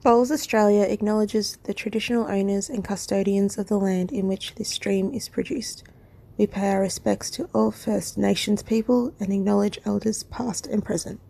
Bowls Australia acknowledges the traditional owners and custodians of the land in which this stream is produced. We pay our respects to all First Nations people and acknowledge elders past and present.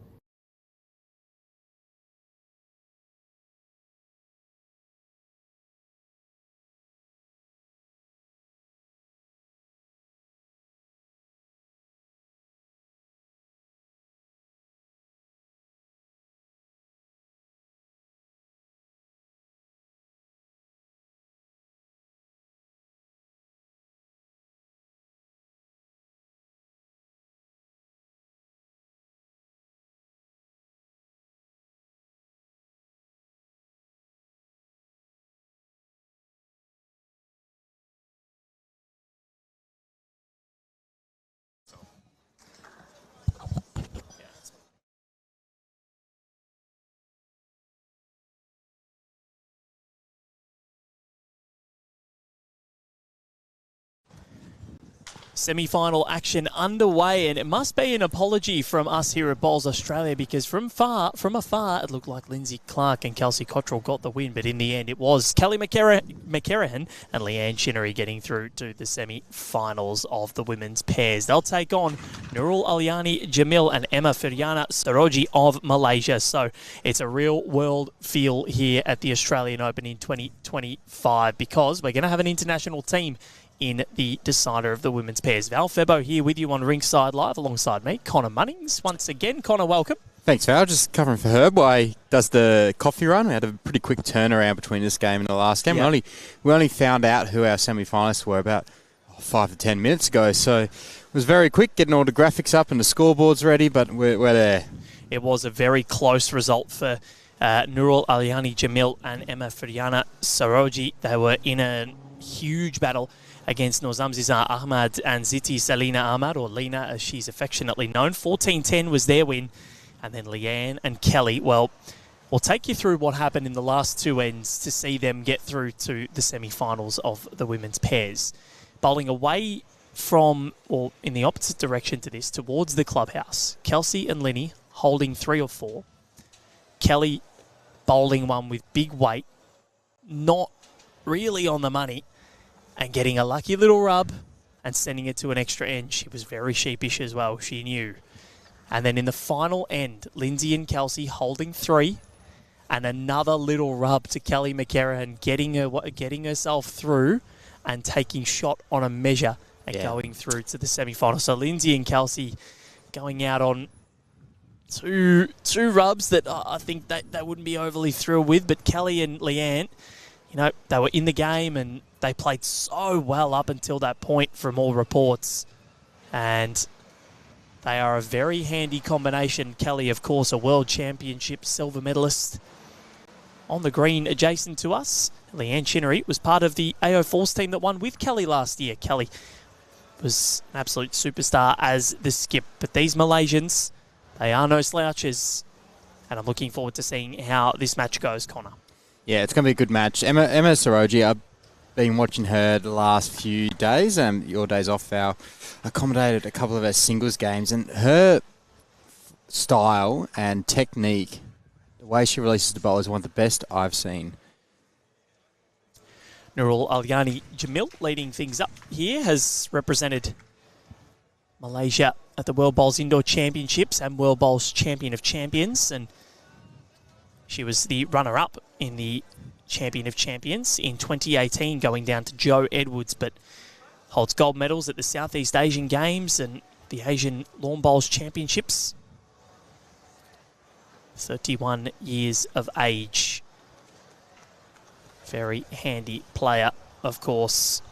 Semi-final action underway, and it must be an apology from us here at Bowls Australia, because from afar it looked like Lindsay Clark and Kelsey Cottrell got the win, but in the end it was Kelly McKerihen and Leanne Chinery getting through to the semi-finals of the women's pairs. They'll take on Nurul Alyani Jamil and Emma Firyana Saroji of Malaysia. So it's a real world feel here at the Australian Open in 2025, because we're going to have an international team in the decider of the women's pairs. Val Febo here with you on Rinkside Live alongside me, Connor Munnings. Once again, Connor, welcome. Thanks, Val. Just covering for Herb while he does the coffee run. We had a pretty quick turnaround between this game and the last game. Yeah. We only found out who our semi-finalists were about 5 to 10 minutes ago, so it was very quick getting all the graphics up and the scoreboards ready, but we're there. It was a very close result for Nurul Alyani Jamil and Emma Firyana Saroji. They were in a huge battle against Nozamziza Ahmad and Ziti Salina Ahmad, or Lena as she's affectionately known. 14-10 was their win. And then Leanne and Kelly, well, we'll take you through what happened in the last two ends to see them get through to the semi-finals of the women's pairs. Bowling away from, or in the opposite direction to this, towards the clubhouse. Kelsey and Linny holding 3 or 4. Kelly bowling one with big weight, not really on the money, and getting a lucky little rub and sending it to an extra end. She was very sheepish as well, she knew. And then in the final end, Lindsay and Kelsey holding 3, and another little rub to Kelly McKerihen, getting herself through and taking shot on a measure and going through to the semi-final. So Lindsay and Kelsey going out on two rubs that I think they wouldn't be overly thrilled with, but Kelly and Leanne, you know, they were in the game and they played so well up until that point from all reports. And they are a very handy combination. Kelly, of course, a World Championship silver medalist on the green adjacent to us. Leanne Chinery was part of the AO Force team that won with Kelly last year. Kelly was an absolute superstar as the skip. But these Malaysians, they are no slouches. And I'm looking forward to seeing how this match goes, Connor. Yeah, it's going to be a good match. Emma Saroji, I've been watching her the last few days, your days off, Val, accommodated a couple of her singles games, and her style and technique, the way she releases the ball, is one of the best I've seen. Nurul Alyani Jamil leading things up here, has represented Malaysia at the World Bowls Indoor Championships and World Bowls Champion of Champions, and she was the runner-up in the Champion of Champions in 2018, going down to Joe Edwards, but holds gold medals at the Southeast Asian Games and the Asian Lawn Bowls Championships. 31 years of age. Very handy player, of course.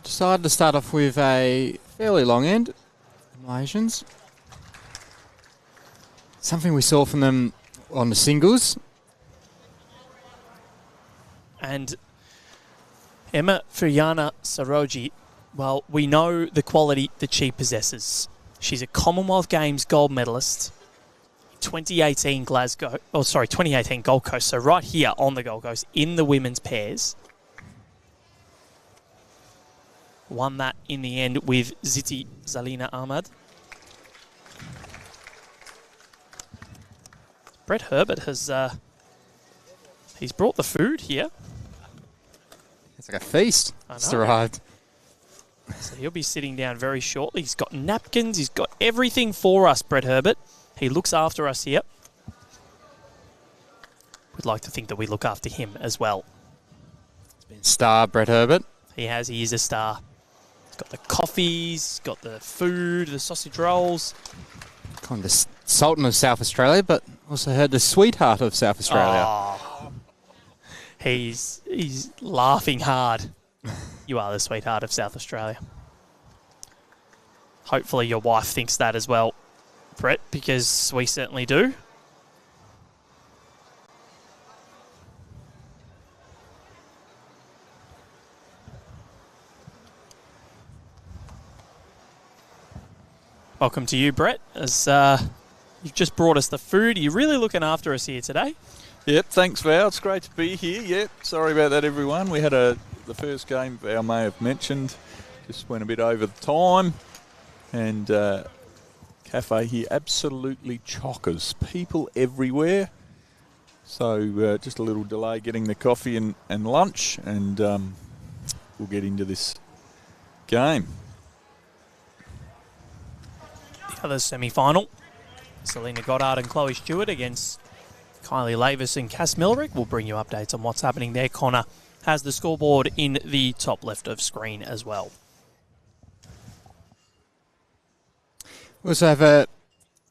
Decided to start off with a fairly long end, the Malaysians. Something we saw from them on the singles. And Emma Firyana Saroji, well, we know the quality that she possesses. She's a Commonwealth Games gold medalist. 2018 Gold Coast, so right here on the Gold Coast in the women's pairs. Won that in the end with Ziti Salina Ahmad. Brett Herbert has he's brought the food here. It's like a feast. It's arrived. So he'll be sitting down very shortly. He's got napkins. He's got everything for us, Brett Herbert. He looks after us here. We'd like to think that we look after him as well. It's been star, Brett Herbert. He has. He is a star. He's got the coffees, got the food, the sausage rolls. Kind of the Sultan of South Australia, but also heard the sweetheart of South Australia. Oh, he's laughing hard. You are the sweetheart of South Australia. Hopefully your wife thinks that as well, Brett, because we certainly do. Welcome to you, Brett, as you've just brought us the food. You're really looking after us here today. Yep, thanks, Val. It's great to be here. Yep, sorry about that, everyone. We had the first game, Val may have mentioned, just went a bit over the time. And cafe here absolutely chockers. People everywhere. So just a little delay getting the coffee and lunch, and we'll get into this game. The other semi-final, Selena Goddard and Chloe Stewart against Kylie Lavis and Cass Milrick. We'll bring you updates on what's happening there. Connor has the scoreboard in the top left of screen as well. We also have a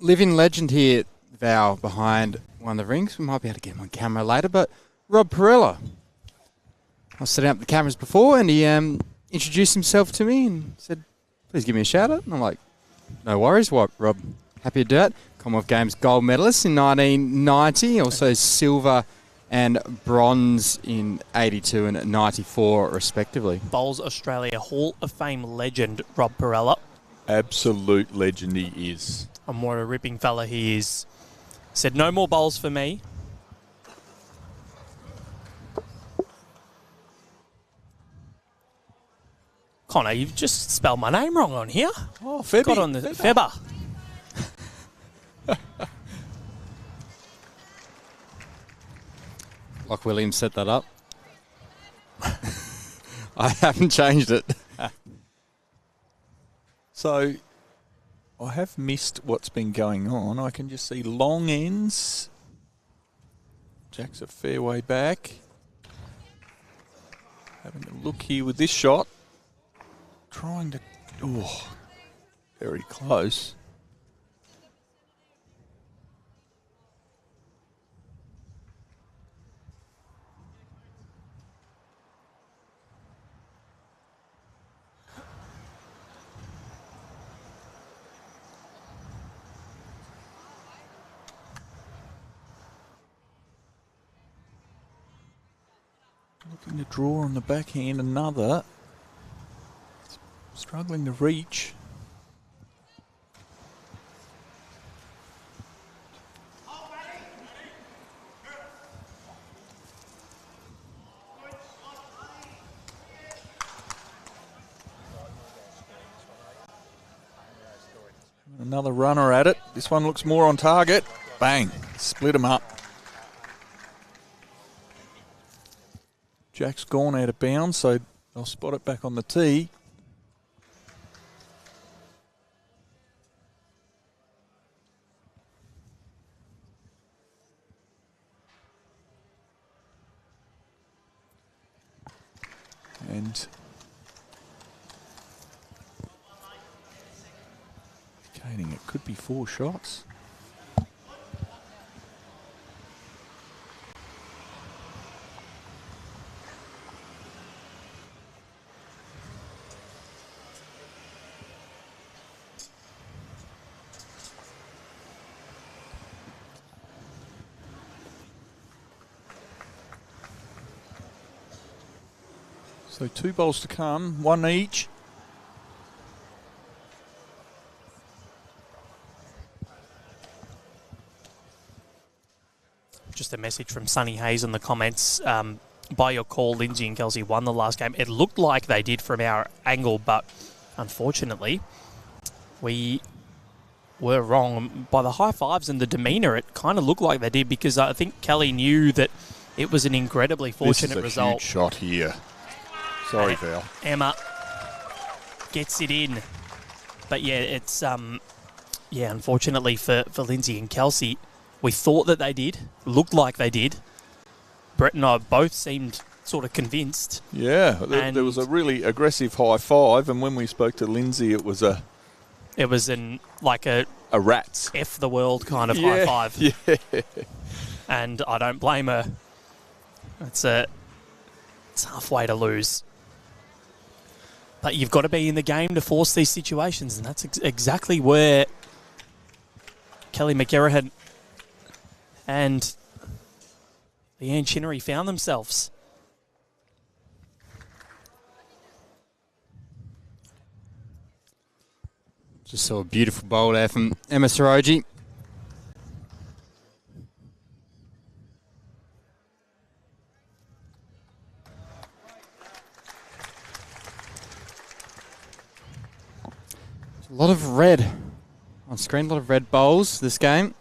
living legend here, Val, behind one of the rings. We might be able to get him on camera later, but Rob Perella. I was setting up the cameras before, and he introduced himself to me and said, please give me a shout out. And I'm like, no worries, Rob. Happy to do it. Commonwealth Games gold medalist in 1990, also silver and bronze in 82 and 94, respectively. Bowls Australia Hall of Fame legend, Rob Perella. Absolute legend he is. And what a ripping fella he is. Said, no more bowls for me. Connor, you've just spelled my name wrong on here. Oh, Febby. Got on the Febber. Like William set that up. I haven't changed it. So I have missed what's been going on. I can just see long ends. Jack's a fair way back. Having a look here with this shot. Trying to... Oh, very close. Looking to draw on the backhand, another. Struggling to reach. Another runner at it. This one looks more on target. Bang. Split them up. Jack's gone out of bounds, so they'll spot it back on the tee. And indicating it could be 4 shots. So 2 bowls to come, 1 each. Just a message from Sonny Hayes in the comments. By your call, Lindsay and Kelsey won the last game. It looked like they did from our angle, but unfortunately, we were wrong. By the high fives and the demeanour, it kind of looked like they did, because I think Kelly knew that it was an incredibly fortunate result. This is a huge shot here. Sorry, Val. Emma gets it in. But yeah, it's unfortunately for Lindsay and Kelsey, we thought that they did, looked like they did. Brett and I both seemed sort of convinced. Yeah, there was a really aggressive high five, and when we spoke to Lindsay, it was a rat's F the world kind of high five. Yeah. And I don't blame her. It's a tough way to lose. But you've got to be in the game to force these situations, and that's exactly where Kelly McKerihen and Leanne Chinery found themselves. Just saw a beautiful bowl there from Emma Saroji. A lot of red on screen, a lot of red bowls this game.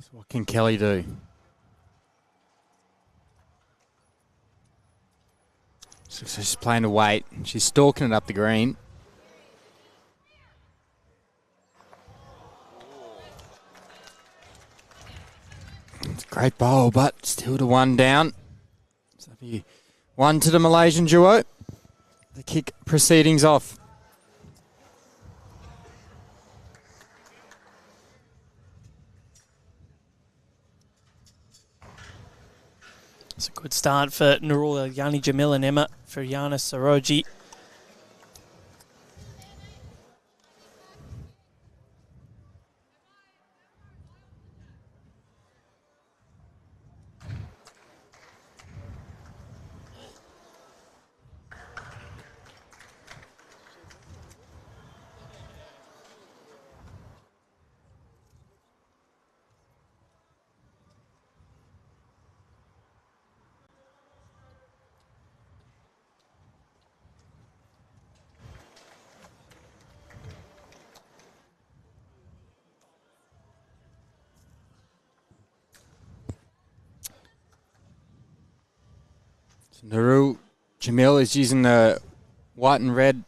So what can Kelly do? So she's playing to wait. She's stalking it up the green. It's a great bowl, but still to one down. So that'll be one to the Malaysian duo. The kick proceedings off. It's a good start for Nurul Alyani Jamil and Emma Firyana Saroji. Nurul Jamil is using the white and red,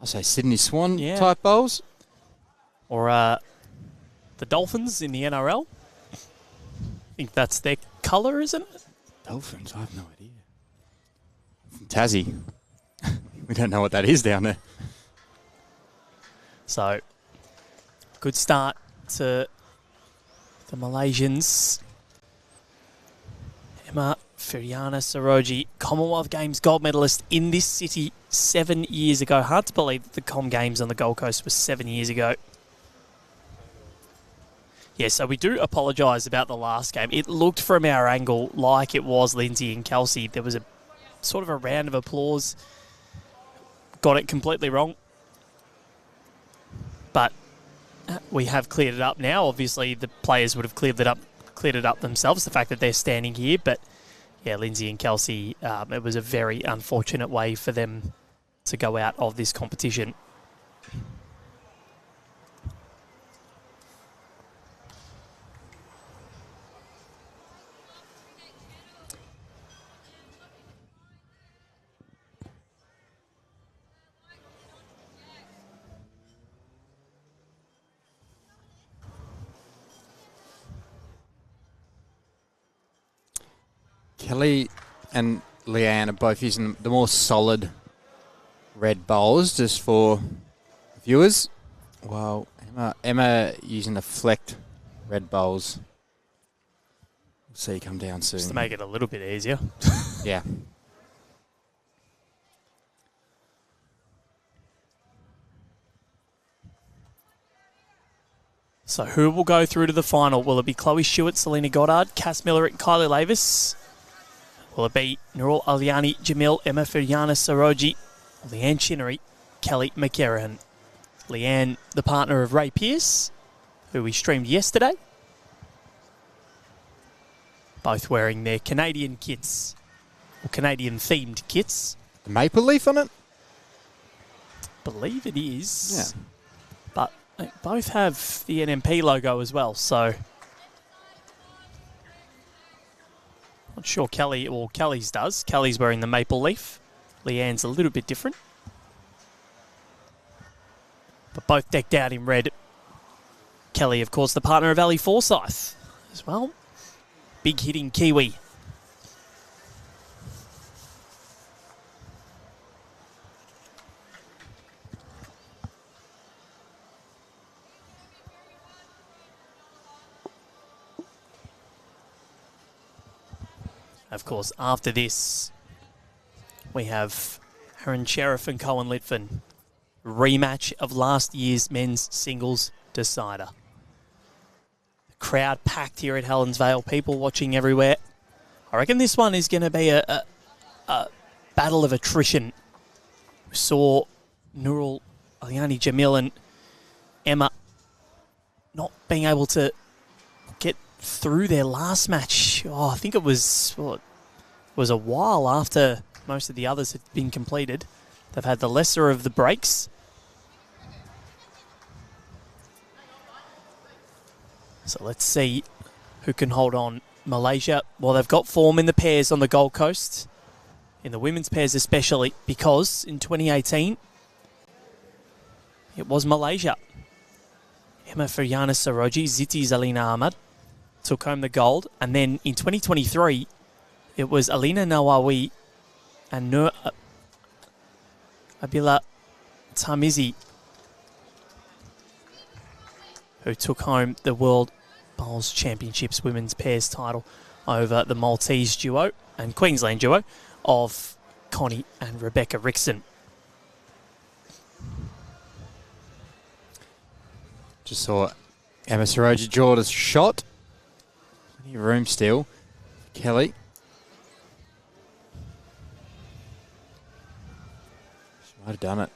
I'll say Sydney Swan type bowls. Or the Dolphins in the NRL. I think that's their colour, isn't it? Dolphins? I have no idea. From Tassie. We don't know what that is down there. So, good start to the Malaysians. Emma Firyana Saroji, Commonwealth Games gold medalist in this city 7 years ago. Hard to believe that the Com Games on the Gold Coast was 7 years ago. Yeah, so we do apologise about the last game. It looked from our angle like it was Lindsay and Kelsey. There was a sort of a round of applause. Got it completely wrong. But we have cleared it up now. Obviously, the players would have cleared it up themselves, the fact that they're standing here. But, yeah, Lindsay and Kelsey, it was a very unfortunate way for them to go out of this competition. Kelly and Leanne are both using the more solid red bowls, just for viewers. While Emma using the flecked red bowls. We'll see you come down soon. Just to make it a little bit easier. Yeah. So who will go through to the final? Will it be Chloe Stewart, Selena Goddard, Cass Millerick, Kylie Lavis? Will it be Nurul Aliani, Jamil, Emma Firiana, Saroji, Leanne Chinery, Kelly McKerihen? Leanne, the partner of Ray Pearce, who we streamed yesterday. Both wearing their Canadian kits, or Canadian-themed kits. The maple leaf on it? Believe it is. Yeah. But they both have the NMP logo as well, so... Not sure Kelly's does. Kelly's wearing the maple leaf. Leanne's a little bit different. But both decked out in red. Kelly, of course, the partner of Ali Forsyth as well. Big hitting Kiwi. Of course, after this, we have Aaron Sheriff and Cohen Litfin. Rematch of last year's men's singles decider. The crowd packed here at Helensvale, people watching everywhere. I reckon this one is going to be a battle of attrition. We saw Nurul Aliani, Jamil and Emma not being able to get through their last match. I think it was a while after most of the others had been completed. They've had the lesser of the breaks. So let's see who can hold on. Malaysia, well, they've got form in the pairs on the Gold Coast, in the women's pairs especially, because in 2018, it was Malaysia. Emma Firiana Saroji, Ziti Zalina Ahmad took home the gold. And then in 2023, it was Alina Nawawi and Nur Abila Tamizi who took home the World Bowls Championships Women's Pairs title over the Maltese duo and Queensland duo of Connie and Rebecca Rickson. Just saw Emma Saroji draw a shot. Plenty of room still. Kelly. She might have done it.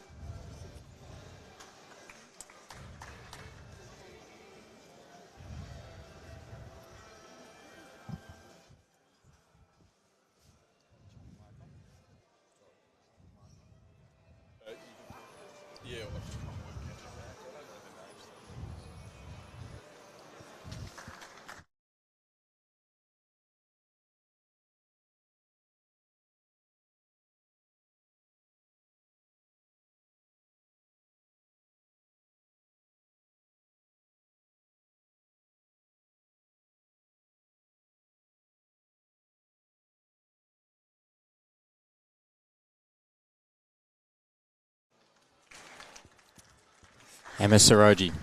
Emma Saroji.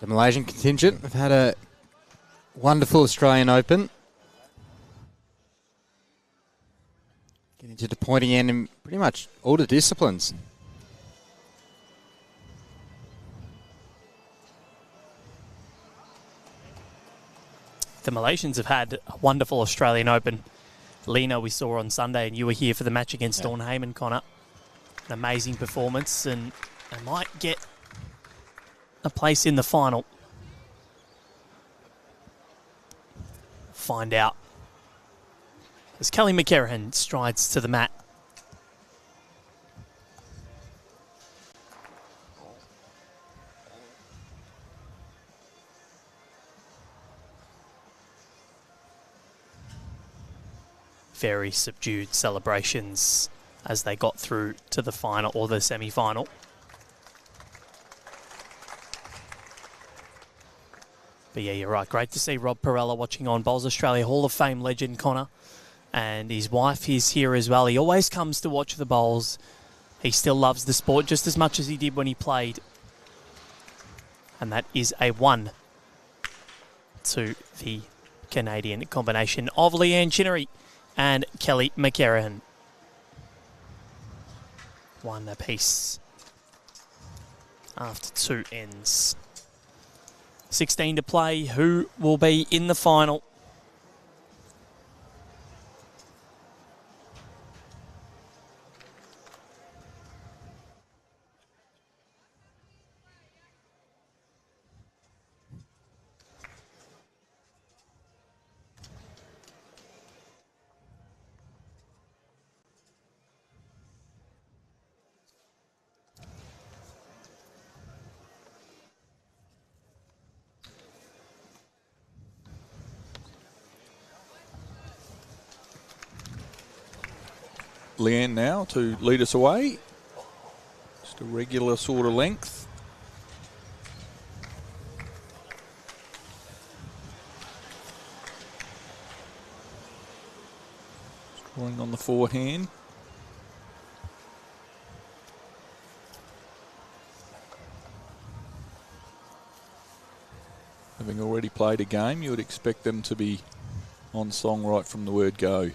The Malaysian contingent have had a wonderful Australian Open. Getting to the pointy end in pretty much all the disciplines. The Malaysians have had a wonderful Australian Open. Lena we saw on Sunday, and you were here for the match against Dawn Heyman, Connor. An amazing performance, and they might get a place in the final. Find out. As Kelly McKerihen strides to the mat. Very subdued celebrations as they got through to the final or the semi-final. But yeah, you're right. Great to see Rob Perella watching on. Bowls Australia Hall of Fame legend Connor. And his wife is here as well. He always comes to watch the bowls. He still loves the sport just as much as he did when he played. And that is a 1 to the Canadian combination of Leanne Chinery and Kelly McKerihen. 1 apiece after 2 ends. 16 to play. Who will be in the final? Leanne now to lead us away. Just a regular sort of length. Drawing on the forehand. Having already played a game, you would expect them to be on song right from the word go.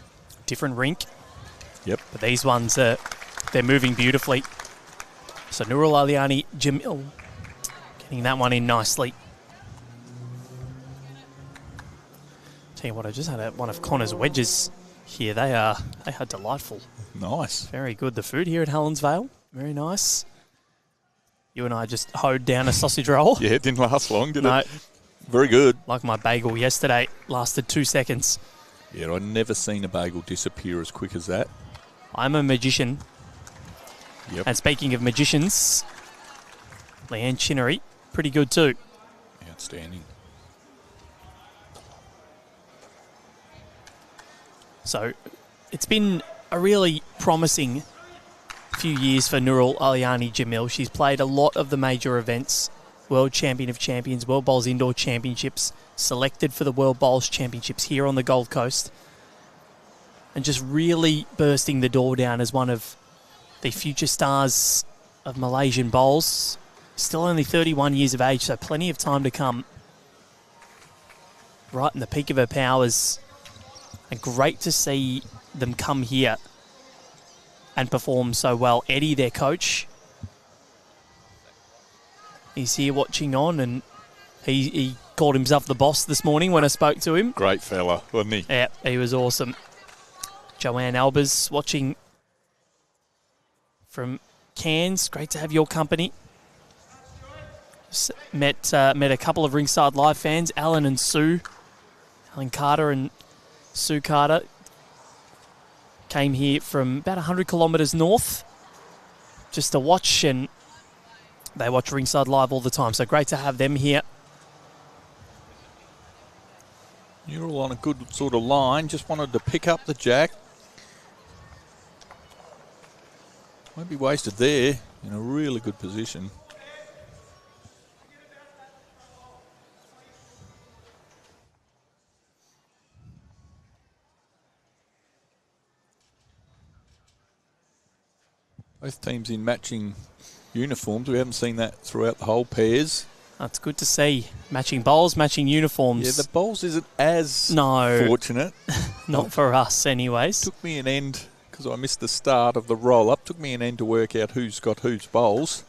Different rink. Yep. But these ones, they're moving beautifully. So Nurul Aliani, Jamil, getting that one in nicely. Tell you what, I just had one of Connor's wedges here. They are delightful. Nice. Very good. The food here at Helensvale, very nice. You and I just hoed down a sausage roll. Yeah, it didn't last long, did No. it? Very good. Like my bagel yesterday, lasted 2 seconds. Yeah, I've never seen a bagel disappear as quick as that. I'm a magician. Yep. And speaking of magicians, Leanne Chinery, pretty good too. Outstanding. So it's been a really promising few years for Nurul Aliani Jamil. She's played a lot of the major events. World Champion of Champions, World Bowls Indoor Championships, selected for the World Bowls Championships here on the Gold Coast. And just really bursting the door down as one of the future stars of Malaysian bowls. Still only 31 years of age, so plenty of time to come. Right in the peak of her powers. And great to see them come here and perform so well. Eddie, their coach, he's here watching on, and he called himself the boss this morning when I spoke to him. Great fella, wasn't he? Yeah, he was awesome. Joanne Albers watching from Cairns. Great to have your company. Met a couple of Ringside Live fans, Alan and Sue. Alan Carter and Sue Carter came here from about 100 kilometres north just to watch, and they watch Ringside Live all the time. So great to have them here. You're all on a good sort of line. Just wanted to pick up the jack. Won't be wasted there. In a really good position. Both teams in matching uniforms. We haven't seen that throughout the whole pairs. That's good to see. Matching bowls, matching uniforms. Yeah, the bowls isn't as No. fortunate. Not for us anyways. Took me an end, because I missed the start of the roll-up, took me an end to work out who's got whose bowls.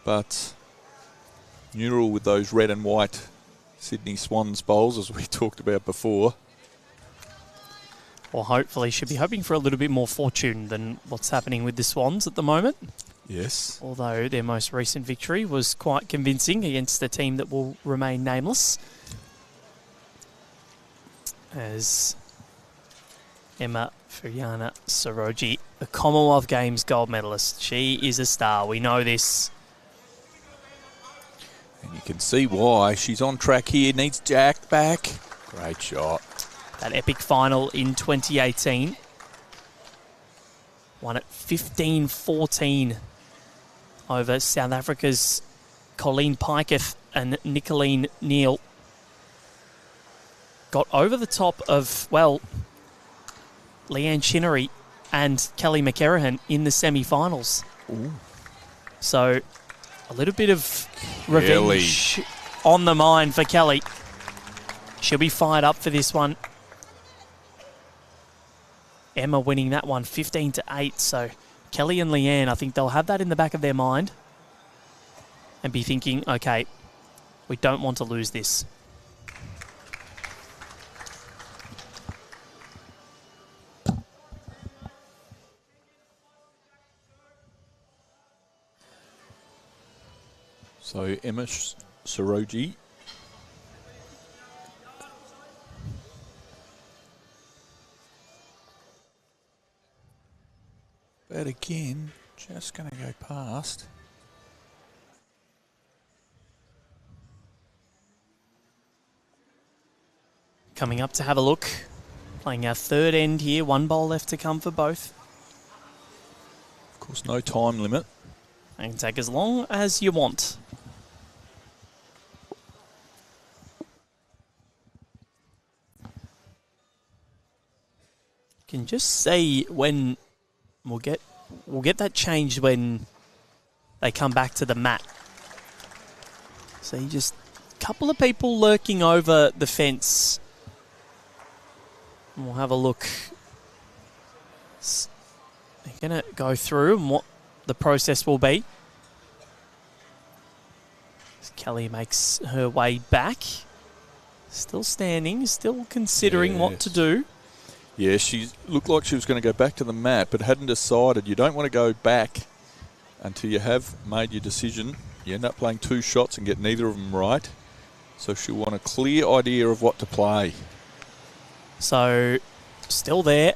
But Nurul with those red and white Sydney Swans bowls, as we talked about before. Well, hopefully should be hoping for a little bit more fortune than what's happening with the Swans at the moment. Yes. Although their most recent victory was quite convincing against the team that will remain nameless. As Emma Furiana Saroji, the Commonwealth Games gold medalist. She is a star. We know this. And you can see why. She's on track here. Needs Jack back. Great shot. That epic final in 2018. Won at 15-14 over South Africa's Colleen Piketh and Nicolene Neal. Got over the top of, well, Leanne Chinery and Kelly McKerihen in the semi-finals. Ooh. So a little bit of revenge on the mind for Kelly. She'll be fired up for this one. Emma winning that one 15-8. So Kelly and Leanne, I think they'll have that in the back of their mind and be thinking, okay, we don't want to lose this. So Emma Saroji. But again, just going to go past. Coming up to have a look. Playing our third end here. One bowl left to come for both. Of course, no time limit. And can take as long as you want. Can just say when we'll get that changed when they come back to the mat. So you just a couple of people lurking over the fence. And we'll have a look. They're going to go through and what the process will be. As Kelly makes her way back. Still standing, still considering what to do. Yeah, she looked like she was going to go back to the mat, but hadn't decided. You don't want to go back until you have made your decision. You end up playing 2 shots and get neither of them right. So she'll want a clear idea of what to play. So, still there.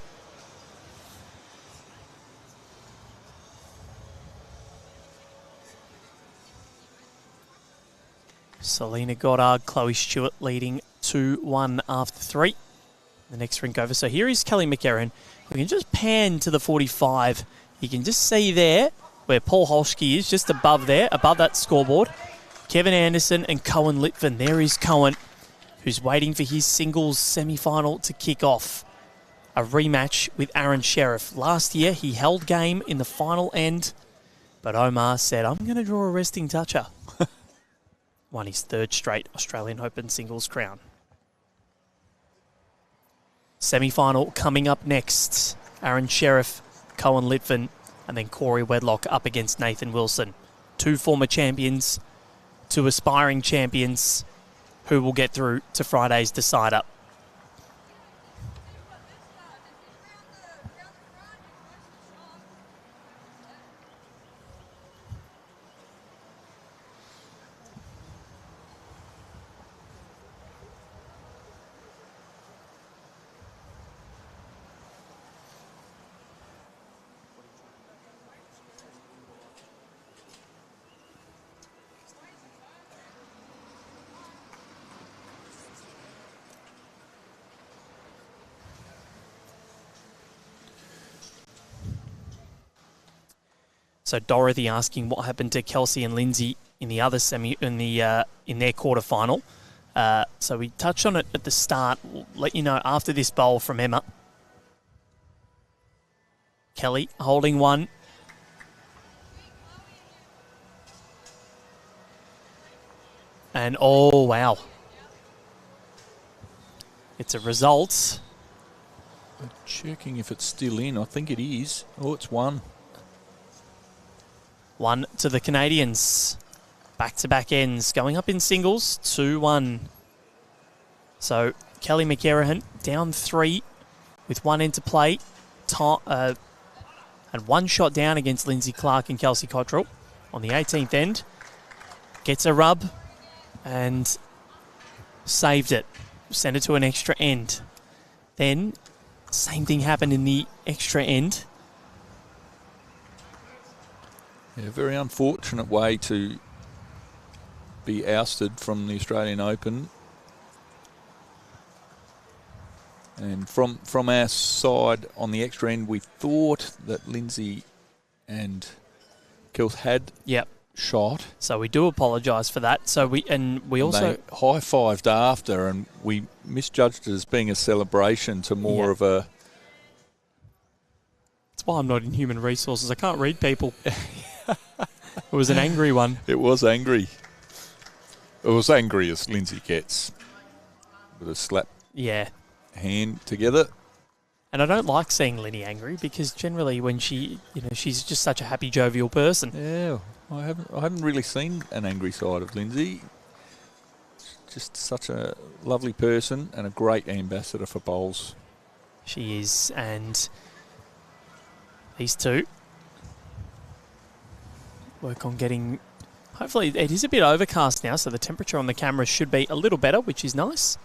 Selena Goddard, Chloe Stewart leading 2-1 after 3. The next rink over. So here is Kelly McKerihen. We can just pan to the 45. You can just see there where Paul Holschke is, just above there, above that scoreboard. Kevin Anderson and Cohen Litvin. There is Cohen, who's waiting for his singles semi-final to kick off. A rematch with Aaron Sheriff. Last year, he held game in the final end, but Omar said, I'm going to draw a resting toucher. Won his 3rd straight Australian Open singles crown. Semi-final coming up next. Aaron Sheriff, Cohen Litvin, and then Corey Wedlock up against Nathan Wilson. 2 former champions, 2 aspiring champions who will get through to Friday's decider. So Dorothy asking what happened to Kelsey and Lindsay in the other in their quarterfinal. So we touched on it at the start. We'll let you know after this bowl from Emma. Kelly holding one. And oh wow. It's a result. I'm checking if it's still in. I think it is. Oh, it's 1. 1 to the Canadians. Back-to-back ends. Going up in singles. 2-1. So, Kelly McKerihen down 3 with 1 end to play. And 1 shot down against Lindsay Clark and Kelsey Cottrell on the 18th end. Gets a rub and saved it. Sent it to an extra end. Then, same thing happened in the extra end. Yeah, very unfortunate way to be ousted from the Australian Open. And from our side on the extra end, we thought that Lindsay and Kels had shot. So we do apologise for that. So we also they high-fived after, and we misjudged it as being a celebration to more of a. That's why I'm not in human resources. I can't read people. It was an angry one. It was angry. It was angry as Lindsay gets with a slap hand together. And I don't like seeing Linny angry because generally when she's just such a happy, jovial person. Yeah, I haven't really seen an angry side of Lindsay. Just such a lovely person and a great ambassador for bowls. She is, and these two work on getting... Hopefully, it is a bit overcast now, so the temperature on the camera should be a little better, which is nice.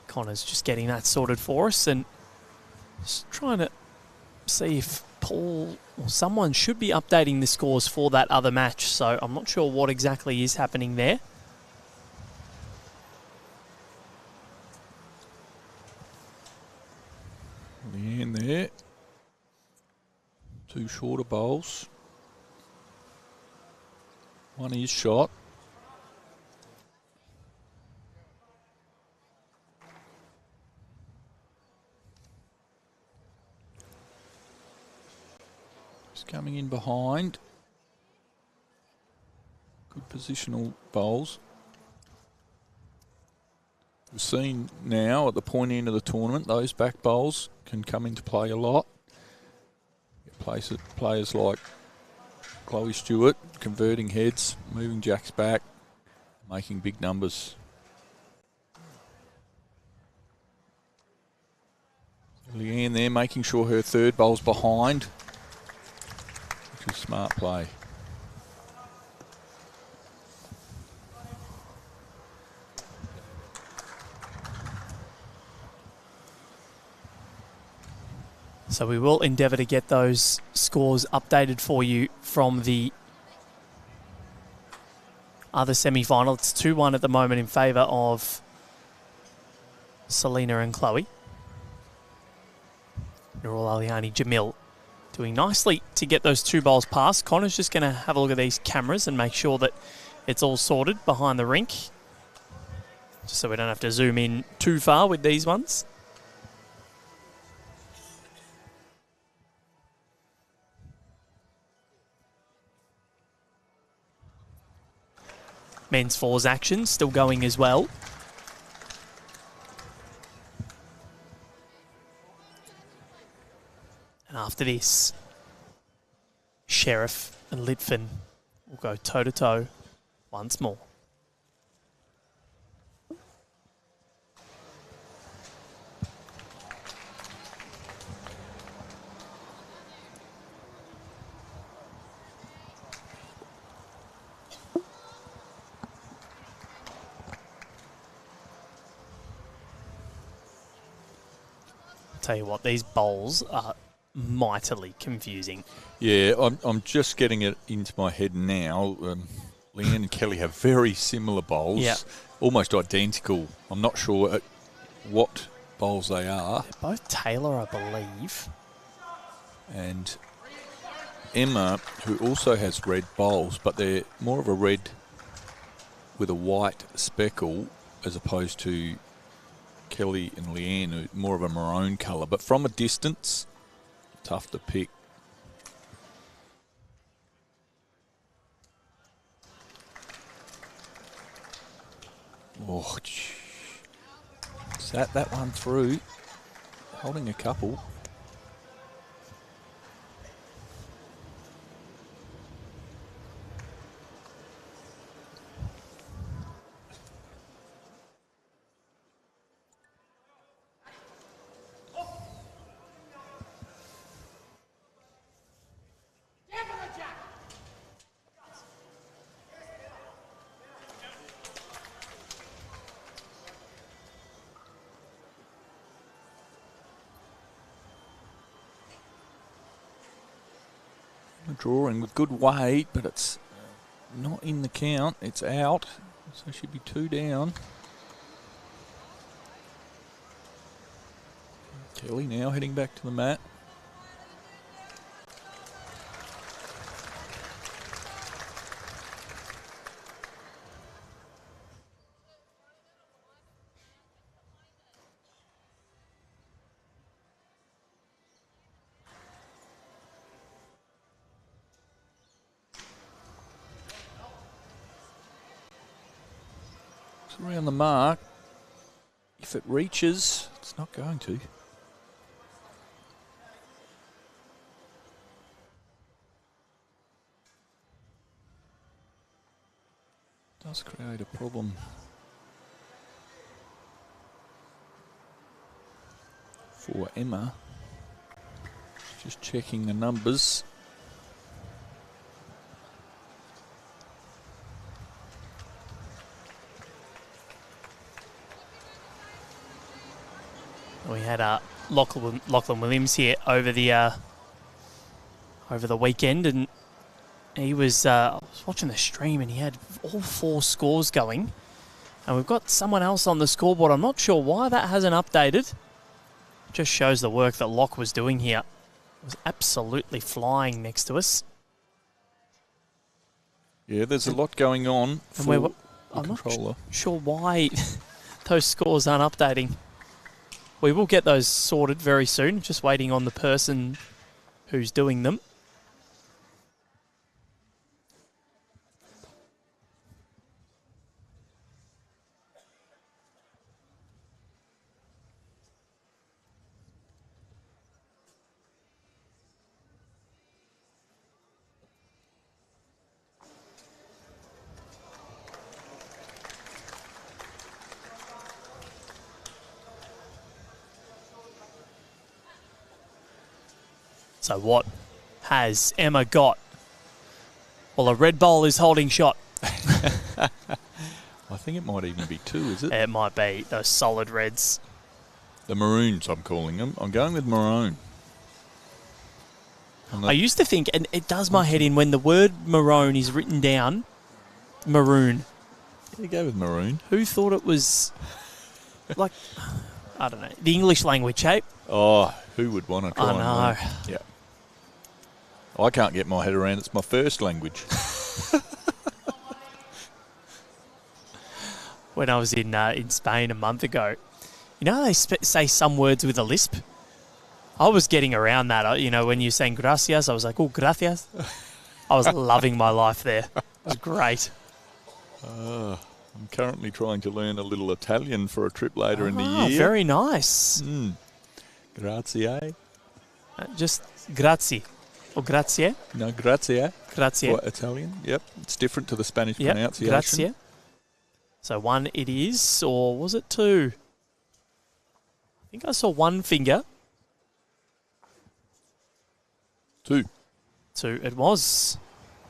Connor's just getting that sorted for us, and just trying to see if Paul or someone should be updating the scores for that other match, so I'm not sure what exactly is happening there. Leanne there. Two shorter bowls. One is shot. Just coming in behind. Good positional bowls. We've seen now at the point end of the tournament, those back bowls can come into play a lot. Players like Chloe Stewart converting heads, moving jacks back, making big numbers. Leanne there making sure her third bowl's behind, which is smart play. So we will endeavour to get those scores updated for you from the other semi-final. It's 2-1 at the moment in favour of Selena and Chloe. Nurul Aliani, Jamil doing nicely to get those two bowls past. Connor's just going to have a look at these cameras and make sure that it's all sorted behind the rink, just so we don't have to zoom in too far with these ones. Men's fours action still going as well. And after this, Sheriff and Litfin will go toe-to-toe once more. Tell you what, these bowls are mightily confusing. Yeah, I'm just getting it into my head now. Leanne and Kelly have very similar bowls, Yep. almost identical. I'm not sure what bowls they are. They're both Taylor, I believe. And Emma, who also has red bowls, but they're more of a red with a white speckle as opposed to Kelly and Leanne, who are more of a maroon colour. But from a distance, tough to pick. Oh, sat that one through, holding a couple. Drawing with good weight, but it's not in the count. It's out, so should be 2 down. Kelly now heading back to the mat. Around the mark. If it reaches, it's not going to. Does create a problem for Emma. Just checking the numbers. We had Lachlan Williams here over the weekend, and he was I was watching the stream, and he had all 4 scores going, and we've got someone else on the scoreboard. I'm not sure why that hasn't updated. It just shows the work that Locke was doing here. It was absolutely flying next to us. Yeah, there's a lot going on for the controller. Not sure why those scores aren't updating. We will get those sorted very soon, just waiting on the person who's doing them. So what has Emma got? Well, a red bowl is holding shot. I think it might even be 2, is it? It might be those solid reds. The maroons, I'm calling them. I'm going with maroon. I used to think, and it does my head in, when the word maroon is written down, maroon. Yeah, go with maroon. Who thought it was, like, I don't know, the English language, eh? Oh, who would want to try and I know. Yeah. I can't get my head around. It's my first language. When I was in Spain a month ago, you know they say some words with a lisp? I was getting around that. You know, when you're saying gracias, I was like, oh, gracias. I was loving my life there. It was great. I'm currently trying to learn a little Italian for a trip later in the year. Very nice. Grazie. Just grazie. Or grazie. No, grazie. Grazie. For Italian, yep. It's different to the Spanish pronunciation. Grazie. So 1 it is, or was it 2? I think I saw 1 finger. 2. 2 it was.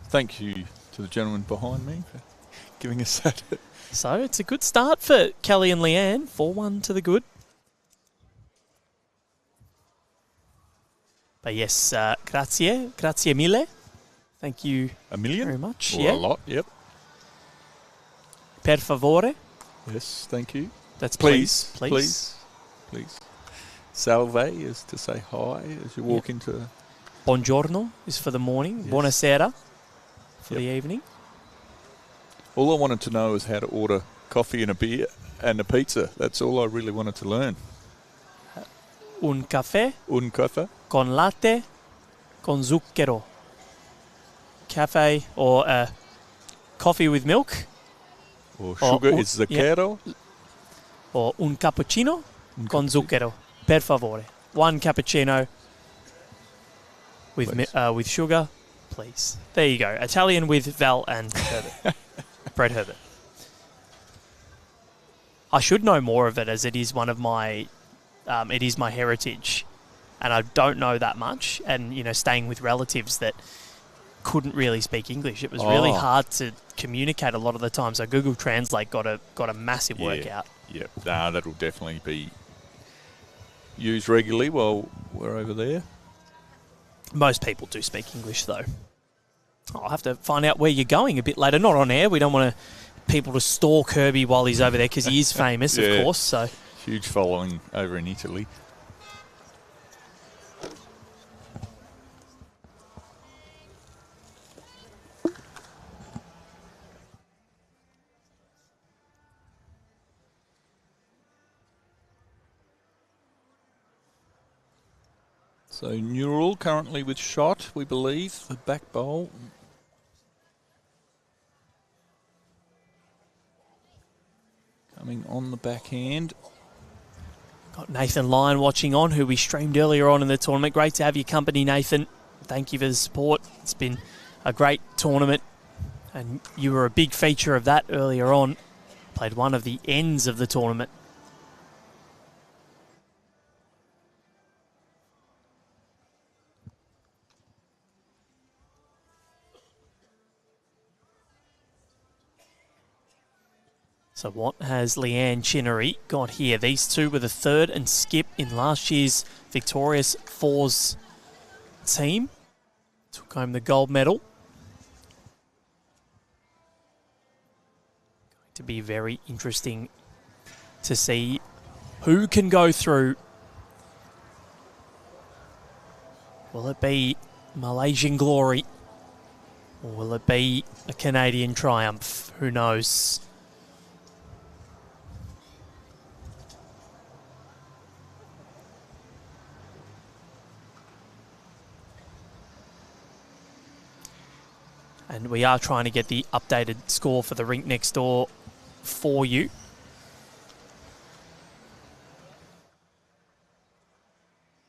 Thank you to the gentleman behind me for giving us that. So it's a good start for Kelly and Leanne. 4-1 to the good. But yes, grazie mille. Thank you a million? very much. Or a lot, yep. Per favore. Yes, thank you. That's please. Please. Salve is to say hi as you walk into... Buongiorno is for the morning. Yes. Buonasera for the evening. All I wanted to know is how to order coffee and a beer and a pizza. That's all I really wanted to learn. Un caffè. Un caffè. Con latte. Con zucchero. Cafe or coffee with milk. Or sugar is zucchero. Yeah. Or un cappuccino con zucchero. Per favore. 1 cappuccino with sugar, please. There you go. Italian with Val and Herbert. Brett Herbert. I should know more of it, as it is one of my, it is my heritage, and I don't know that much. And you know, staying with relatives that couldn't really speak English, it was really hard to communicate a lot of the time. So Google Translate got a massive workout. Yeah, that'll definitely be used regularly while we're over there. Most people do speak English, though. I'll have to find out where you're going a bit later. Not on air. We don't want people to stalk Herbie while he's over there, because he is famous, of course. So huge following over in Italy. So Neural currently with shot, we believe, the back bowl. Coming on the backhand. Got Nathan Lyon watching on, who we streamed earlier on in the tournament. Great to have your company, Nathan. Thank you for the support. It's been a great tournament. And you were a big feature of that earlier on. Played one of the ends of the tournament. So what has Leanne Chinery got here? These two were the third and skip in last year's victorious fours team. Took home the gold medal. Going to be very interesting to see who can go through. Will it be Malaysian glory? Or will it be a Canadian triumph? Who knows? And we are trying to get the updated score for the rink next door for you.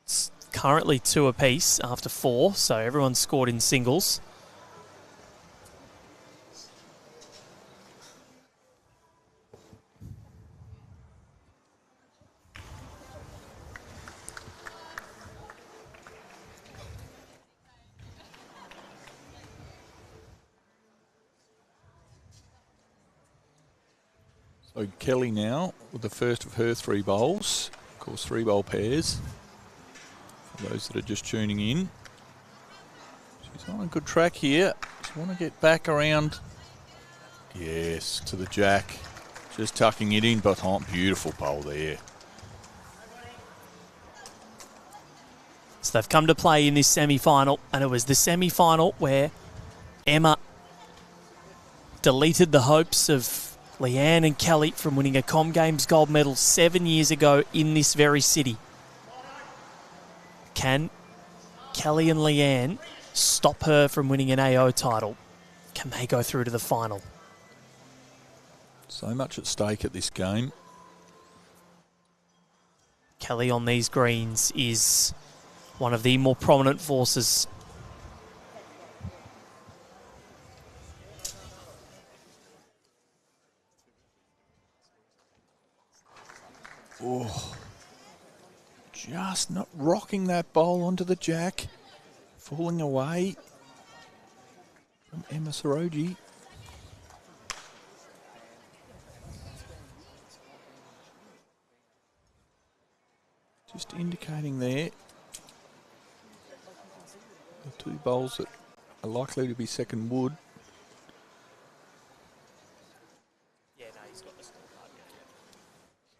It's currently 2 apiece after 4, so everyone's scored in singles. So Kelly now with the first of her 3 bowls. Of course, 3 bowl pairs. For those that are just tuning in. She's on a good track here. Just want to get back around. Yes, to the jack. Just tucking it in, but beautiful bowl there. So they've come to play in this semi-final, and it was the semi-final where Emma deleted the hopes of Leanne and Kelly from winning a Com Games gold medal 7 years ago in this very city. Can Kelly and Leanne stop her from winning an AO title? Can they go through to the final? So much at stake at this game. Kelly on these greens is one of the more prominent forces. Oh, just not rocking that bowl onto the jack. Falling away from Emma Saroji. Just indicating there the 2 bowls that are likely to be second wood.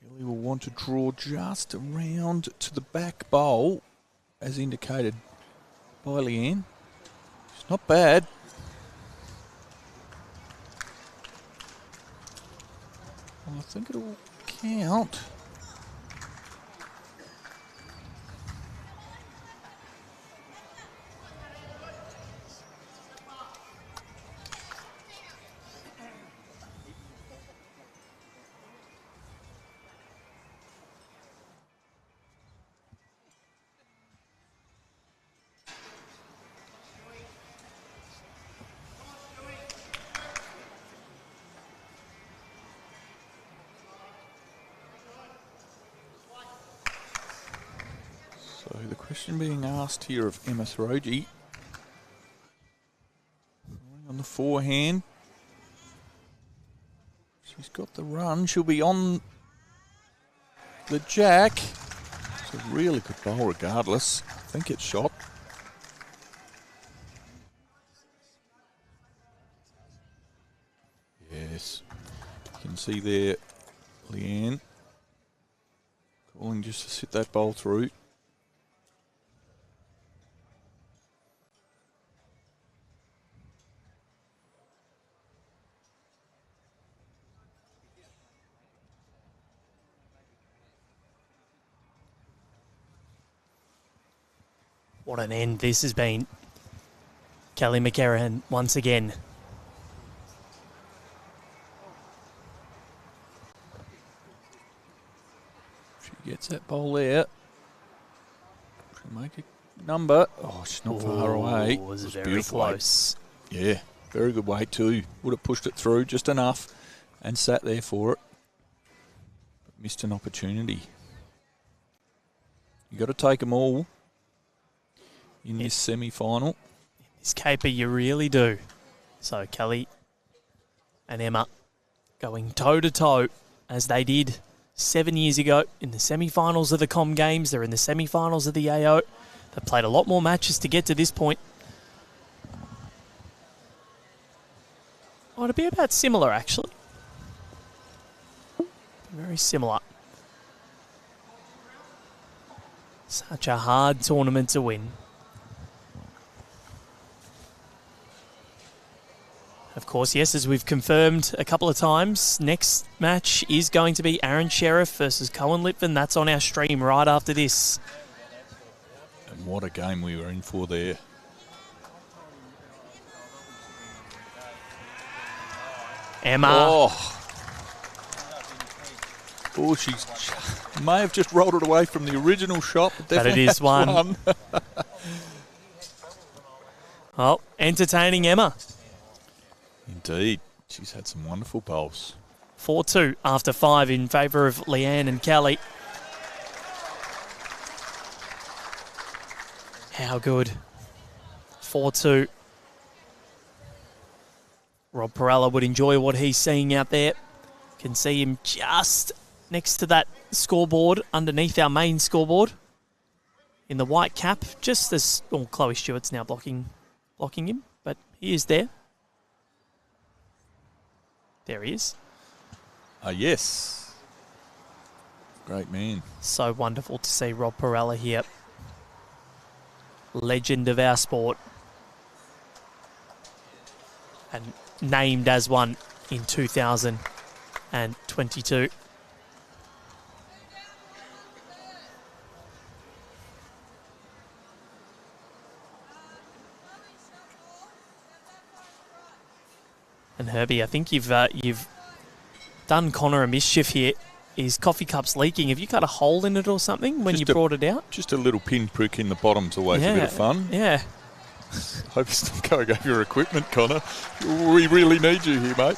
Kelly will want to draw just around to the back bowl, as indicated by Leanne. It's not bad. Well, I think it'll count. So the question being asked here of Emma Saroji, on the forehand, she's got the run, she'll be on the jack. It's a really good bowl regardless. I think it's shot. Yes, you can see there Leanne calling just to sit that bowl through. What an end this has been. Kelly McKerihen once again. She gets that bowl there. She'll make a number. Oh, she's not far away. It was very beautiful. close. Yeah, Very good weight too. Would have pushed it through just enough and sat there for it. But missed an opportunity. You got to take them all in this semi-final. This caper, you really do. So Kelly and Emma going toe-to-toe as they did 7 years ago in the semi-finals of the Com Games. They're in the semi-finals of the AO. They've played a lot more matches to get to this point. Oh, it'd be about similar, actually. Very similar. Such a hard tournament to win. Of course, yes, as we've confirmed a couple of times, next match is going to be Aaron Sheriff versus Cohen Litvin. That's on our stream right after this. And what a game we were in for there. Emma. Oh, she may have just rolled it away from the original shot, but definitely it is one. Oh, entertaining Emma. Indeed. She's had some wonderful bowls. 4-2 after 5 in favour of Leanne and Kelly. How good. 4-2. Rob Perella would enjoy what he's seeing out there. Can see him just next to that scoreboard, underneath our main scoreboard. In the white cap, just as... Oh, Chloe Stewart's now blocking him, but he is there. There he is. Yes. Great man. So wonderful to see Rob Perella here. Legend of our sport. And named as one in 2022. And Herbie, I think you've done Connor a mischief here. His coffee cup's leaking. Have you got a hole in it or something when you brought it out? Just a little pinprick in the bottom's always a bit of fun. Yeah. Hope it's not going over your equipment, Connor. We really need you here, mate.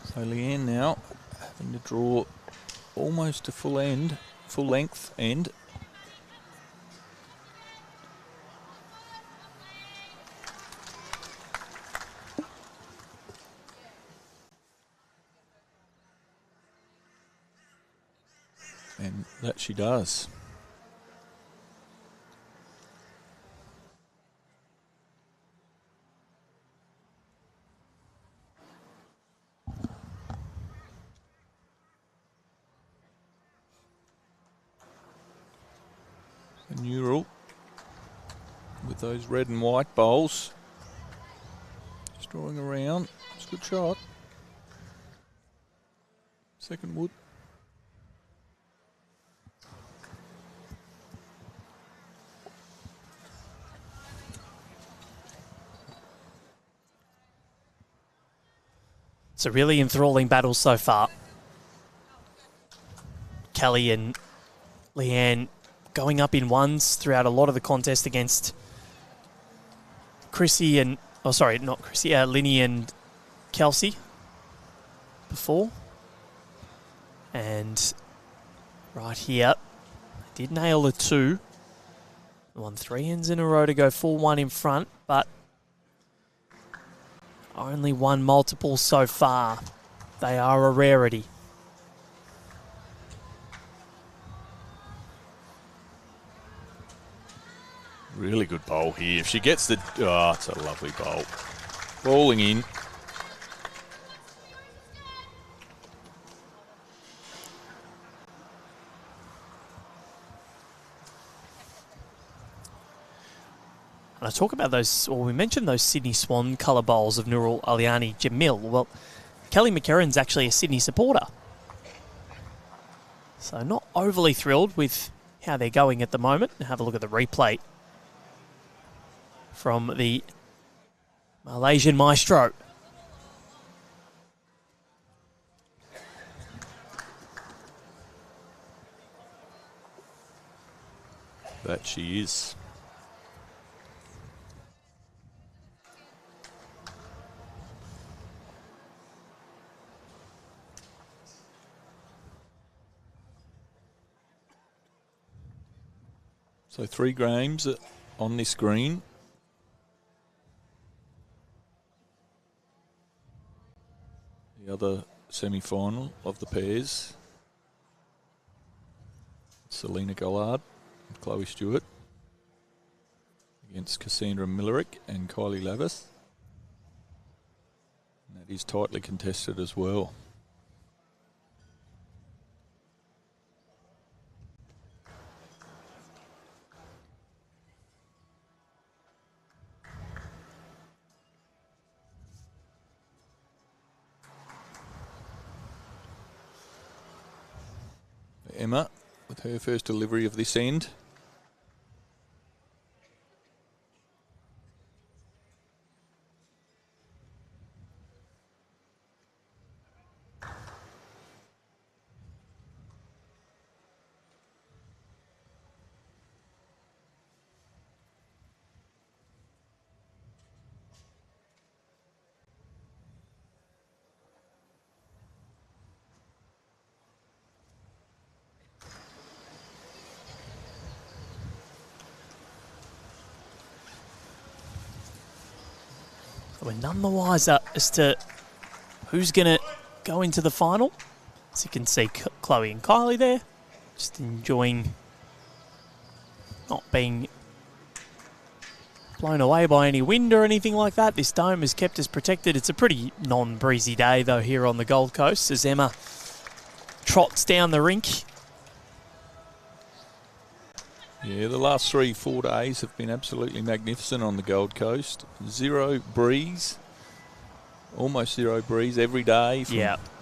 So Leanne now having to draw almost to full length end. And that she does. A neural with those red and white bowls. Just drawing around. It's a good shot. Second wood. It's a really enthralling battle so far. Kelly and Leanne going up in ones throughout a lot of the contest against Chrissy and... Oh, sorry, not Chrissy. Linny and Kelsey before. And right here, they did nail the 2. Won 3 ends in a row to go full 1 in front, but only 1 multiple so far. They are a rarity. Really good bowl here. If she gets the... Oh, it's a lovely bowl. Bowling in. And I talk about those, or we mentioned those Sydney Swan colour bowls of Nurul Aliani Jamil. Well, Kelly McKerihen's actually a Sydney supporter. So not overly thrilled with how they're going at the moment. Have a look at the replay from the Malaysian maestro. That she is. So 3 games on this green. The other semi-final of the pairs. Selena Gollard and Chloe Stewart against Cassandra Millerick and Kylie Lavis. And that is tightly contested as well. Emma with her first delivery of this end. We're none the wiser as to who's going to go into the final. As you can see, Chloe and Kylie there, just enjoying not being blown away by any wind or anything like that. This dome is kept as protected. It's a pretty non-breezy day, though, here on the Gold Coast as Emma trots down the rink. Yeah, the last 3-4 days have been absolutely magnificent on the Gold Coast. 0 breeze, almost 0 breeze every day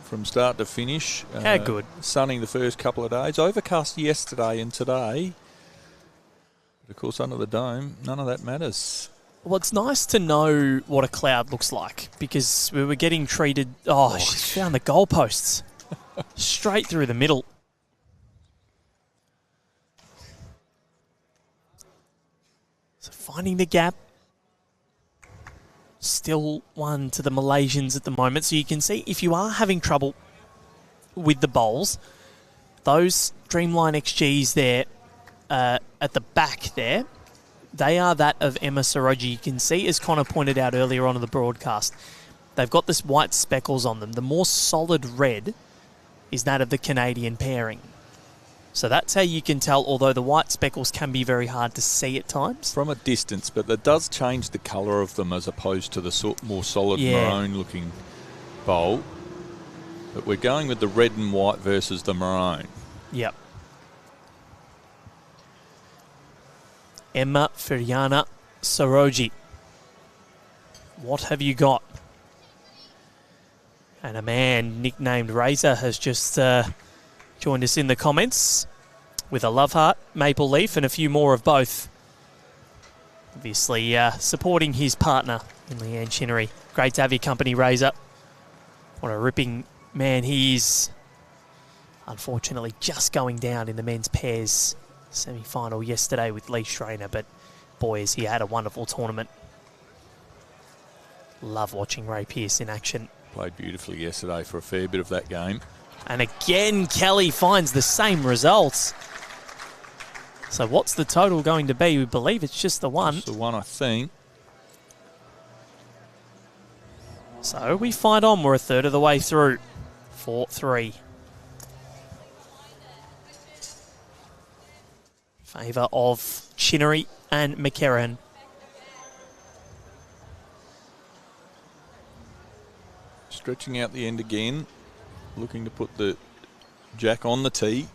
from start to finish. How good. Sunny the first couple of days. Overcast yesterday and today. But of course, under the dome, none of that matters. Well, it's nice to know what a cloud looks like because we were getting treated... Oh, she's found the goalposts. Straight through the middle. So finding the gap. Still one to the Malaysians at the moment. So you can see if you are having trouble with the bowls, those Dreamline XGs there at the back there, they are that of Emma Saroji. You can see, as Connor pointed out earlier on in the broadcast, they've got this white speckles on them. The more solid red is that of the Canadian pairing. So that's how you can tell, although the white speckles can be very hard to see at times. From a distance, but that does change the colour of them as opposed to the more solid maroon-looking bowl. But we're going with the red and white versus the maroon. Yep. McKerihen Saroji. What have you got? And a man nicknamed Razor has just joined us in the comments with a love heart, maple leaf, and a few more of both. Obviously supporting his partner in Leanne Chinery. Great to have your company, Razor. What a ripping man he is. Unfortunately, just going down in the men's pairs semi-final yesterday with Lee Schreiner, but boy, has he had a wonderful tournament. Love watching Ray Pearce in action. Played beautifully yesterday for a fair bit of that game. And again, Kelly finds the same results. So what's the total going to be? We believe it's just the one. It's the one, I think. So we fight on. We're a third of the way through. 4-3. Favour of Chinery and McKerihen. Stretching out the end again. Looking to put the jack on the tee.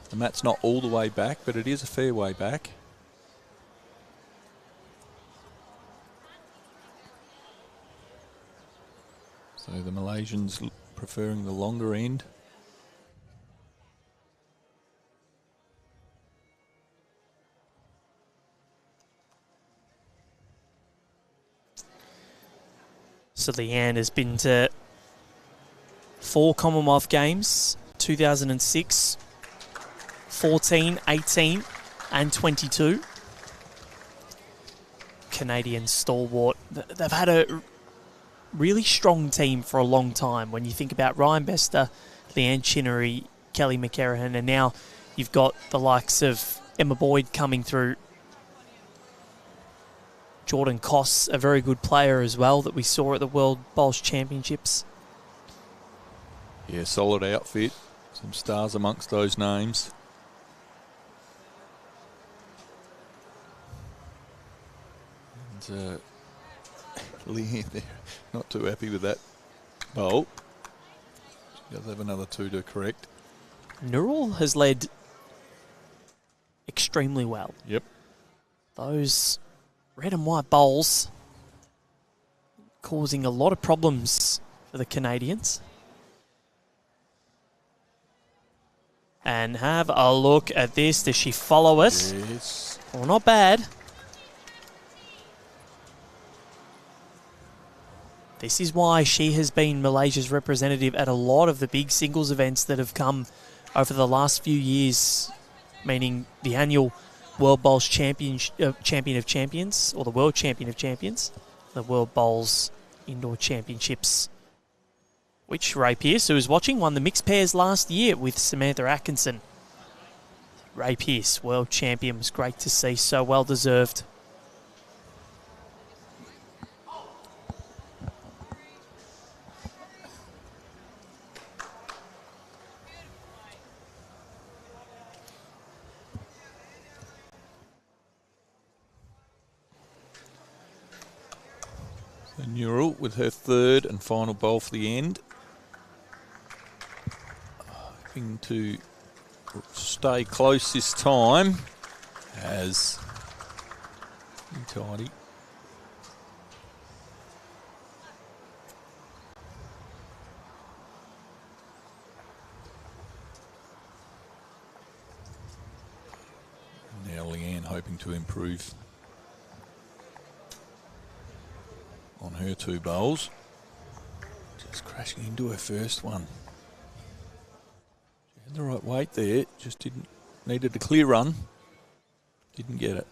The mat's not all the way back, but it is a fair way back. So the Malaysians preferring the longer end. So Leanne has been to 4 Commonwealth Games, 2006, 14, 18 and 22. Canadian stalwart. They've had a really strong team for a long time. When you think about Ryan Bester, Leanne Chinery, Kelly McKerihen, and now you've got the likes of Emma Boyd coming through. Jordan Koss, a very good player as well that we saw at the World Bowls Championships. Yeah, solid outfit. Some stars amongst those names. And Leanne there, not too happy with that bowl. She does have another 2 to correct. Nurul has led extremely well. Yep. Those red and white bowls causing a lot of problems for the Canadians. And have a look at this. Does she follow us? Yes. Well, not bad. This is why she has been Malaysia's representative at a lot of the big singles events that have come over the last few years, meaning the annual World Bowls Champion of Champions, or the World Champion of Champions, the World Bowls Indoor Championships, which Ray Pearce, who was watching, won the mixed pairs last year with Samantha Atkinson. Ray Pearce, world champion, was great to see, so well deserved. Nurul with her 3rd and final bowl for the end. Hoping to stay close this time. As tidy. Now Leanne hoping to improve on her 2 bowls. Just crashing into her first one. She had the right weight there, just needed a clear run. Didn't get it.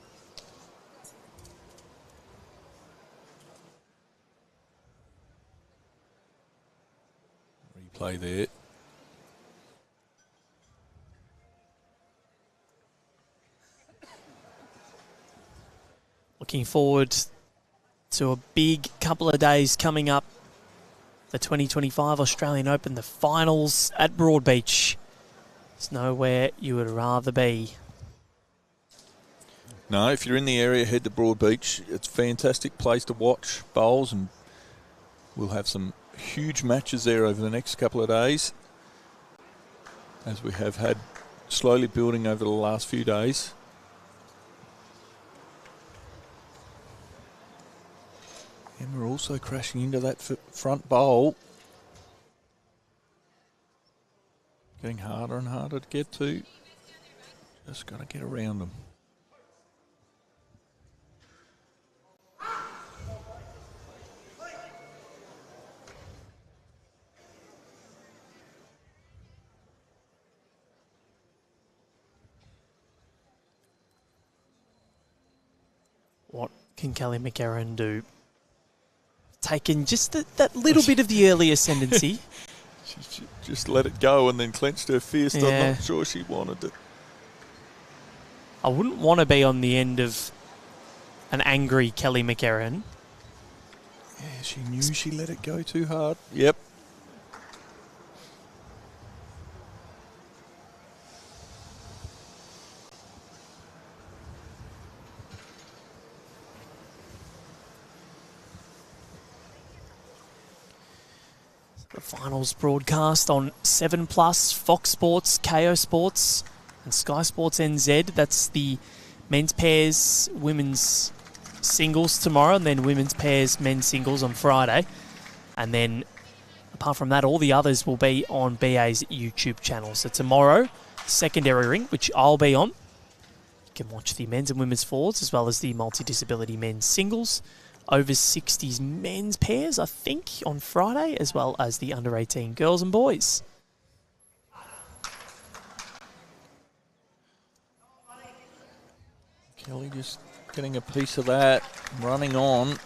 Replay there. Looking forward to a big couple of days coming up. The 2025 Australian Open, the finals at Broadbeach. It's nowhere you would rather be. No, if you're in the area, head to Broadbeach. It's a fantastic place to watch bowls, and we'll have some huge matches there over the next couple of days, as we have had slowly building over the last few days. And we're also crashing into that front bowl. Getting harder and harder to get to. Just got to get around them. What can Kelly McKerihen do? Taken just that little bit of the early ascendancy. She just let it go and then clenched her fist. Yeah. I'm not sure she wanted it. I wouldn't want to be on the end of an angry Kelly McKerihen. Yeah, she knew she let it go too hard. Yep. The finals broadcast on 7 Plus, Fox Sports, KO Sports, and Sky Sports NZ. That's the men's pairs, women's singles tomorrow, and then women's pairs, men's singles on Friday. And then, apart from that, all the others will be on BA's YouTube channel. So tomorrow, secondary ring, which I'll be on. You can watch the men's and women's forwards, as well as the multi-disability men's singles. Over 60s men's pairs, I think, on Friday, as well as the under 18 girls and boys. Kelly just getting a piece of that, running on.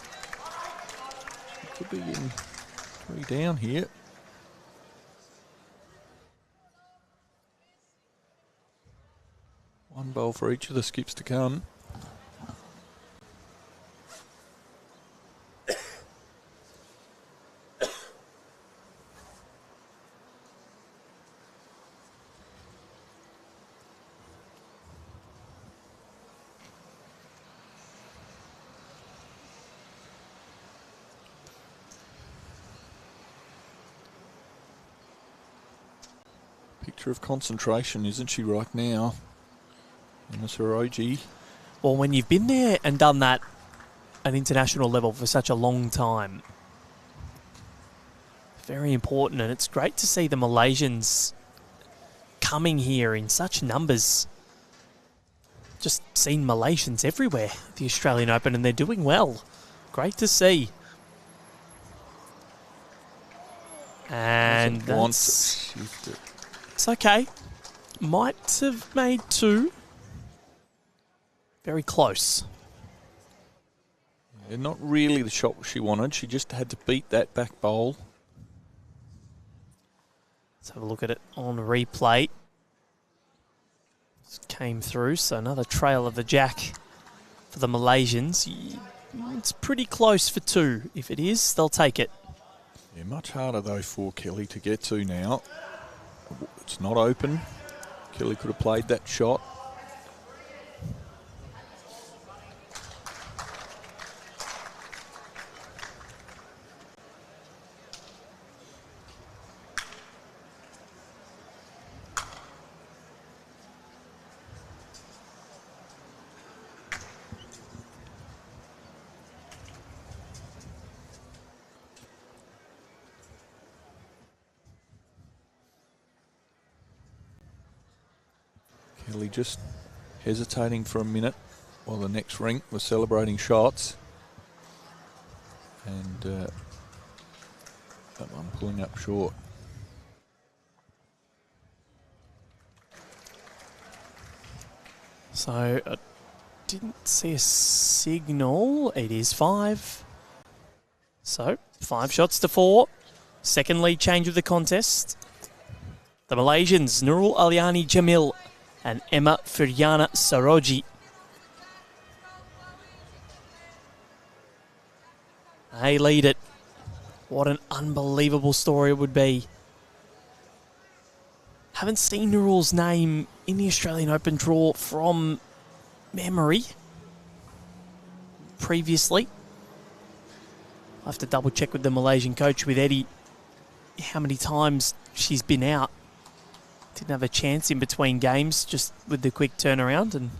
She could be in 3 down here. One bowl for each of the skips to come. Picture of concentration, isn't she, right now? And the Saroji. Well, when you've been there and done that at international level for such a long time, very important, and it's great to see the Malaysians coming here in such numbers. Just seen Malaysians everywhere at the Australian Open, and they're doing well. Great to see. And that's... It's okay. Might have made 2. Very close. Yeah, not really the shot she wanted. She just had to beat that back bowl. Let's have a look at it on replay. Just came through, so another trail of the jack for the Malaysians. It's pretty close for 2. If it is, they'll take it. Yeah, much harder though for Kelly to get to now. It's not open. Kelly could have played that shot. Kelly just hesitating for a minute while the next rink was celebrating shots. And that one pulling up short. So I didn't see a signal. It is 5. So 5 shots to 4. Second lead change of the contest. The Malaysians, Nurul Aliani Jamil and McKerihen Saroji. They lead it. What an unbelievable story it would be. Haven't seen Nurul's name in the Australian Open draw from memory previously. I'll have to double check with the Malaysian coach, with Eddie, how many times she's been out. Didn't have a chance in between games, just with the quick turnaround and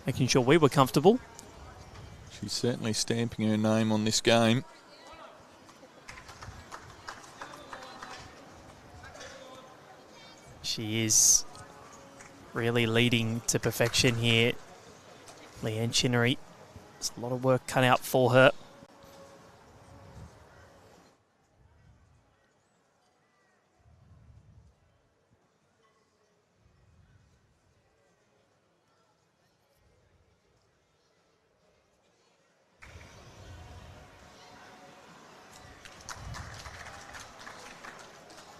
making sure we were comfortable. She's certainly stamping her name on this game. She is really leading to perfection here. Leanne Chinery. There's a lot of work cut out for her.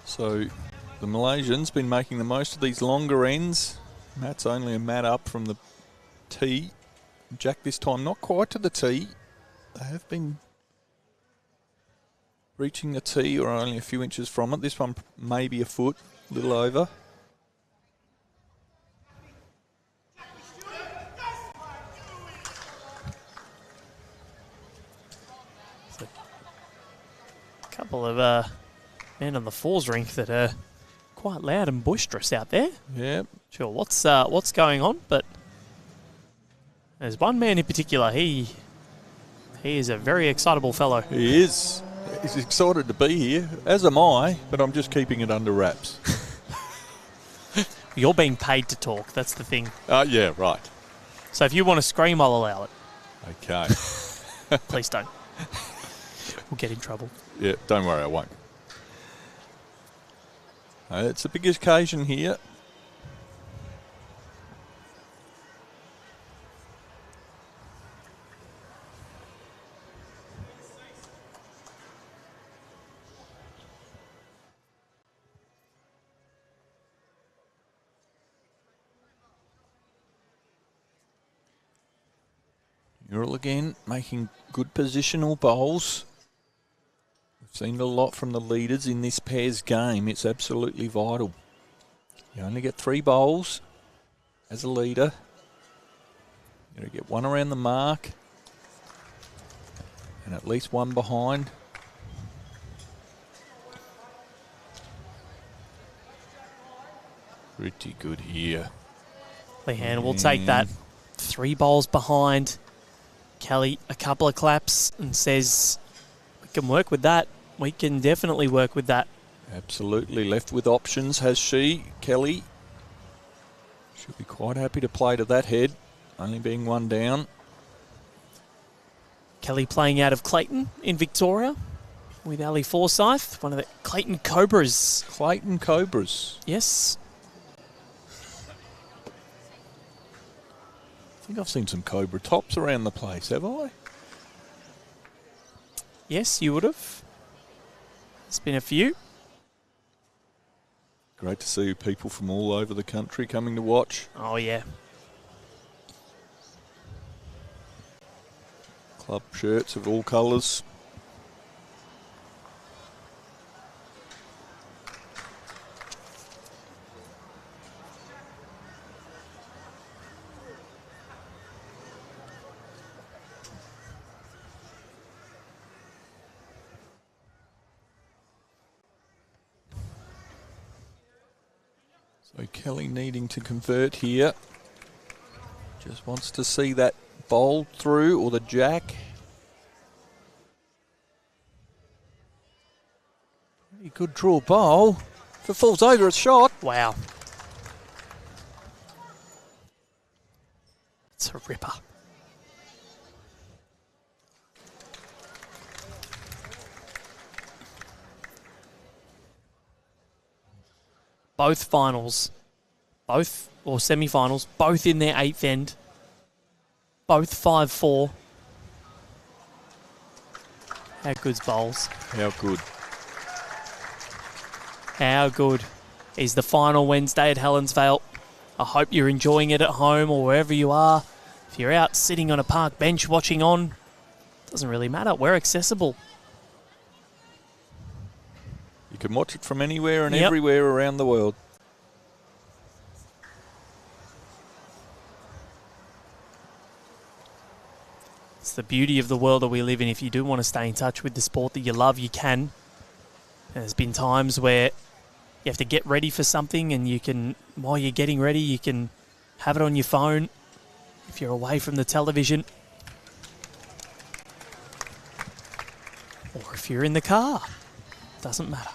So the Malaysians been making the most of these longer ends. Matt's only a mat up from the tee. Jack this time not quite to the tee. They have been reaching the tee or only a few inches from it. This one maybe a foot, a little over. A couple of men on the fours rink that are quite loud and boisterous out there. Yeah. Sure, what's going on, but there's one man in particular. He is a very excitable fellow. He is. He's excited to be here, as am I, but I'm just keeping it under wraps. You're being paid to talk, that's the thing. Yeah, right. So if you want to scream, I'll allow it. Okay. Please don't. We'll get in trouble. Yeah, don't worry, I won't. It's a big occasion here. Neural again, making good positional bowls. We've seen a lot from the leaders in this pair's game. It's absolutely vital. You only get 3 bowls as a leader. You've got to get one around the mark and at least one behind. Pretty good here. Lehan will take that. 3 bowls behind. Kelly, a couple of claps and says, we can work with that. We can definitely work with that. Absolutely. Left with options, has she. Kelly should be quite happy to play to that head, only being 1 down. Kelly playing out of Clayton in Victoria with Ali Forsyth, one of the Clayton Cobras. Clayton Cobras. Yes. I think I've seen some Cobra tops around the place, have I? Yes, you would have. There's been a few. Great to see people from all over the country coming to watch. Oh, yeah. Club shirts of all colours. So Kelly needing to convert here. Just wants to see that bowl through or the jack. Pretty good draw bowl. If it falls over, it's shot. Wow. It's a ripper. Both finals, or semi-finals, both in their 8th end. Both 5-4. How good's bowls? How good. How good is the final Wednesday at Helensvale? I hope you're enjoying it at home or wherever you are. If you're out sitting on a park bench watching on, doesn't really matter. We're accessible. You can watch it from anywhere and Yep. everywhere around the world. It's the beauty of the world that we live in. If you do want to stay in touch with the sport that you love, you can. And there's been times where you have to get ready for something and you can, while you're getting ready, you can have it on your phone if you're away from the television. Or if you're in the car. Doesn't matter.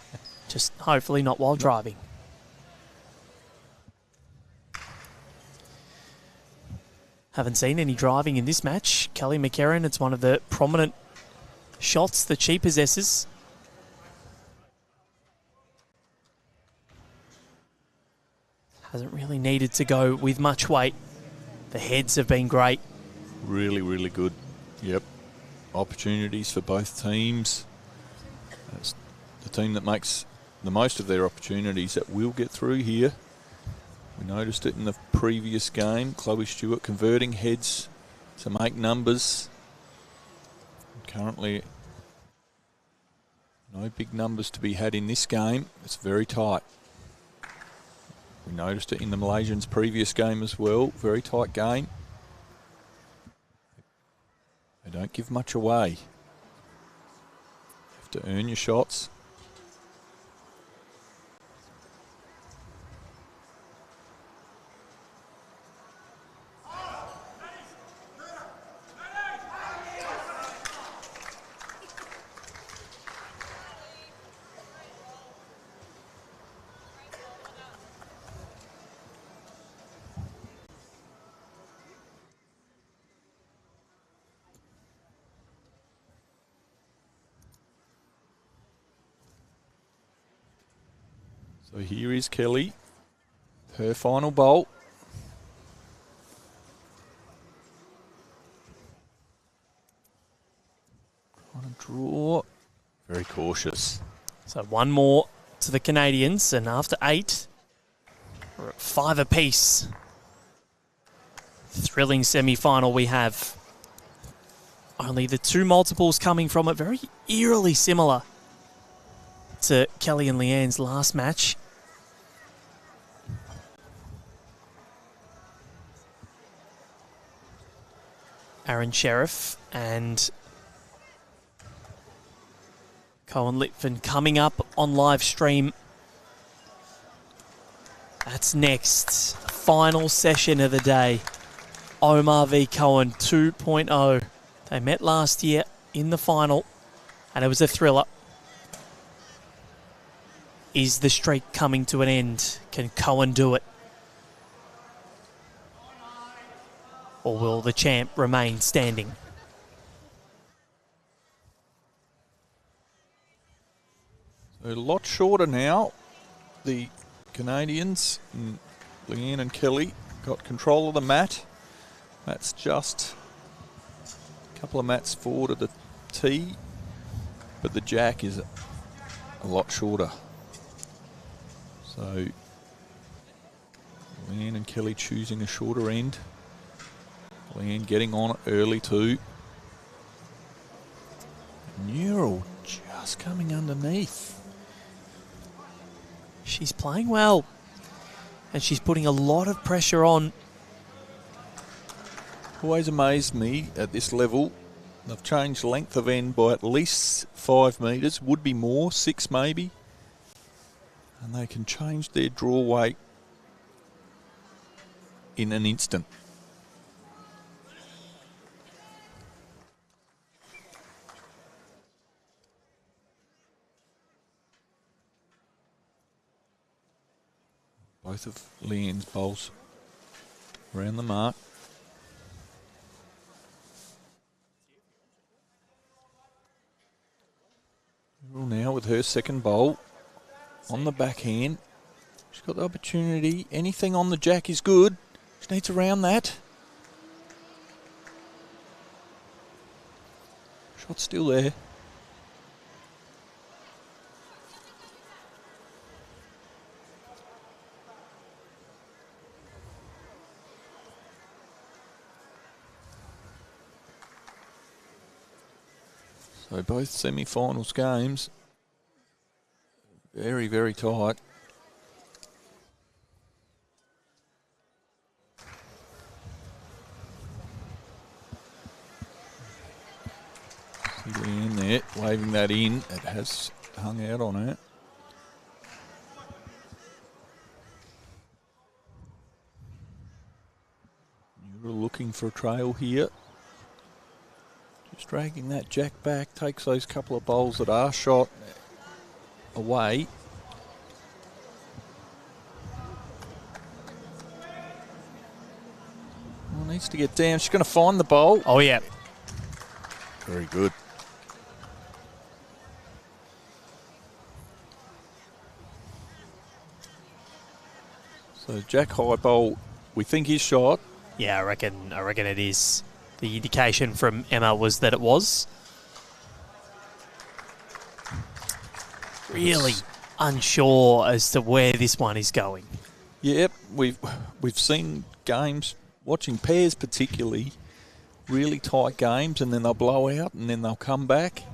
Just hopefully not while driving. Haven't seen any driving in this match. Kelly McKerihen, it's one of the prominent shots that she possesses. Hasn't really needed to go with much weight. The heads have been great. Really, really good. Yep. Opportunities for both teams. That's the team that makes the most of their opportunities that will get through here. We noticed it in the previous game. Chloe Stewart converting heads to make numbers. Currently, no big numbers to be had in this game. It's very tight. We noticed it in the Malaysians' previous game as well. Very tight game. They don't give much away. You have to earn your shots. So here is Kelly, her final bowl. Trying to draw. Very cautious. So one more to the Canadians, and after 8, we're at 5 apiece. Thrilling semi-final we have. Only the two multiples coming from it, very eerily similar to Kelly and Leanne's last match. Aaron Sheriff and Cohen Litvin coming up on live stream. That's next. Final session of the day. Omar v Cohen 2.0. They met last year in the final, and it was a thriller. Is the streak coming to an end? Can Cohen do it? Or will the champ remain standing? A lot shorter now. The Canadians, Leanne and Kelly, got control of the mat. Matt's just a couple of mats forward of the tee, but the jack is a lot shorter. So Leanne and Kelly choosing a shorter end. Leanne getting on it early too. Neural just coming underneath. She's playing well, and she's putting a lot of pressure on. Always amazed me at this level. They've changed length of end by at least 5 metres, would be more, 6 maybe. And they can change their draw weight in an instant. Both of Leanne's bowls around the mark. Now with her second bowl on the backhand. She's got the opportunity. Anything on the jack is good. She needs to round that. Shot's still there. So both semi-finals games, very, very tight. See Leanne there, waving that in. It has hung out on her. You're looking for a trail here. Just dragging that jack back, takes those couple of bowls that are shot away. Well, needs to get down. She's going to find the bowl. Oh, yeah. Very good. So jack high bowl, we think is shot. Yeah, I reckon it is. The indication from Emma was that it was. Really unsure as to where this one is going. Yep, we've seen games, watching pairs particularly, really tight games, and then they'll blow out and then they'll come back.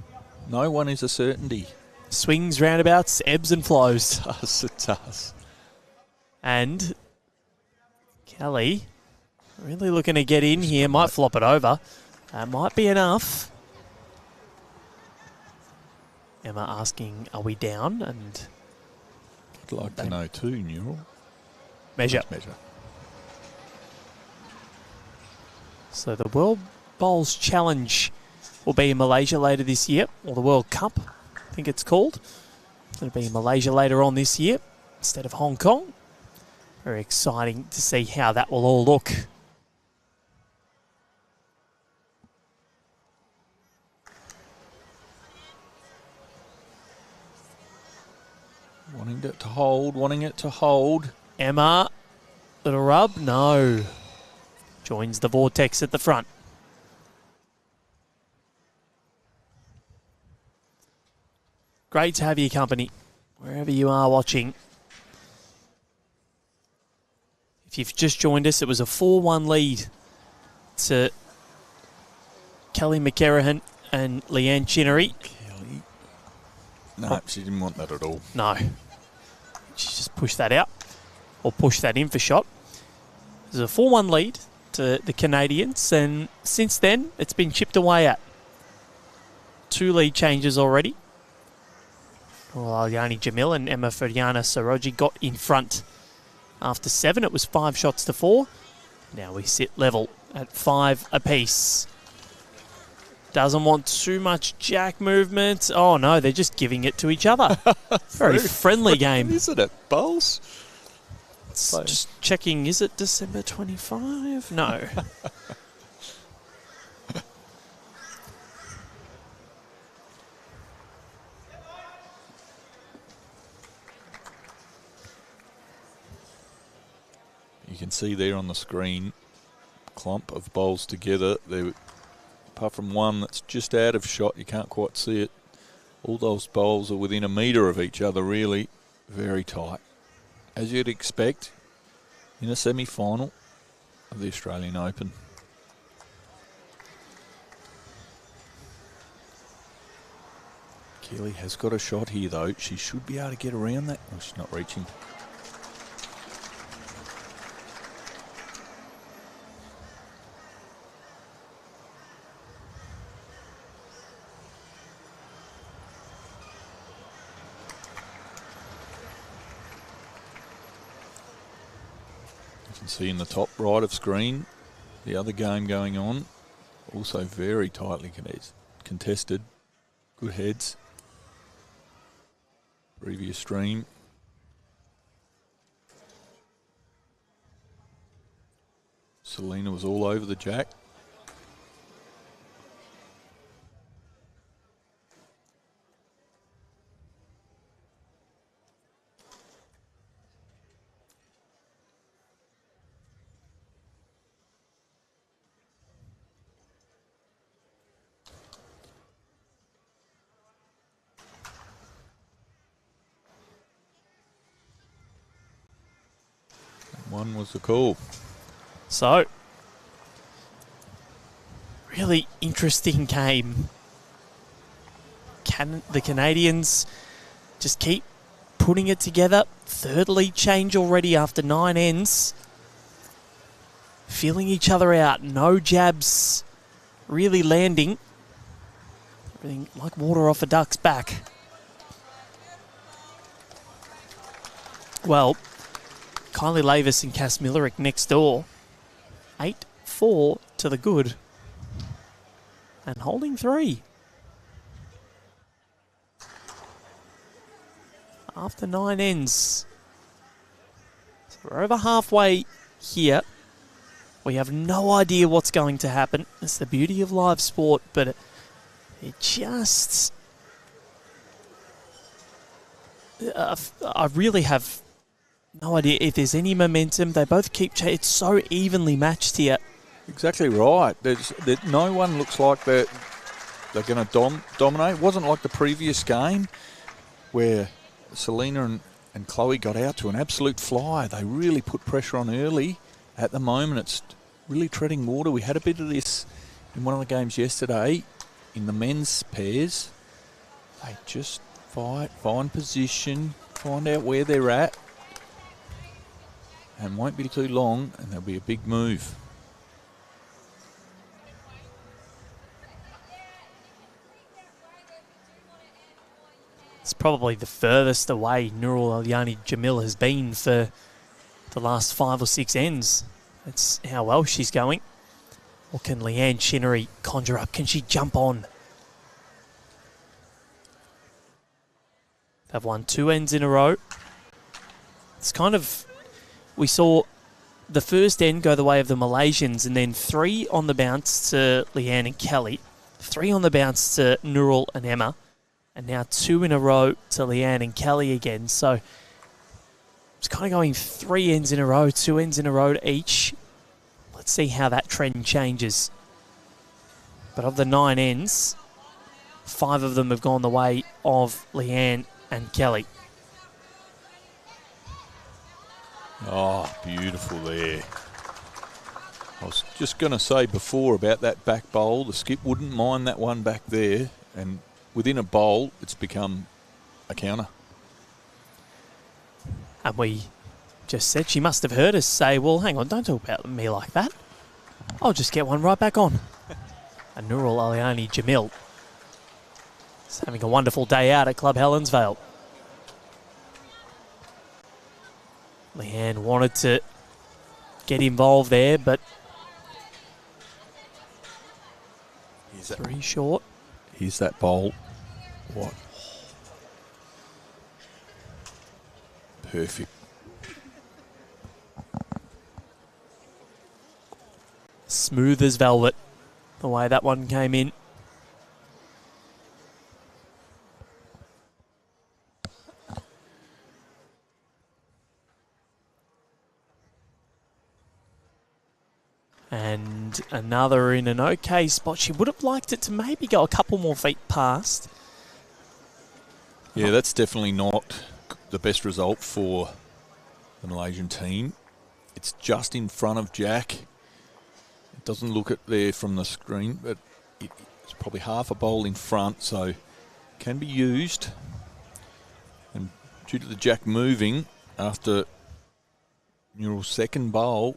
No one is a certainty. Swings, roundabouts, ebbs and flows. It does. And Kelly really looking to get in here. Might flop it over. Might be enough. Emma asking, are we down? And I'd like to know too, Neural. Measure. So the World Bowls Challenge will be in Malaysia later this year, or the World Cup, I think it's called. It'll be in Malaysia later on this year instead of Hong Kong. Very exciting to see how that will all look. Wanting it to hold. Emma, little rub, no. Joins the vortex at the front. Great to have your company, wherever you are watching. If you've just joined us, it was a 4-1 lead to Kelly McKerihen and Leanne Chinery. Kelly. No, she didn't want that at all. No. She just pushed that out, or pushed that in for shot. There's a 4-1 lead to the Canadians, and since then, it's been chipped away at. 2 lead changes already. Alyani Jamil and McKerihen Saroji got in front after 7. It was 5 shots to 4. Now we sit level at 5 apiece. Doesn't want too much jack movement. Oh no, they're just giving it to each other. Very friendly game. Isn't it, Bowles? Just checking, is it December 25? No. You can see there on the screen, clump of bowls together. They're, apart from one that's just out of shot, you can't quite see it. All those bowls are within a metre of each other, really. Very tight. As you'd expect in a semi-final of the Australian Open. Keely has got a shot here, though. She should be able to get around that. Oh, she's not reaching. See in the top right of screen, the other game going on, also very tightly contested. Good heads. Previous stream. Selena was all over the jack. One was the call. So, really interesting game. Can the Canadians just keep putting it together? 3rd lead change already after 9 ends. Feeling each other out. No jabs really landing. Everything like water off a duck's back. Well, Kylie Lavis and Cass Millerick next door. 8-4 to the good. And holding 3. After 9 ends. So we're over halfway here. We have no idea what's going to happen. It's the beauty of live sport, but it just... I really have no idea if there's any momentum. They both keep... It's so evenly matched here. Exactly right. No one looks like they're going to dominate. It wasn't like the previous game where Selena and Chloe got out to an absolute fly. They really put pressure on early. At the moment, it's really treading water. We had a bit of this in one of the games yesterday in the men's pairs. They just fight, find position, find out where they're at. And won't be too long, and there'll be a big move. It's probably the furthest away Nurul Alyani Jamil has been for the last 5 or 6 ends. That's how well she's going. Or can Leanne Chinery conjure up? Can she jump on? They've won 2 ends in a row. It's kind of... We saw the first end go the way of the Malaysians, and then 3 on the bounce to Leanne and Kelly, 3 on the bounce to Nurul and Emma, and now 2 in a row to Leanne and Kelly again. So it's kind of going 3 ends in a row, 2 ends in a row to each. Let's see how that trend changes. But of the 9 ends, 5 of them have gone the way of Leanne and Kelly. Oh, beautiful there. I was just going to say before about that back bowl, the skip wouldn't mind that one back there, and within a bowl, it's become a counter. And we just said she must have heard us say, well, hang on, don't talk about me like that. I'll just get one right back on. And Nurul Aliani Jamil is having a wonderful day out at Club Helensvale. Leanne wanted to get involved there, but 3 short. Here's that bowl. What? Perfect. Smooth as velvet, the way that one came in. And another in an okay spot. She would have liked it to maybe go a couple more feet past. Yeah, that's definitely not the best result for the Malaysian team. It's just in front of Jack. It doesn't look it there from the screen, but it's probably half a bowl in front, so can be used. And due to the Jack moving after Nurul's second bowl,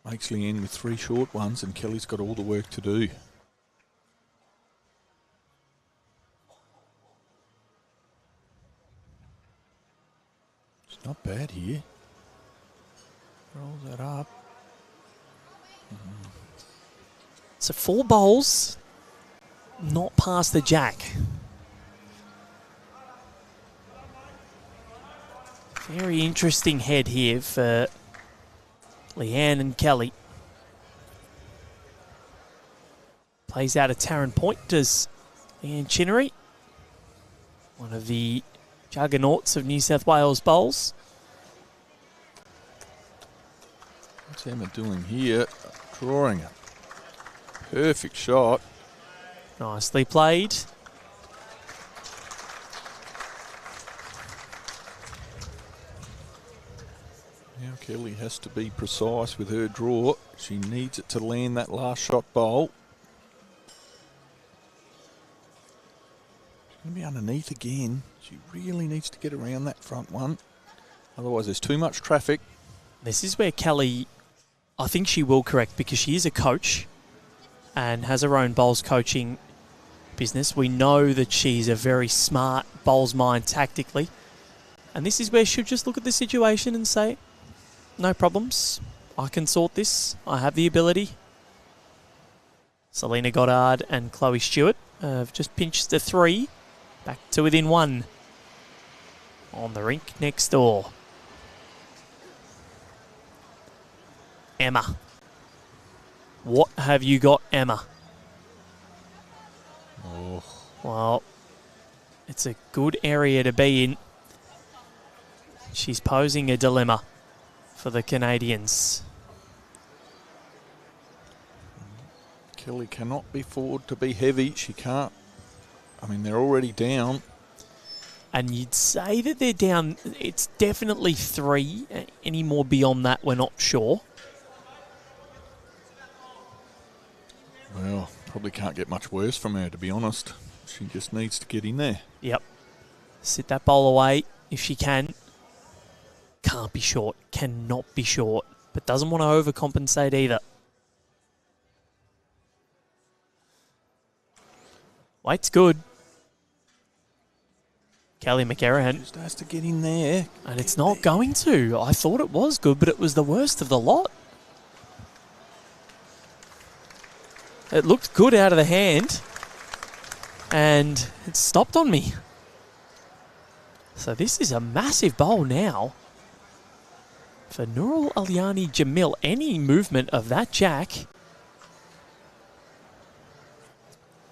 makes Leanne with 3 short ones, and Kelly's got all the work to do. It's not bad here. Rolls that up. So 4 bowls, not past the Jack. Very interesting head here for Leanne and Kelly. Plays out of Tarrant Point, does Leanne Chinery, one of the juggernauts of New South Wales bowls. What's Emma doing here? Drawing a perfect shot. Nicely played. Now Kelly has to be precise with her draw. She needs it to land that last shot bowl. She's going to be underneath again. She really needs to get around that front one. Otherwise there's too much traffic. This is where Kelly, I think she will correct, because she is a coach and has her own bowls coaching business. We know that she's a very smart bowls mind tactically. And this is where she'll just look at the situation and say, no problems, I can sort this, I have the ability. Selena Goddard and Chloe Stewart have just pinched the 3, back to within 1 on the rink next door. Emma. What have you got, Emma? Oh. Well, it's a good area to be in. She's posing a dilemma for the Canadians. Kelly cannot be forward to be heavy. She can't. I mean, they're already down. And you'd say that they're down. It's definitely 3. Any more beyond that, we're not sure. Well, probably can't get much worse from her, to be honest. She just needs to get in there. Yep. Sit that bowl away if she can. Can't be short. Cannot be short. But doesn't want to overcompensate either. Weight's good. Kelly McKerihen. Just has to get in there. And it's not going to. I thought it was good, but it was the worst of the lot. It looked good out of the hand, and it stopped on me. So this is a massive bowl now for Nurul Aliani Jamil. Any movement of that Jack.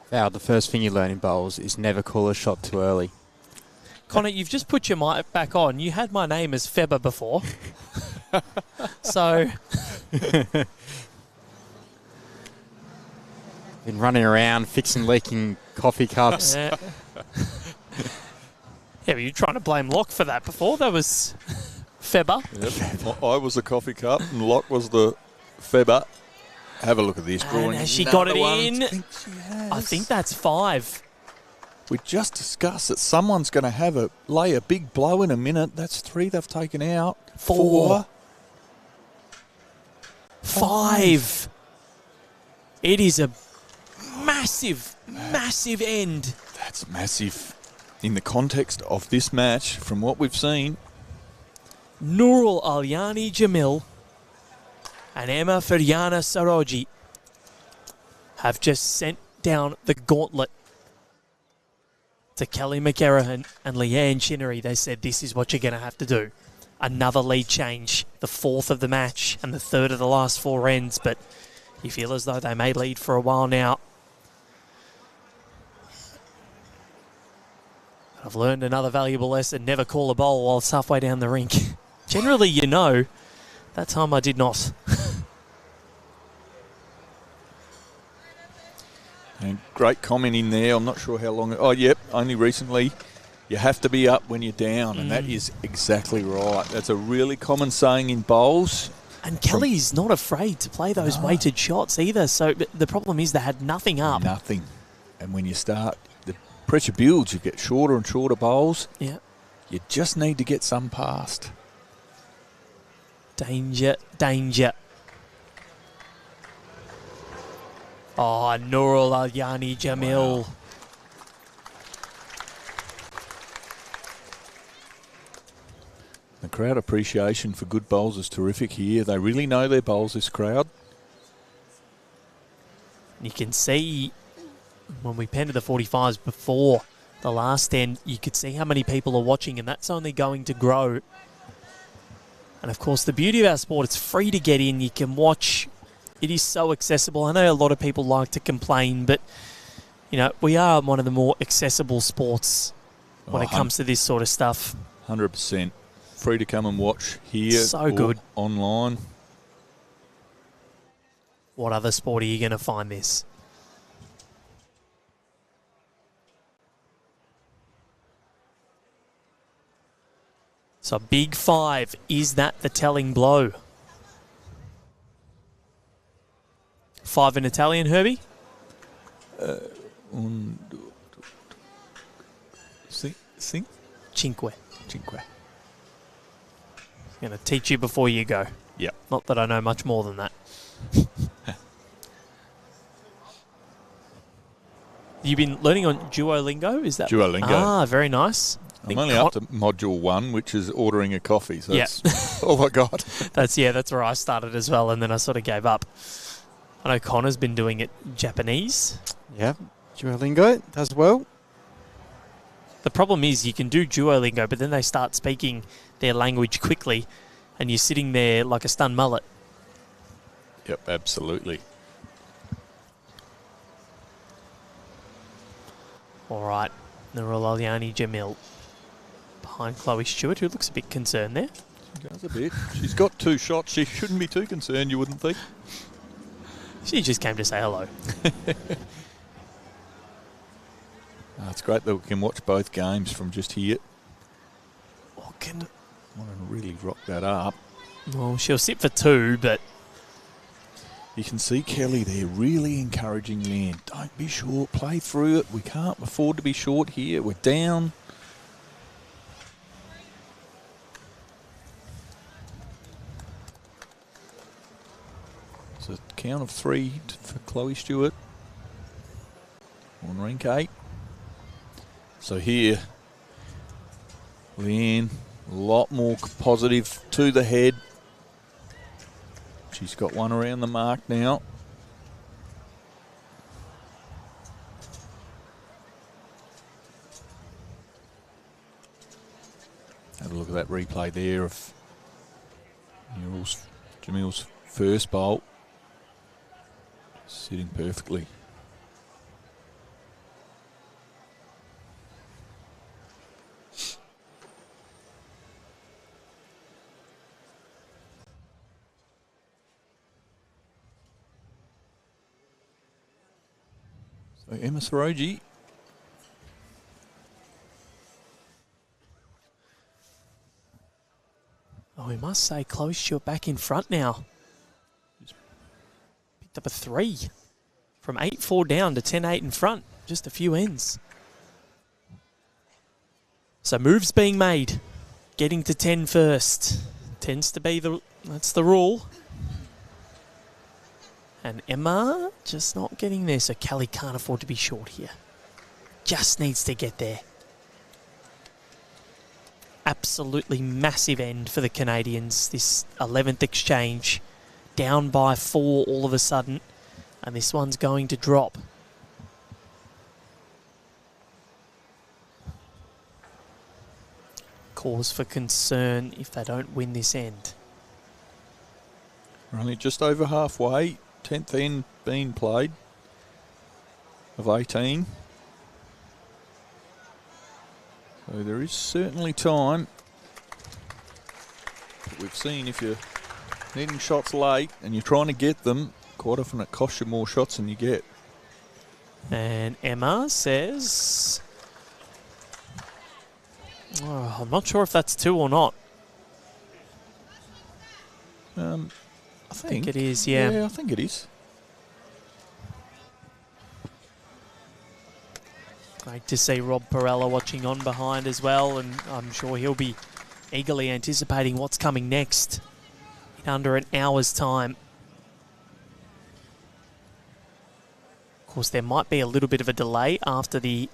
Val, the first thing you learn in bowls is never call a shot too early. Connor, you've just put your mic back on. You had my name as Feber before. So... Been running around, fixing leaking coffee cups. Yeah, but you're trying to blame Locke for that before. That was Feber. Yep. I was the coffee cup and Locke was the Feber. Have a look at this And drawing. has she got it Another one. in? I think she has. I think that's 5. We just discussed that someone's going to lay a big blow in a minute. That's 3 they've taken out. 4. 5. It is a massive, massive end. That's massive in the context of this match from what we've seen. Nurul Alyani Jamil and McKerihen Saroji have just sent down the gauntlet to Kelly McKerihen and Leanne Chinery. They said, this is what you're going to have to do. Another lead change, the 4th of the match and the 3rd of the last 4 ends, but you feel as though they may lead for a while now. I've learned another valuable lesson: never call a bowl while it's halfway down the rink. Generally, you know. That time I did not. And great comment in there. I'm not sure how long. Oh, yep, only recently. You have to be up when you're down, and that is exactly right. That's a really common saying in bowls. And Kelly's not afraid to play those weighted shots either. So the problem is they had nothing up. Nothing. And when you start, the pressure builds. You get shorter and shorter bowls. Yeah. You just need to get some past. Danger, danger. Oh, Nurul Alyani Jamil. Wow. The crowd appreciation for good bowls is terrific here. They really know their bowls, this crowd. You can see when we penned to the 45s before the last end, you could see how many people are watching, and that's only going to grow. And of course, the beauty of our sport, it's free to get in. You can watch. It is so accessible. I know a lot of people like to complain, but you know, we are one of the more accessible sports when it comes to this sort of stuff. 100%. Free to come and watch here. So good. Online. What other sport are you going to find this? So big 5. Is that the telling blow? 5 in Italian, Herbie? Cinque. Cinque. Cinque. I'm going to teach you before you go. Yep. Not that I know much more than that. You've been learning on Duolingo, is that? Duolingo. Ah, very nice. I'm only up to module 1, which is ordering a coffee. So that's all I got. That's where I started as well, and then I sort of gave up. I know Connor's been doing it Japanese. Yeah, Duolingo does well. The problem is you can do Duolingo, but then they start speaking their language quickly, and you're sitting there like a stunned mullet. Yep, absolutely. All right, Nurul Alyani Jamil behind Chloe Stewart, who looks a bit concerned there. She does a bit. She's got 2 shots. She shouldn't be too concerned, you wouldn't think. She just came to say hello. It's great that we can watch both games from just here. Oh, I want to really rock that up. well, she'll sit for 2, but You can see Kelly there really encouraging Leanne. Don't be short. Play through it. We can't afford to be short here. We're down. It's a count of 3 for Chloe Stewart on rank 8. So here, Leanne, a lot more positive to the head. She's got one around the mark now. Have a look at that replay there of Jamil's first bolt. Sitting perfectly. So Emma Saroji. oh, we must say Chloe Stewart back in front now. picked up a 3 from 8-4 down to 10-8 in front. Just a few ends. So moves being made. Getting to 10 first. Tends to be that's the rule. And Emma just not getting there, so Kelly can't afford to be short here. Just needs to get there. Absolutely massive end for the Canadians. This 11th exchange. Down by 4 all of a sudden. And this one's going to drop. Cause for concern if they don't win this end. We're only just over halfway. 10th end being played of 18. So there is certainly time. But we've seen if you're needing shots late and you're trying to get them, quite often it costs you more shots than you get. And Emma says... Oh, I'm not sure if that's 2 or not. I think it is, yeah. Yeah, I think it is. Great to see Rob Perella watching on behind as well, and I'm sure he'll be eagerly anticipating what's coming next in under an hour's time. Of course, there might be a little bit of a delay after the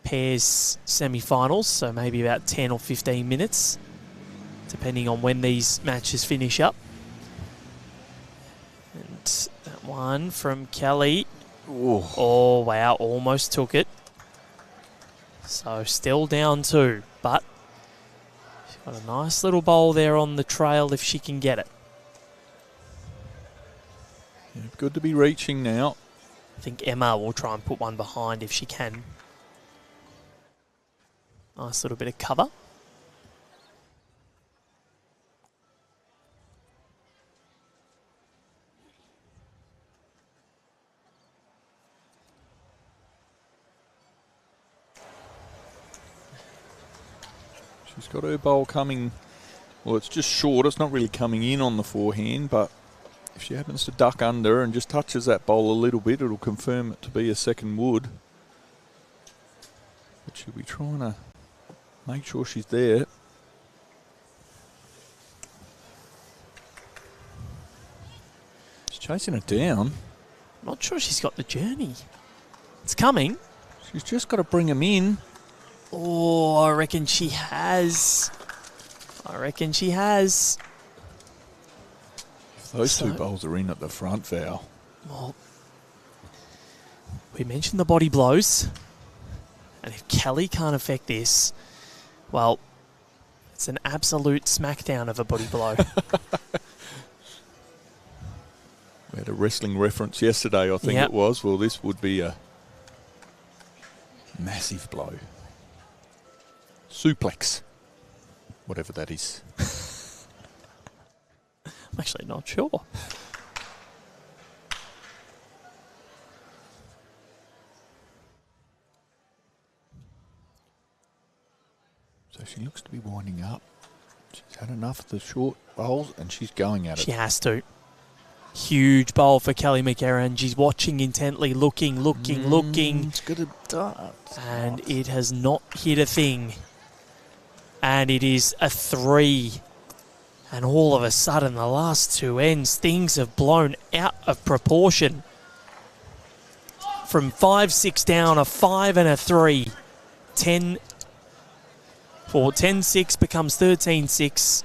pairs semi-finals, so maybe about 10 or 15 minutes, depending on when these matches finish up. And that one from Kelly. Ooh. Oh, wow, almost took it. So still down 2, but she's got a nice little bowl there on the trail if she can get it. Yeah, good to be reaching now. I think Emma will try and put one behind if she can. Nice little bit of cover. She's got her bowl coming, well, it's just short. It's not really coming in on the forehand, but if she happens to duck under and just touches that bowl a little bit, it'll confirm it to be a second wood. But she'll be trying to make sure she's there. She's chasing it down. Not sure she's got the journey. It's coming. She's just got to bring him in. Oh, I reckon she has. If those two bowls are in at the front, Val. Well, we mentioned the body blows. And if Kelly can't affect this, well, it's an absolute smackdown of a body blow. We had a wrestling reference yesterday, I think it was. Well, this would be a massive blow. Suplex. Whatever that is. I'm actually not sure. So she looks to be winding up. She's had enough of the short bowls and she's going at it. She has to. Huge bowl for Kelly McKerihen. She's watching intently, looking. It's got a dart. And it has not hit a thing. And it is a 3. And all of a sudden, the last 2 ends, things have blown out of proportion. From 5-6 down, a 5 and a 3. 10-6 becomes 13-6.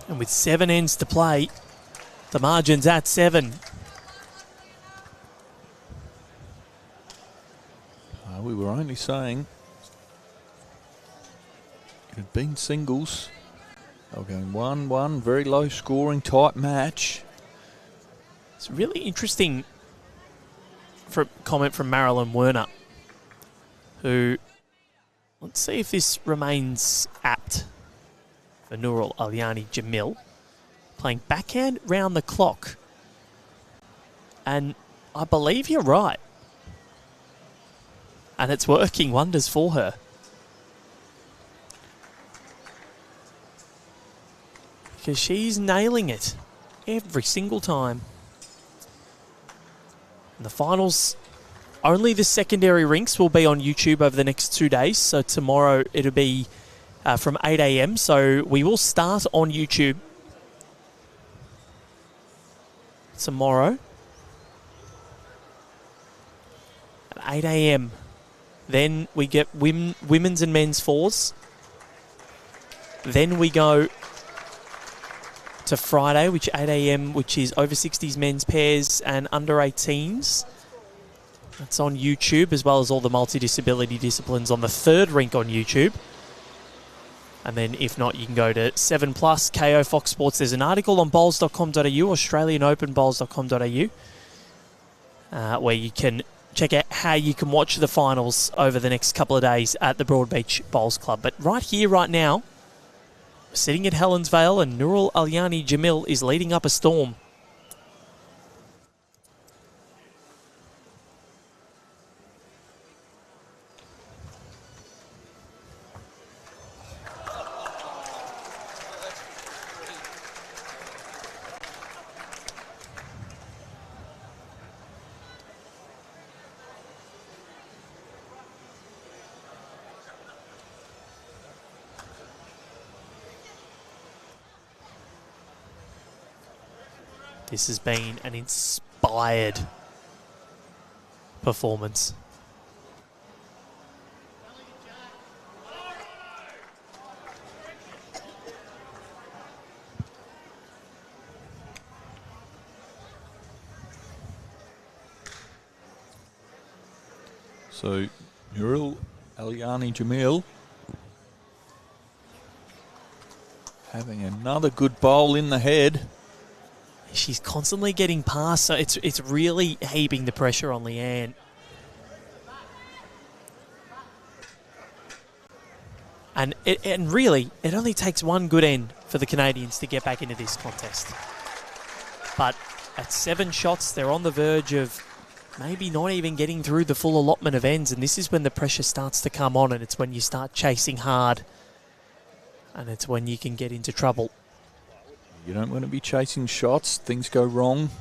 And with 7 ends to play, the margin's at 7. We were only saying it had been singles. They were going 1-1, very low scoring, tight match. It's really interesting comment from Marilyn Werner, who, let's see if this remains apt for Nurul Aliani Jamil, playing backhand round the clock. And I believe you're right. And it's working wonders for her. Because she's nailing it. every single time. And the finals, only the secondary rinks will be on YouTube over the next 2 days. So tomorrow it'll be from 8 a.m. So we will start on YouTube tomorrow at 8 a.m. Then we get women's and men's fours. Then we go to Friday, which 8 a.m., which is over 60s men's pairs and under 18s. That's on YouTube, as well as all the multidisability disciplines on the third rink on YouTube. And then if not, you can go to 7plus, KO Fox Sports. There's an article on bowls.com.au, AustralianOpenBowls.com.au, where you can check out how you can watch the finals over the next couple of days at the Broadbeach Bowls Club. But right here, right now, we're sitting at Helensvale, and Nurul Alyani Jamil is leading up a storm. This has been an inspired performance. So, Nurul Alyani Jamil having another good bowl in the head. She's constantly getting past, so it's really heaping the pressure on Leanne. And really, it only takes one good end for the Canadians to get back into this contest. But at 7 shots, they're on the verge of maybe not even getting through the full allotment of ends, and this is when the pressure starts to come on, and it's when you start chasing hard, and it's when you can get into trouble. You don't want to be chasing shots. Things go wrong.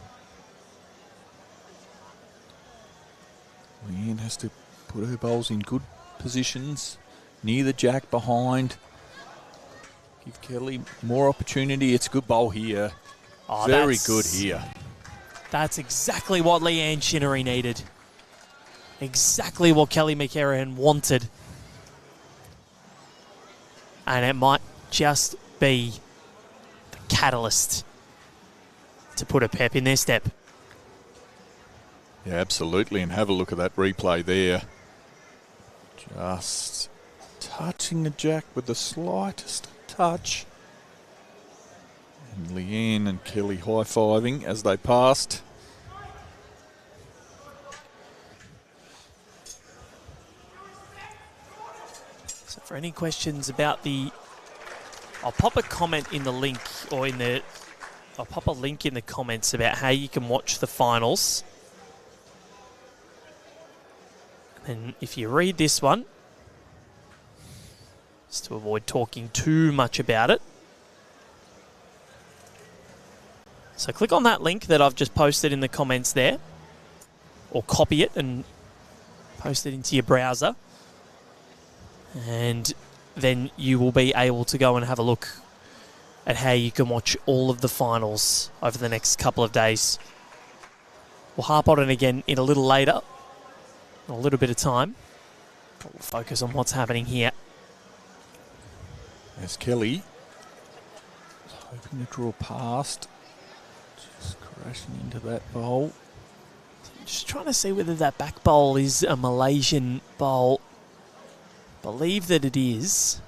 Leanne has to put her bowls in good positions. Near the jack behind. Give Kelly more opportunity. It's a good bowl here. Oh, very good here. That's exactly what Leanne Chinery needed. Exactly what Kelly McKerihen wanted. And it might just be catalyst to put a pep in their step. Yeah, absolutely. And have a look at that replay there. Just touching the jack with the slightest touch. And Leanne and Kelly high-fiving as they passed. So for any questions about the... I'll pop a comment in the link, or in the... I'll pop a link in the comments about how you can watch the finals. And if you read this one, just to avoid talking too much about it. So click on that link that I've just posted in the comments there, or copy it and post it into your browser. And then you will be able to go and have a look at how you can watch all of the finals over the next couple of days. We'll harp on it again in a little later, a little bit of time. But we'll focus on what's happening here. As Kelly hoping to draw past, just crashing into that bowl. Just trying to see whether that back bowl is a Malaysian bowl. Believe that it is.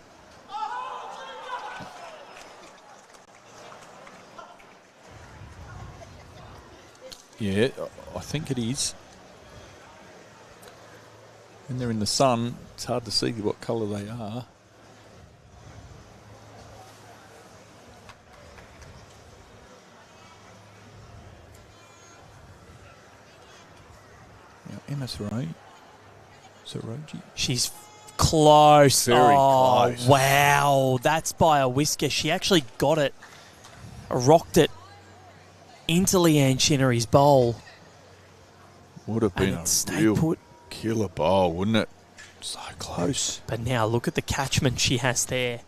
Yeah, I think it is. When they're in the sun, it's hard to see what colour they are. Now, Emma Saroji. She's close. Very close. Wow. That's by a whisker. She actually got it, rocked it into Leanne Chinery's bowl. Would have been And a it stayed real put. killer bowl, wouldn't it? So close. But now look at the catchment she has there.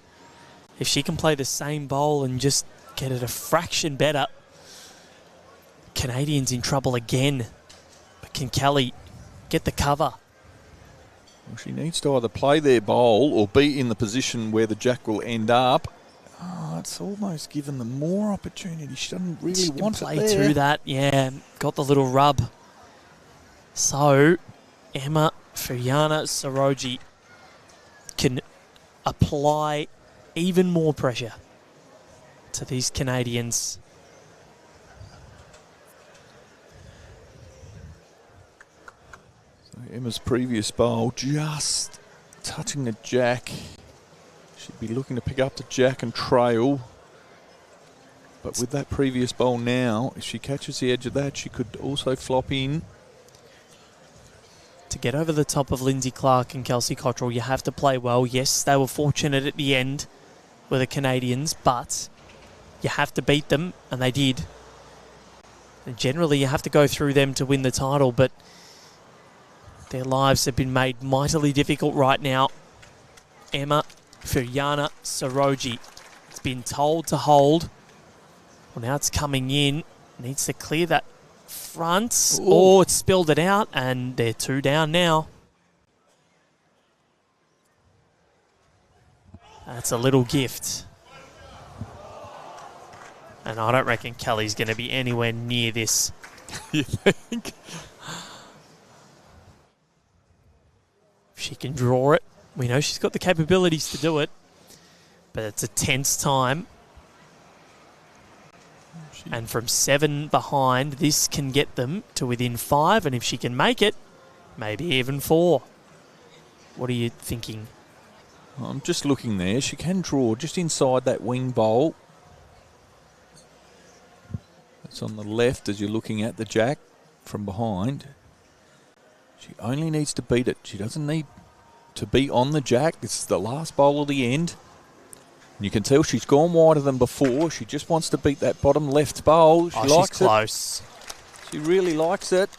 If she can play the same bowl and just get it a fraction better, Canadians in trouble again. But can Kelly get the cover? Well, she needs to either play their bowl or be in the position where the jack will end up. Oh, it's almost given them more opportunity. She doesn't really She want can it play there. through that, yeah. Got the little rub. So, Emma Furiana Saroji can apply even more pressure to these Canadians. So Emma's previous bowl just touching the jack. She'd be looking to pick up the jack and trail. But with that previous bowl now, if she catches the edge of that, she could also flop in. To get over the top of Lindsay Clark and Kelsey Cottrell, you have to play well. Yes, they were fortunate at the end with the Canadians, but you have to beat them, and they did. And generally, you have to go through them to win the title, but their lives have been made mightily difficult right now. Emma Furiana Saroji has been told to hold. Well, now it's coming in. Needs to clear that front. Oh, it spilled it out, and they're 2 down now. That's a little gift. And I don't reckon Kelly's going to be anywhere near this. You think? If she can draw it, we know she's got the capabilities to do it, but it's a tense time. And from 7 behind, this can get them to within 5, and if she can make it, maybe even 4. What are you thinking? I'm just looking there. She can draw just inside that wing bowl. That's on the left as you're looking at the jack from behind. She only needs to beat it. She doesn't need to be on the jack. This is the last bowl of the end. And you can tell she's gone wider than before. She just wants to beat that bottom left bowl. She likes she's close. it. She really likes it.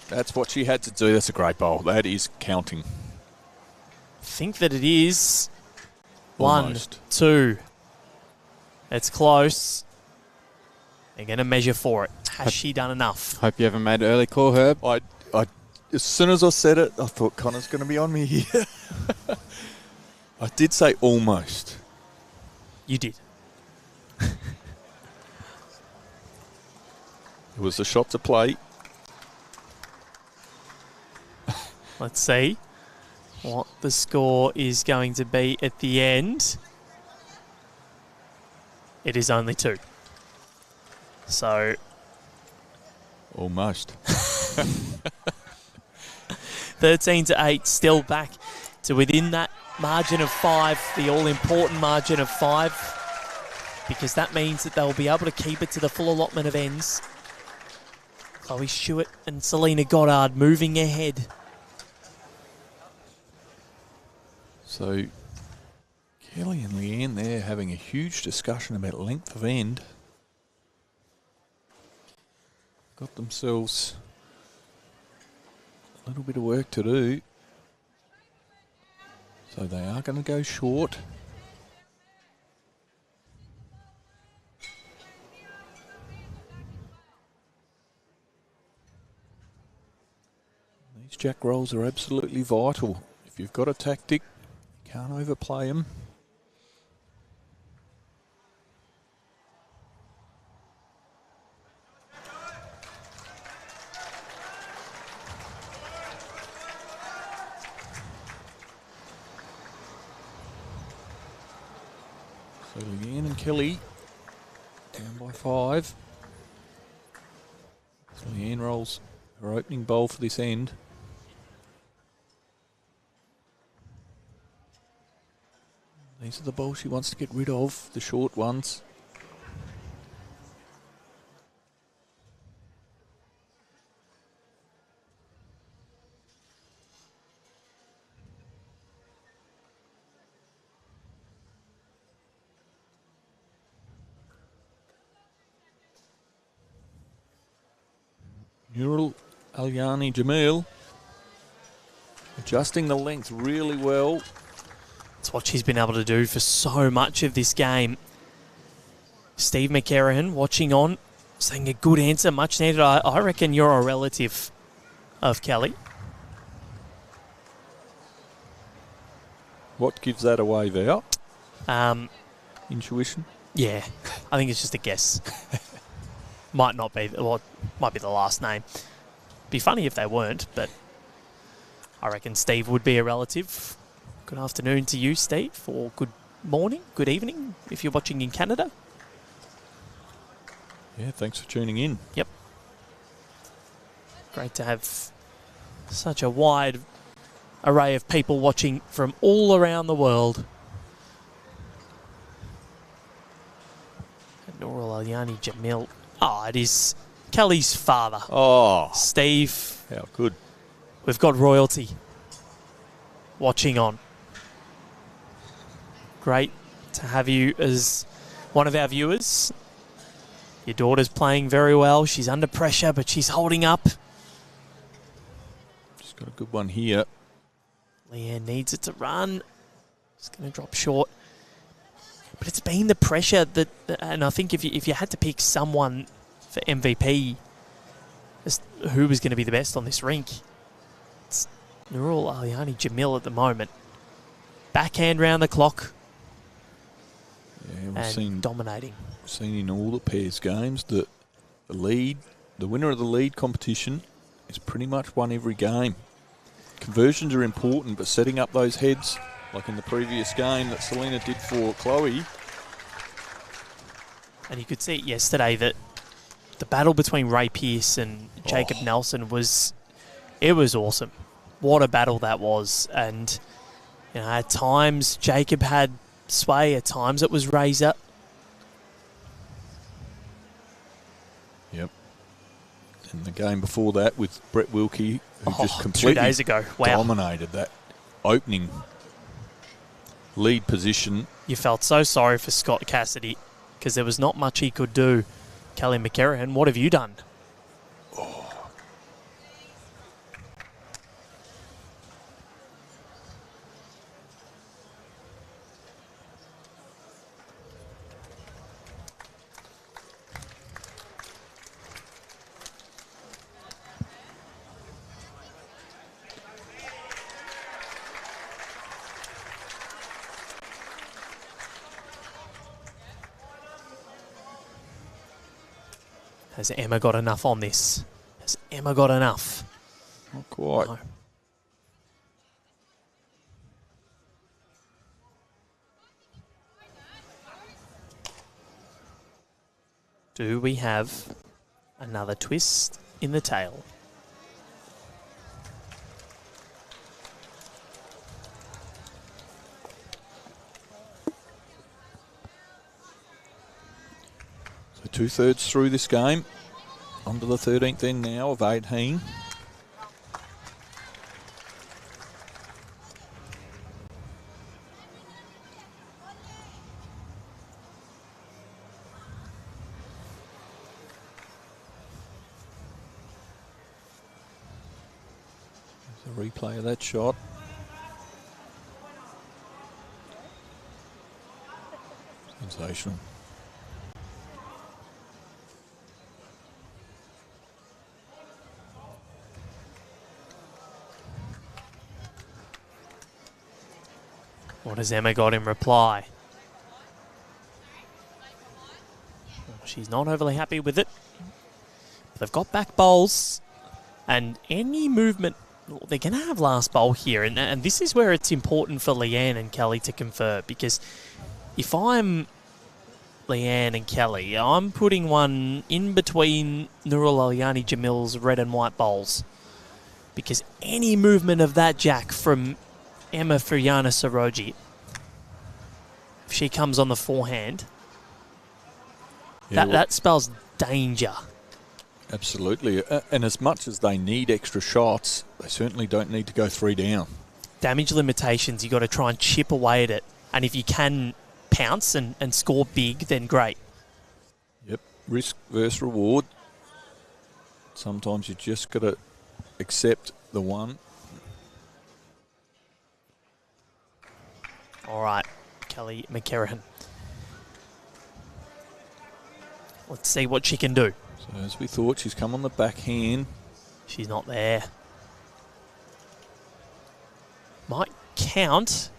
That's what she had to do. That's a great bowl. That is counting. Think that it is. Almost. 1, 2. It's close. They're going to measure for it. Has she done enough? Hope you haven't made an early call, Herb. As soon as I said it, I thought Connor's going to be on me here. I did say almost. You did. It was a shot to play. Let's see what the score is going to be at the end. It is only 2. So... Almost. 13-8, still back to within that margin of 5, the all-important margin of 5, because that means that they'll be able to keep it to the full allotment of ends. Chloe Stewart and Selena Goddard moving ahead. So, Kelly and Leanne there having a huge discussion about length of end. Got themselves a little bit of work to do. So they are going to go short. These jack rolls are absolutely vital. If you've got a tactic, you can't overplay them. So Leanne and Kelly down by 5. So Leanne rolls her opening bowl for this end. These are the bowls she wants to get rid of, the short ones. Nurul Alyani Jamil adjusting the length really well. It's what she's been able to do for so much of this game. Steve McKerihen watching on, saying a good answer, much needed. I reckon you're a relative of Kelly. What gives that away, Val? Intuition? Yeah, I think it's just a guess. Might not be, well, might be the last name. Be funny if they weren't, but I reckon Steve would be a relative. Good afternoon to you, Steve, or good morning, good evening, if you're watching in Canada. Yeah, thanks for tuning in. Yep. Great to have such a wide array of people watching from all around the world. Nurul Alyani Jamil. Oh, it is Kelly's father. Oh, Steve. how good. We've got royalty watching on. Great to have you as one of our viewers. Your daughter's playing very well. She's under pressure, but she's holding up. Just got a good one here. Leanne needs it to run. It's going to drop short. But it's been the pressure that, and I think if you had to pick someone for MVP, as who was going to be the best on this rink, it's Nurul Alyani Jamil at the moment. Backhand round the clock. Yeah, dominating. We've seen in all the pairs games that the winner of the lead competition is pretty much won every game. Conversions are important, but setting up those heads, like in the previous game that Selena did for Chloe. And you could see it yesterday that the battle between Ray Pearce and Jacob Nelson was awesome. What a battle that was. And at times Jacob had sway, at times it was Razor. Yep. And the game before that with Brett Wilkie, who just completely 2 days ago. Wow. dominated that opening lead position. You felt so sorry for Scott Cassidy because there was not much he could do. Kelly McKerihen, what have you done? Has Emma got enough on this? Has Emma got enough? Not quite. No. Do we have another twist in the tail? So 2/3 through this game. Onto the 13th end now of 18. There's a replay of that shot. Sensational. What has Emma got in reply? She's not overly happy with it. They've got back bowls, and any movement, they're going to have last bowl here, and this is where it's important for Leanne and Kelly to confer, because if I'm Leanne and Kelly, I'm putting one in between Nurul Alyani Jamil's red and white bowls, because any movement of that jack from McKerihen Saroji, if she comes on the forehand, that spells danger. Absolutely. And as much as they need extra shots, they certainly don't need to go 3 down. Damage limitations, you got to try and chip away at it. And if you can pounce and score big, then great. Yep. Risk versus reward. Sometimes you just got to accept the one. All right, Kelly McKerihen. Let's see what she can do. So as we thought, she's come on the backhand. She's not there. Might count.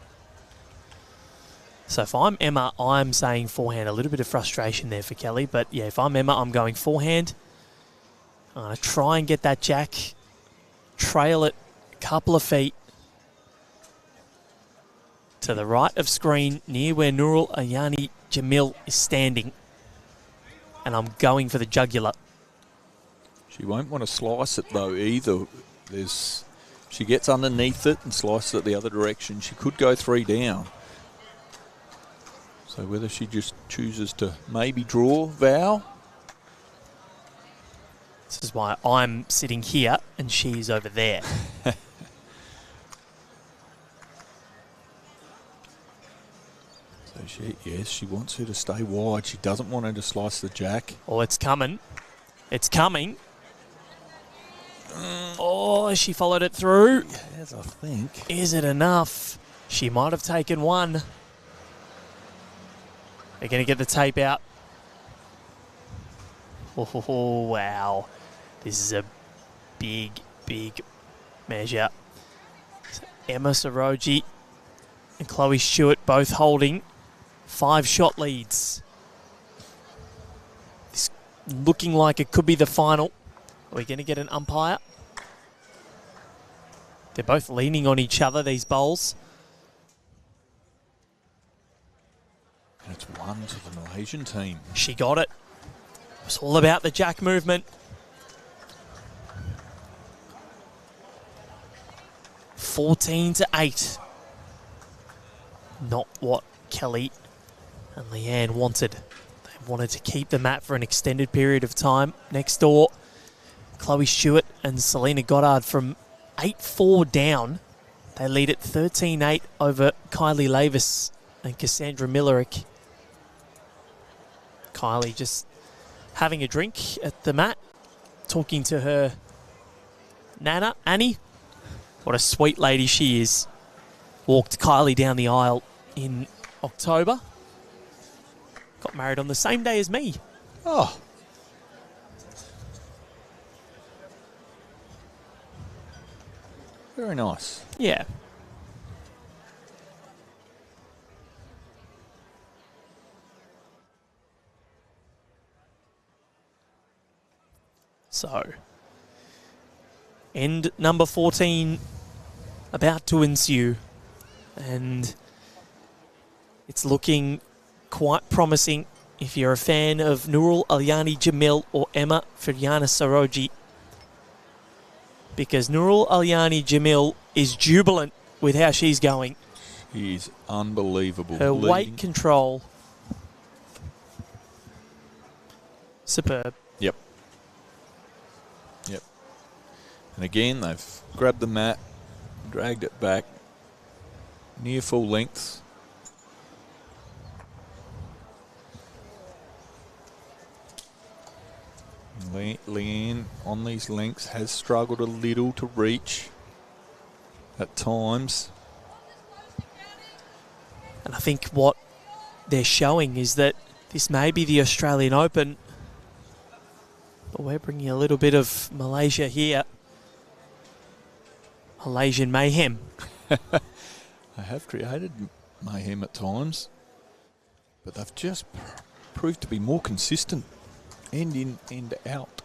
So if I'm Emma, I'm saying forehand. A little bit of frustration there for Kelly. But yeah, if I'm Emma, I'm going forehand. I'm going to try and get that jack. Trail it a couple of feet. To the right of screen, near where Nurul Ayani Jamil is standing. And I'm going for the jugular. She won't want to slice it though either. She gets underneath it and slices it the other direction. She could go 3 down. So whether she just chooses to maybe draw, Val. This is why I'm sitting here and she's over there. So she wants her to stay wide. She doesn't want her to slice the jack. Oh, it's coming. It's coming. Oh, she followed it through. Yes, I think. Is it enough? She might have taken one. They're going to get the tape out. Oh, wow. This is a big, big measure. So Emma Saroji and Chloe Stewart both holding 5-shot leads. This looking like it could be the final. Are we going to get an umpire? They're both leaning on each other, these bowls. And it's 1 to the Malaysian team. She got it. It was all about the jack movement. 14-8. Not what Kelly and Leanne wanted. They wanted to keep the mat for an extended period of time. Next door, Chloe Stewart and Selena Goddard from 8-4 down. They lead at 13-8 over Kylie Lavis and Cassandra Millerick. Kylie just having a drink at the mat, talking to her Nana, Annie. What a sweet lady she is. Walked Kylie down the aisle in October. Got married on the same day as me. Oh. Very nice. Yeah. So, end number 14 about to ensue. And it's looking quite promising if you're a fan of Nurul Alyani Jamil or Emma Firyana Saroji. Because Nurul Alyani Jamil is jubilant with how she's going. She's unbelievable. Her weight control. Superb. Yep. Yep. And again, they've grabbed the mat, dragged it back near full length. Leanne on these lengths has struggled a little to reach at times. And I think what they're showing is that this may be the Australian Open, but we're bringing a little bit of Malaysia here. Malaysian mayhem. They have created mayhem at times, but they've just proved to be more consistent. End in, end out.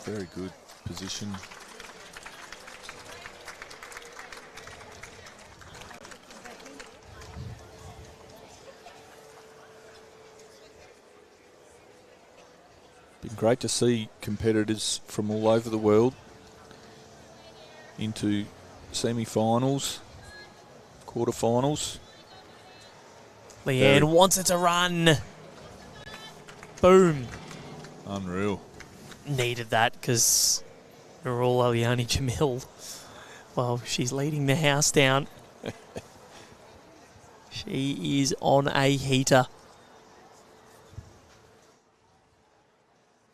Very good position. Been great to see competitors from all over the world into semi-finals, quarter-finals. Leanne wants it to run. Boom. Unreal. Needed that because Nurul Alyani Jamil, well, she's leading the house down. She is on a heater.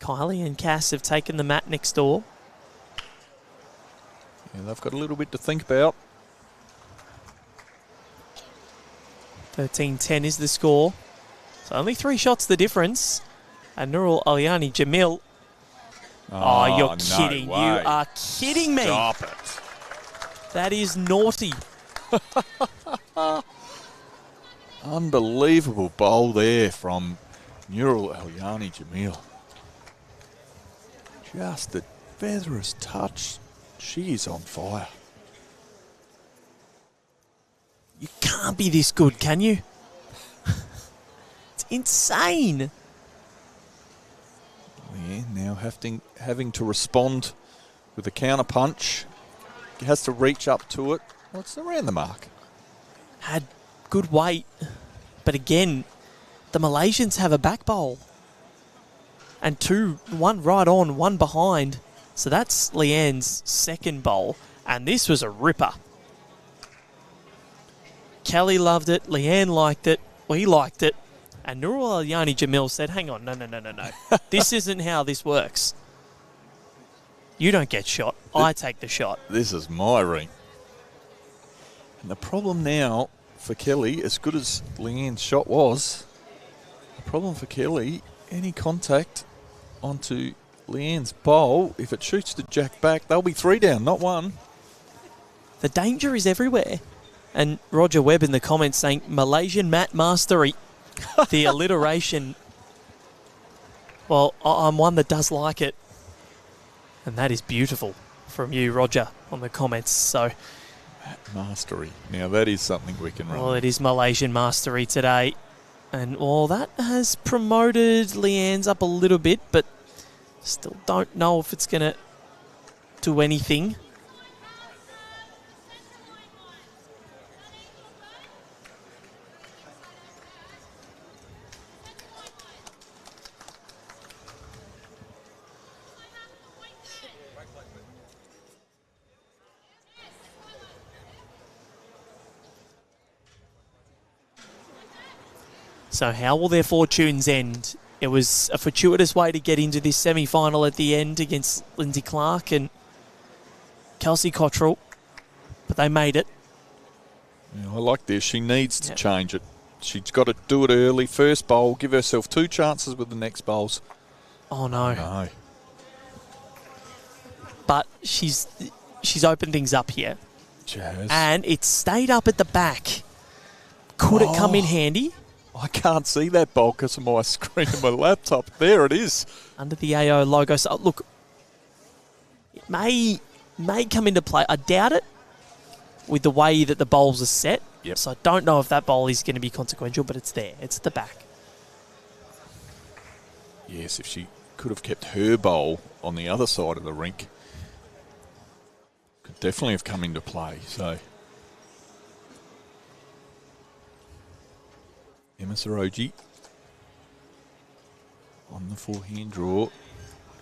Kylie and Cass have taken the mat next door. Yeah, they've got a little bit to think about. 13-10 is the score. So only 3 shots the difference. And Nurul Aliani Jamil. Oh, you're kidding. Way. You are kidding me. Stop it. That is naughty. Unbelievable bowl there from Nurul Aliani Jamil. Just the featherous touch. She is on fire. You can't be this good, can you? It's insane. Yeah, now having to respond with a counter punch. He has to reach up to it. Well, it's around the mark. Had good weight. But again, the Malaysians have a back bowl. And 2, 1 right on, 1 behind. So that's Leanne's second bowl. And this was a ripper. Kelly loved it. Leanne liked it. We liked it. And Nurul Aliani Jamil said, hang on, no. This isn't how this works. You don't get shot. I take the shot. This is my ring. And the problem now for Kelly, as good as Leanne's shot was, the problem for Kelly, any contact onto Leanne's bowl, if it shoots the jack back, they'll be 3 down, not 1. The danger is everywhere. And Roger Webb in the comments saying, Malaysian mat mastery. The alliteration. Well, I'm one that does like it. And that is beautiful from you, Roger, on the comments. So, mat mastery. Now, that is something we can run. Well, it is Malaysian mastery today. And, well, that has promoted Leanne's up a little bit, but still don't know if it's going to do anything. So how will their fortunes end? It was a fortuitous way to get into this semi-final at the end against Lindsay Clark and Kelsey Cottrell, but they made it. Yeah, I like this. She needs to change it. She's got to do it early. First bowl, give herself 2 chances with the next bowls. Oh, no. No. But she's opened things up here. She has. And it stayed up at the back. Could it come in handy? I can't see that bowl because of my screen of my laptop. There it is. Under the AO logo. So, look, it may come into play. I doubt it with the way that the bowls are set. Yep. So I don't know if that bowl is going to be consequential, but it's there. It's at the back. Yes, if she could have kept her bowl on the other side of the rink, could definitely have come into play. So Emma Saroji on the forehand draw.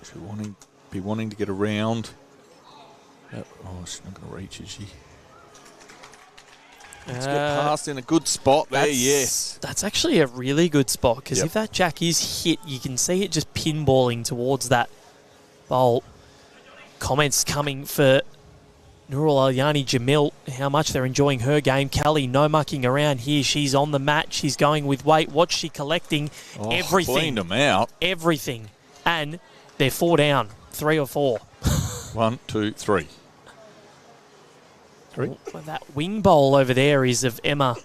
She'll be wanting to get around. Oh, she's not going to reach, is she? Let's get past in a good spot there, yes. That's actually a really good spot because if that jack is hit, you can see it just pinballing towards that bowl. Comments coming for Nurul Aliani Jamil, how much they're enjoying her game. Kelly, no mucking around here. She's on the mat. She's going with weight. What's she collecting? Everything. Cleaned them out. Everything. And they're 4 down. 3 or 4. 1, 2, 3. 3. Well, that wing bowl over there is of Emma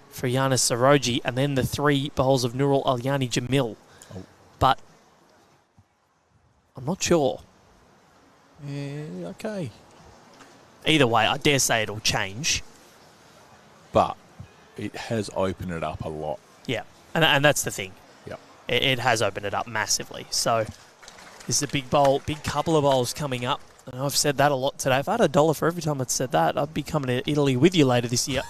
for Yana Saroji, and then the 3 bowls of Nurul Aliani Jamil. Oh. But I'm not sure. Yeah, okay. Either way, I dare say it'll change. But it has opened it up a lot. Yeah, and that's the thing. Yep. It has opened it up massively. So this is a big bowl, big couple of bowls coming up. And I've said that a lot today. If I had $1 for every time I'd said that, I'd be coming to Italy with you later this year.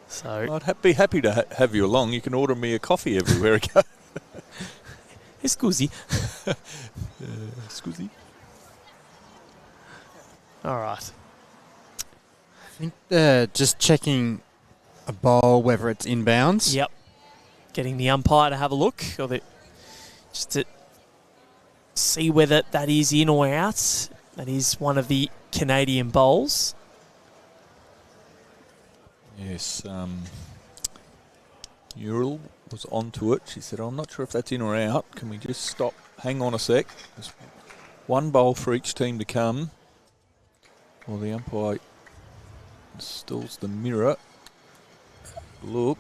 So I'd be happy to have you along. You can order me a coffee everywhere I go. Scusi. Scusi. All right. I think just checking a bowl, whether it's inbounds. Yep. getting the umpire to have a look, or just to see whether that is in or out. That is one of the Canadian bowls. Yes, Ural was onto it. She said, I'm not sure if that's in or out. Can we just stop? Hang on a sec. There's one bowl for each team to come. Well, the umpire installs the mirror. Look.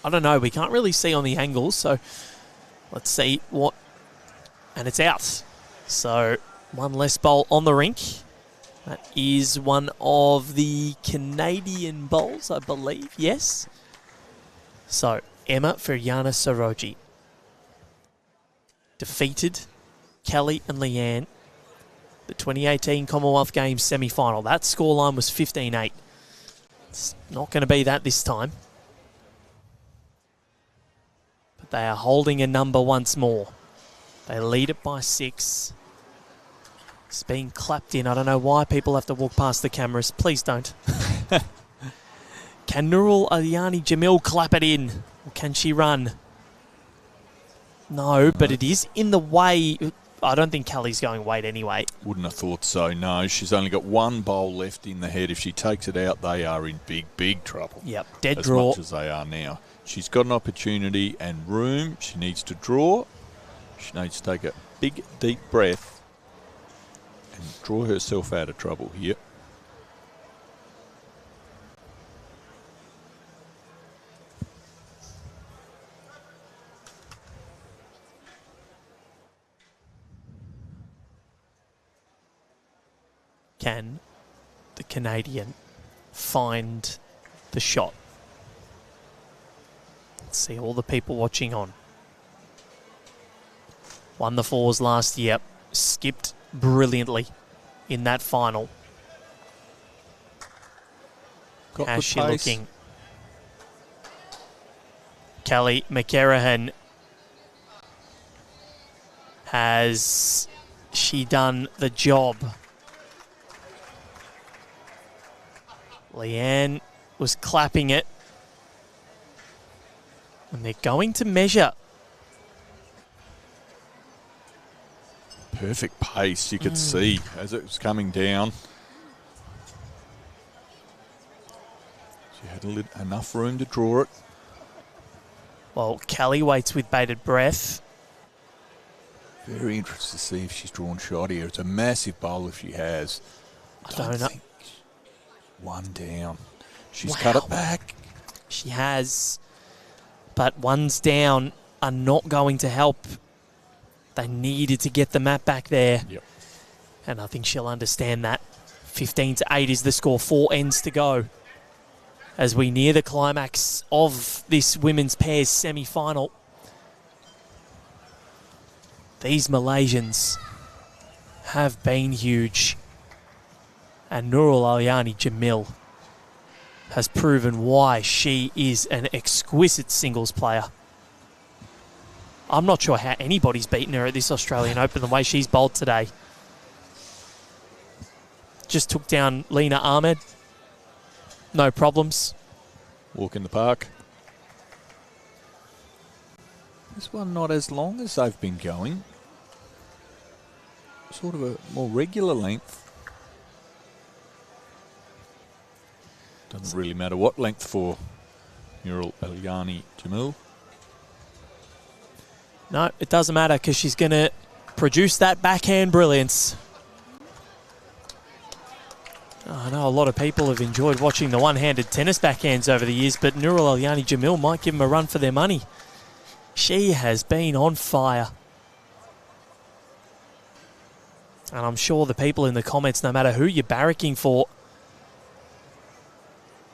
I don't know. We can't really see on the angles, so let's see what... And it's out. So one less bowl on the rink. That is one of the Canadian bowls, I believe. Yes. So McKerihen Saroji defeated Kelly and Leanne. The 2018 Commonwealth Games semi-final. That scoreline was 15-8. It's not going to be that this time. But they are holding a number once more. They lead it by 6. It's being clapped in. I don't know why people have to walk past the cameras. Please don't. Can Nurul Aliani Jamil clap it in? Or can she run? No, but it is in the way. I don't think Kelly's going weight anyway. Wouldn't have thought so, no. She's only got one bowl left in the head. If she takes it out, they are in big, big trouble. Yep, dead as draw. As much as they are now. She's got an opportunity and room. She needs to draw. She needs to take a big, deep breath and draw herself out of trouble here. Can the Canadian find the shot? Let's see all the people watching on. Won the 4s last year. Skipped brilliantly in that final. Got How's the she pace. looking? Kelly McKerihen. Has she done the job? Leanne was clapping it. And they're going to measure. Perfect pace, you could see as it was coming down. She had enough room to draw it. Well, Kelly waits with bated breath. Very interested to see if she's drawn shot here. It's a massive bowl if she has. I don't know. One down. She's Wow. cut it back. She has. But ones down are not going to help. They needed to get the map back there. Yep. And I think she'll understand that. 15-8 is the score. 4 ends to go. As we near the climax of this women's pairs semi-final. These Malaysians have been huge. And Nurul Aliani Jamil has proven why she is an exquisite singles player. I'm not sure how anybody's beaten her at this Australian Open the way she's bowled today. Just took down Lena Ahmed. No problems. Walk in the park. This one not as long as they've been going. Sort of a more regular length. Doesn't really matter what length for Nurul Aliani Jamil. No, it doesn't matter because she's going to produce that backhand brilliance. I know a lot of people have enjoyed watching the one-handed tennis backhands over the years, but Nurul Aliani Jamil might give them a run for their money. She has been on fire. And I'm sure the people in the comments, no matter who you're barracking for,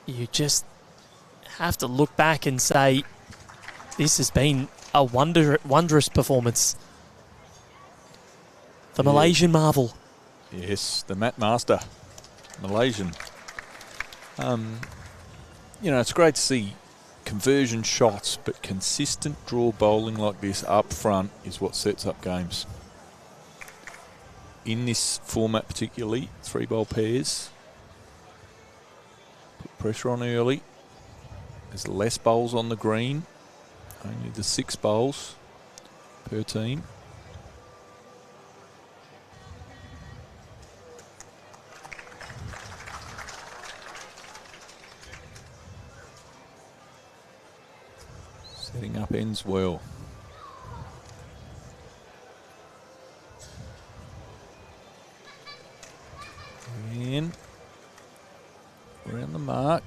you just have to look back and say, this has been a wondrous performance. The Malaysian marvel. Yes, the Mat Master, Malaysian. You know, it's great to see conversion shots, but consistent draw bowling like this up front is what sets up games. In this format particularly, 3-bowl pairs. Put pressure on early. There's less bowls on the green. Only the 6 bowls per team. Setting up ends well. And around the mark.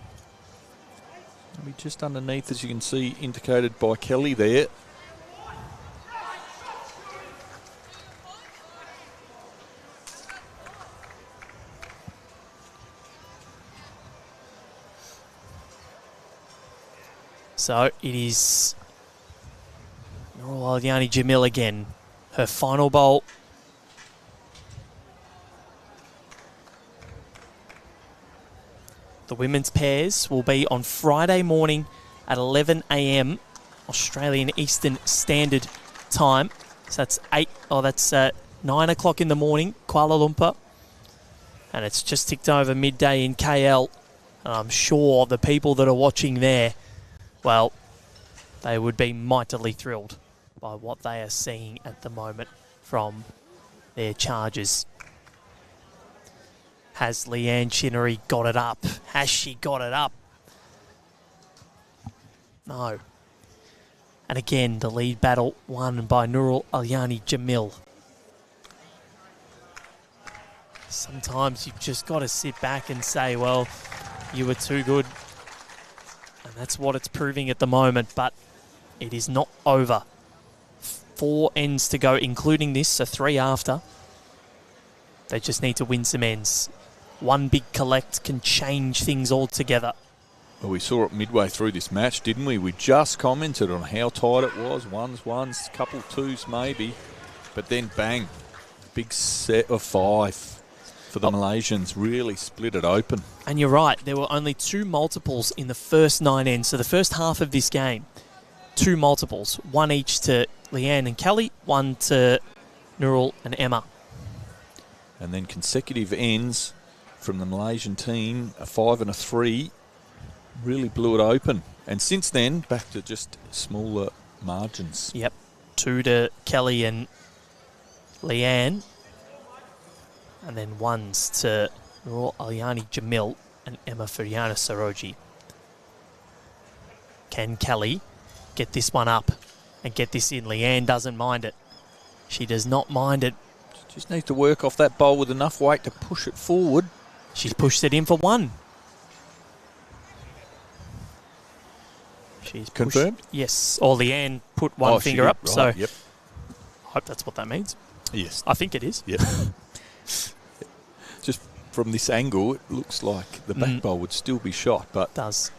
Maybe just underneath, as you can see, indicated by Kelly there. So it is Nurul Alyani Jamil again. Her final bowl. The women's pairs will be on Friday morning at 11 a.m. Australian Eastern Standard Time. So that's 9 o'clock in the morning, Kuala Lumpur. And it's just ticked over midday in KL. And I'm sure the people that are watching there, well, they would be mightily thrilled by what they are seeing at the moment from their charges. Has Leanne Chinery got it up? Has she got it up? No. And again, the lead battle won by Nurul Alyani Jamil. Sometimes you've just got to sit back and say, well, you were too good. And that's what it's proving at the moment, but it is not over. 4 ends to go, including this, so 3 after. They just need to win some ends. One big collect can change things altogether. Well, we saw it midway through this match, didn't we? We just commented on how tight it was. Ones, couple twos maybe. But then bang, big set of 5 for the Malaysians. Really split it open. And you're right, there were only 2 multiples in the first 9 ends. So the first half of this game, 2 multiples. 1 each to Leanne and Kelly, 1 to Nurul and Emma. And then consecutive ends from the Malaysian team, a 5 and a 3, really blew it open. And since then, back to just smaller margins. Yep, 2 to Kelly and Leanne. And then 1s to Nurul Alyani Jamil and Emma Furiana Saroji. Can Kelly get this one up and get this in? Leanne doesn't mind it. She does not mind it. Just needs to work off that bowl with enough weight to push it forward. She's pushed it in for 1. She's confirmed? Yes. Or Leanne put one finger up. Right, so yep. I hope that's what that means. Yes. I think it is. Yep. Just from this angle, it looks like the back bowl would still be shot, but It does.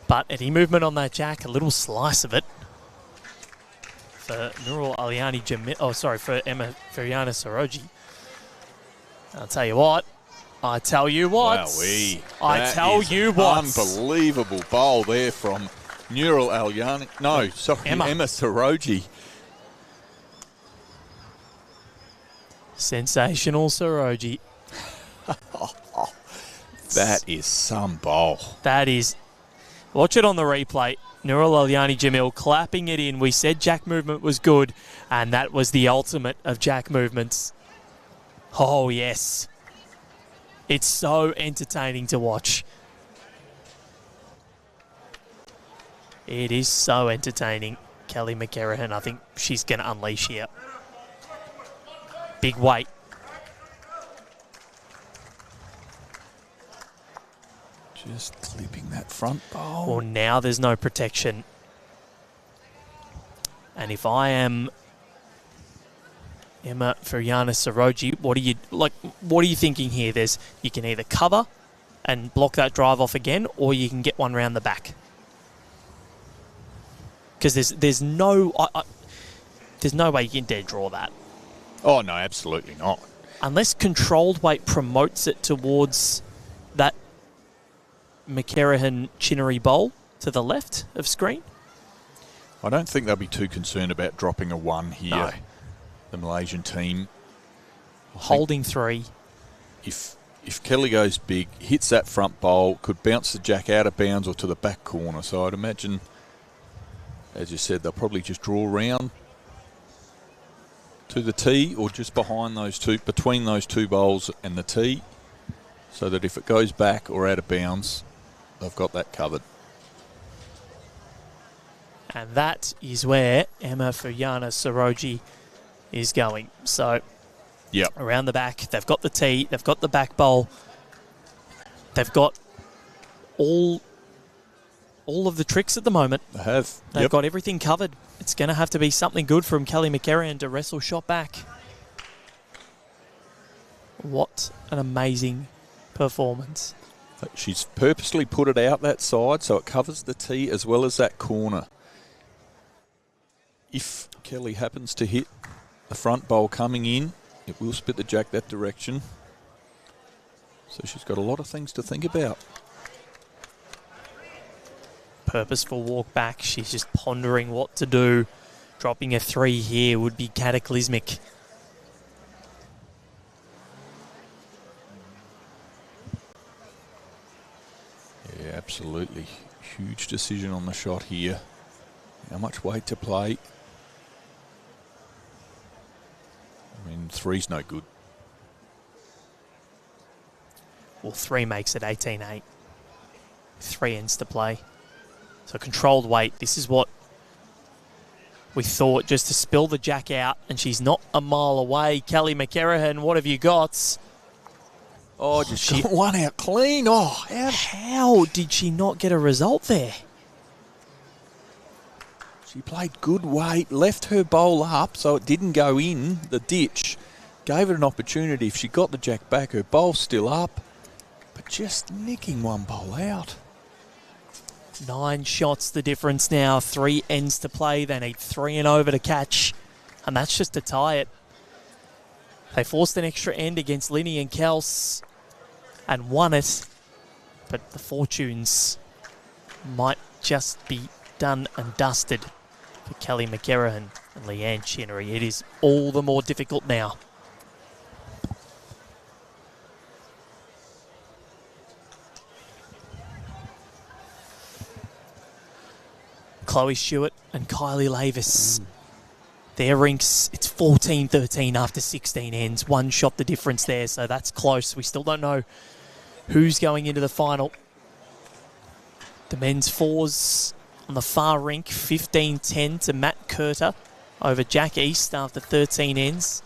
But any movement on that jack, a little slice of it for Nurul Alyani Jamil. Oh, sorry, for Emma Furiana Saroji. I'll tell you what. I tell you what. Wowee. I tell you what. Unbelievable bowl there from Nurul Alyani. No, sorry, Emma Saroji. Sensational Saroji. That is some bowl. That is. Watch it on the replay. Nurul Alyani Jamil clapping it in. We said jack movement was good, and that was the ultimate of jack movements. Oh, yes. It's so entertaining to watch. It is so entertaining. Kelly McKerihen, I think she's going to unleash here. Big weight. Just clipping that front bowl. Well, now there's no protection. And if I am Emma Furiana Saroji, what are you thinking here? You can either cover and block that drive off again, or you can get one round the back. Because there's no way you can dare draw that. Oh no, absolutely not. Unless controlled weight promotes it towards that McKerihen Chinery bowl to the left of screen. I don't think they'll be too concerned about dropping a 1 here. No. The Malaysian team. Holding 3. If Kelly goes big, hits that front bowl, could bounce the jack out of bounds or to the back corner. So I'd imagine as you said, they'll probably just draw round to the tee or just behind those two, between those two bowls and the tee, so that if it goes back or out of bounds, they've got that covered. And that is where McKerihen Saroji is going. So around the back, they've got the tee, they've got the back bowl, they've got all of the tricks at the moment. They have. They've got everything covered. It's going to have to be something good from Kelly McKerihen to wrestle shot back. What an amazing performance. She's purposely put it out that side so it covers the tee as well as that corner. If Kelly happens to hit the front bowl coming in, it will spit the jack that direction. So she's got a lot of things to think about. Purposeful walk back. She's just pondering what to do. Dropping a 3 here would be cataclysmic. Yeah, absolutely. Huge decision on the shot here. How much weight to play? I mean, 3's no good. Well, 3 makes it 18-8. 3 ends to play. So controlled weight. This is what we thought, just to spill the jack out, and she's not a mile away. Kelly McKerihen, what have you got? Oh, just got one out clean. Oh, how did she not get a result there? She played good weight, left her bowl up so it didn't go in the ditch. Gave it an opportunity. If she got the jack back, her bowl's still up. But just nicking one bowl out. 9 shots the difference now. 3 ends to play. They need 3 and over to catch. And that's just to tie it. They forced an extra end against Linney and Kels and won it. But the fortunes might just be done and dusted for Kelly McKerihen and Leanne Chinery. It is all the more difficult now. Chloe Stewart and Kylie Lavis. Their rinks, it's 14-13 after 16 ends. 1 shot the difference there, so that's close. We still don't know who's going into the final. The men's 4s on the far rink, 15-10 to Matt Curter over Jack East after 13 ends.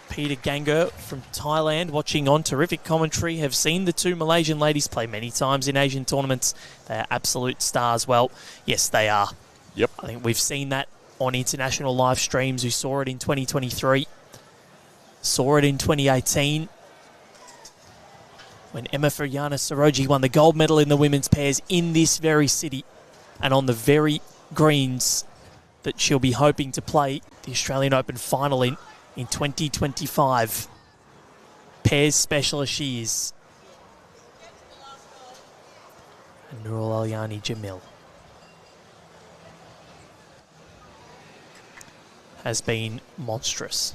Peter Ganger from Thailand watching on. Terrific commentary. Have seen the 2 Malaysian ladies play many times in Asian tournaments. They are absolute stars. Well, yes, they are. Yep. I think we've seen that on international live streams. We saw it in 2023. Saw it in 2018 when McKerihen Saroji won the gold medal in the women's pairs in this very city and on the very greens that she'll be hoping to play the Australian Open final in 2025. Pairs specialist she is. And Nurul Alyani Jamil has been monstrous.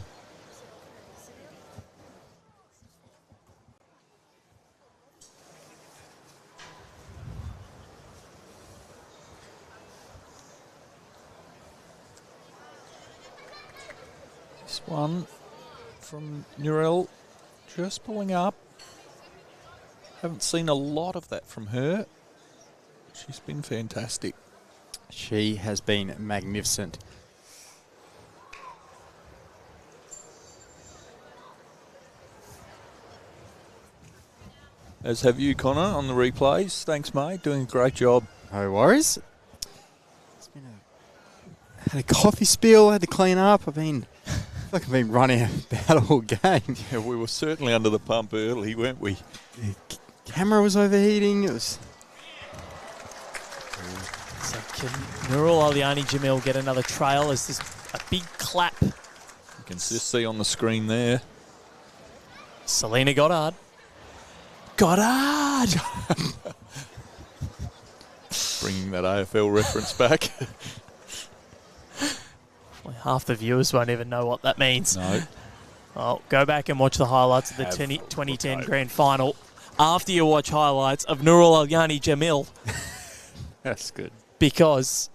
This one from Nurul just pulling up. Haven't seen a lot of that from her. She's been fantastic. She has been magnificent. As have you, Connor, on the replays. Thanks, mate. Doing a great job. No worries. Had a coffee spill, had to clean up. I've been running about all game. Yeah, we were certainly under the pump early, weren't we? The camera was overheating. It was. So can Nurul Alyani Jamil get another trail? Is this a big clap? You can just see on the screen there. Selena Goddard. Goddard! Bringing that AFL reference back. Well, half the viewers won't even know what that means. No. Well, go back and watch the highlights of the 2010 Grand Final after you watch highlights of Nurul Alyani Jamil. That's good. because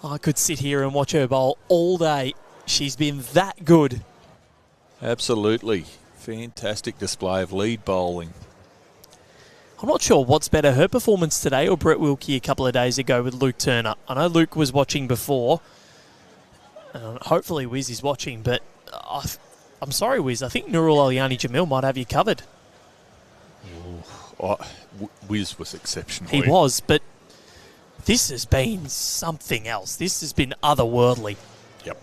I could sit here and watch her bowl all day. She's been that good. Absolutely. Fantastic display of lead bowling. I'm not sure what's better, her performance today or Brett Wilkie a couple of days ago with Luke Turner. I know Luke was watching before. Hopefully Wiz is watching, but I'm sorry, Wiz. I think Nurul Aliani Jamil might have you covered. Wiz was exceptional. He was, but this has been something else. This has been otherworldly. Yep.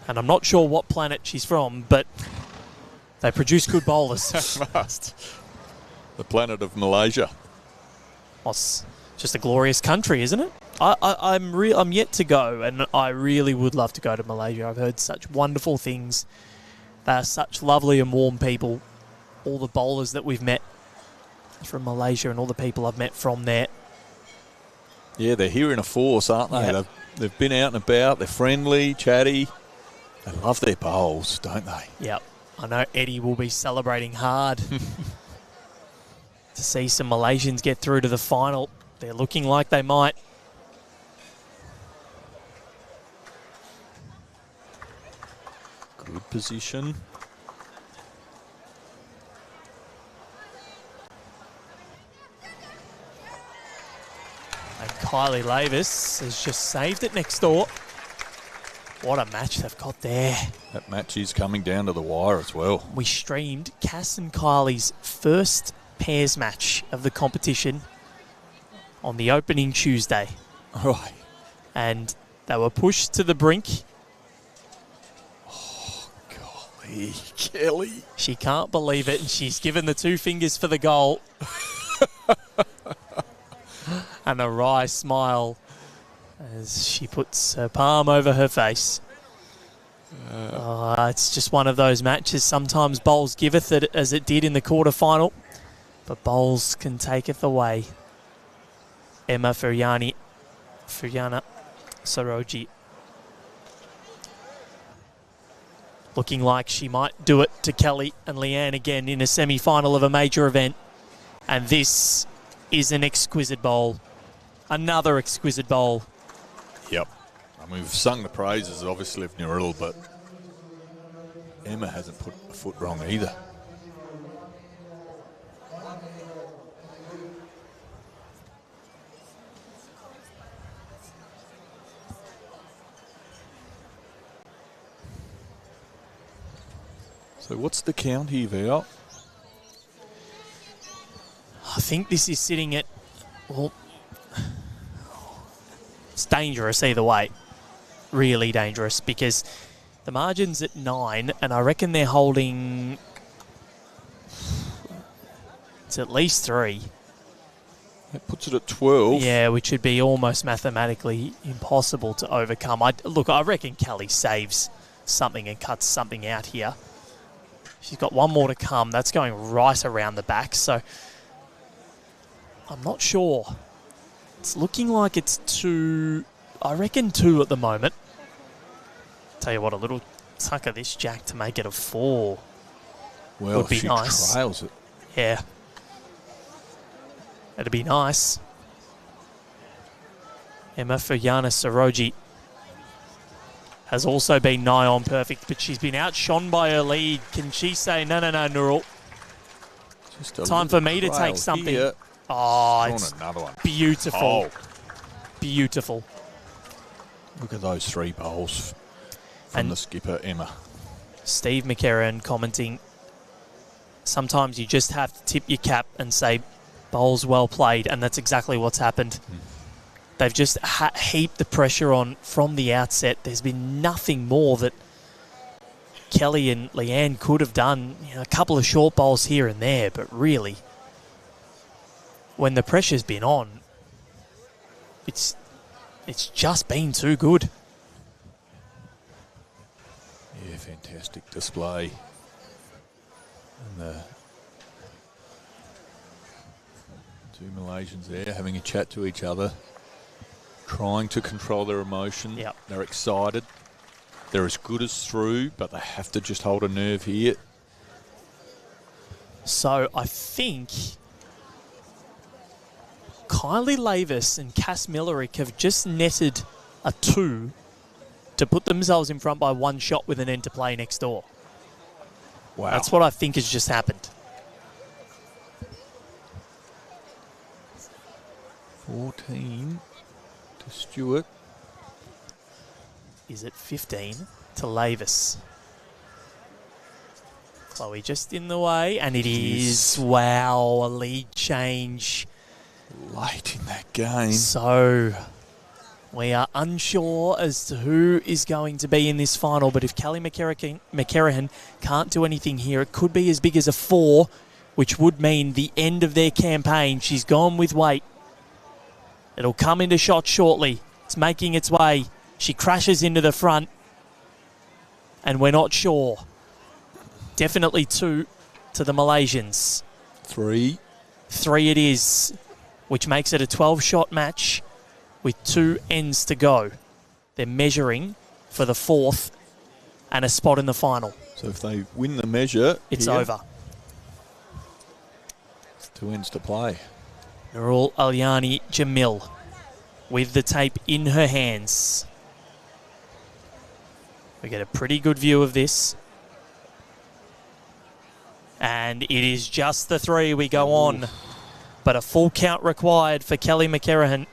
And I'm not sure what planet she's from, but they produce good bowlers. Must. The planet of Malaysia. Well, it's just a glorious country, isn't it? I'm yet to go, and I really would love to go to Malaysia. I've heard such wonderful things. They are such lovely and warm people. All the bowlers that we've met from Malaysia and all the people I've met from there. Yeah, they're here in a force, aren't they? Yep. They've been out and about. They're friendly, chatty. They love their bowls, don't they? Yep. I know Eddie will be celebrating hard to see some Malaysians get through to the final. They're looking like they might. Good position. And Kylie Lavis has just saved it next door. What a match they've got there. That match is coming down to the wire as well. We streamed Cass and Kylie's first pairs match of the competition on the opening Tuesday. Right. And they were pushed to the brink. Oh, golly, Kelly. She can't believe it, and she's given the 2 fingers for the goal. And a wry smile as she puts her palm over her face. It's just one of those matches. Sometimes bowls giveth it, as it did in the quarter-final, but bowls can taketh away. Emma Furiana Saroji looking like she might do it to Kelly and Leanne again in a semi-final of a major event. And this is an exquisite bowl. Another exquisite bowl. Yep. I mean, we've sung the praises, obviously, of Nurul, but Emma hasn't put a foot wrong either. So what's the count here, Val? I think this is sitting at, well, it's dangerous either way. Really dangerous, because the margin's at 9, and I reckon they're holding, it's at least 3. That puts it at 12. Yeah, which would be almost mathematically impossible to overcome. I reckon Kelly saves something and cuts something out here. She's got one more to come. That's going right around the back, so I'm not sure. It's looking like it's 2, I reckon 2 at the moment. Tell you what, a little tuck of this jack to make it a 4 Well, would be she nice. trails it. Yeah. That'd be nice. Emma Furiana Saroji has also been nigh on perfect, but she's been outshone by her lead. Can she say, no, Nurul? Just a Time for me to trail take something. here. Oh, Drawn it's another one. beautiful. Oh, Beautiful. look at those 3 bowls from And the skipper, Emma. Steve McKerihen commenting, sometimes you just have to tip your cap and say, bowls well played, and that's exactly what's happened. They've just heaped the pressure on from the outset. There's been nothing more that Kelly and Leanne could have done. You know, a couple of short bowls here and there, but really, when the pressure's been on, it's just been too good. Yeah, fantastic display. And the 2 Malaysians there having a chat to each other, trying to control their emotion. Yep. They're excited. They're as good as through, but they have to just hold a nerve here. So I think Kylie Lavis and Cass Millerick have just netted a 2 to put themselves in front by 1 shot with an end to play next door. Wow. That's what I think has just happened. 14 to Stewart. Is it 15 to Lavis? Chloe just in the way, and it is. Wow, a lead change. Late in that game. So, we are unsure as to who is going to be in this final, but if Kelly McKerihen can't do anything here, it could be as big as a 4, which would mean the end of their campaign. She's gone with weight. It'll come into shot shortly. It's making its way. She crashes into the front, and we're not sure. Definitely 2 to the Malaysians. 3. 3 it is, which makes it a 12-shot match with 2 ends to go. They're measuring for the 4th and a spot in the final. So if they win the measure, it's over. 2 ends to play. Nurul Alyani Jamil with the tape in her hands. We get a pretty good view of this. And it is just the 3 we go on. But a full count required for Kelly McKerihen.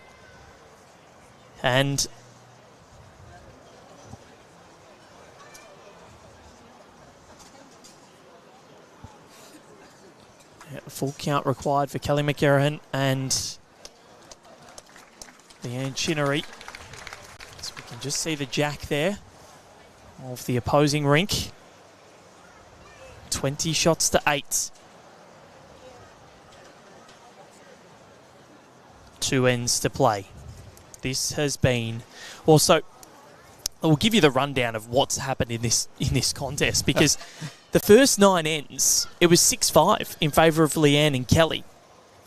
And a full count required for Kelly McKerihen and Leanne Chinery. So we can just see the jack there of the opposing rink. 20 shots to 8. 2 ends to play. This has been... Also, I'll give you the rundown of what's happened in this contest, because the first 9 ends, it was 6-5 in favour of Leanne and Kelly.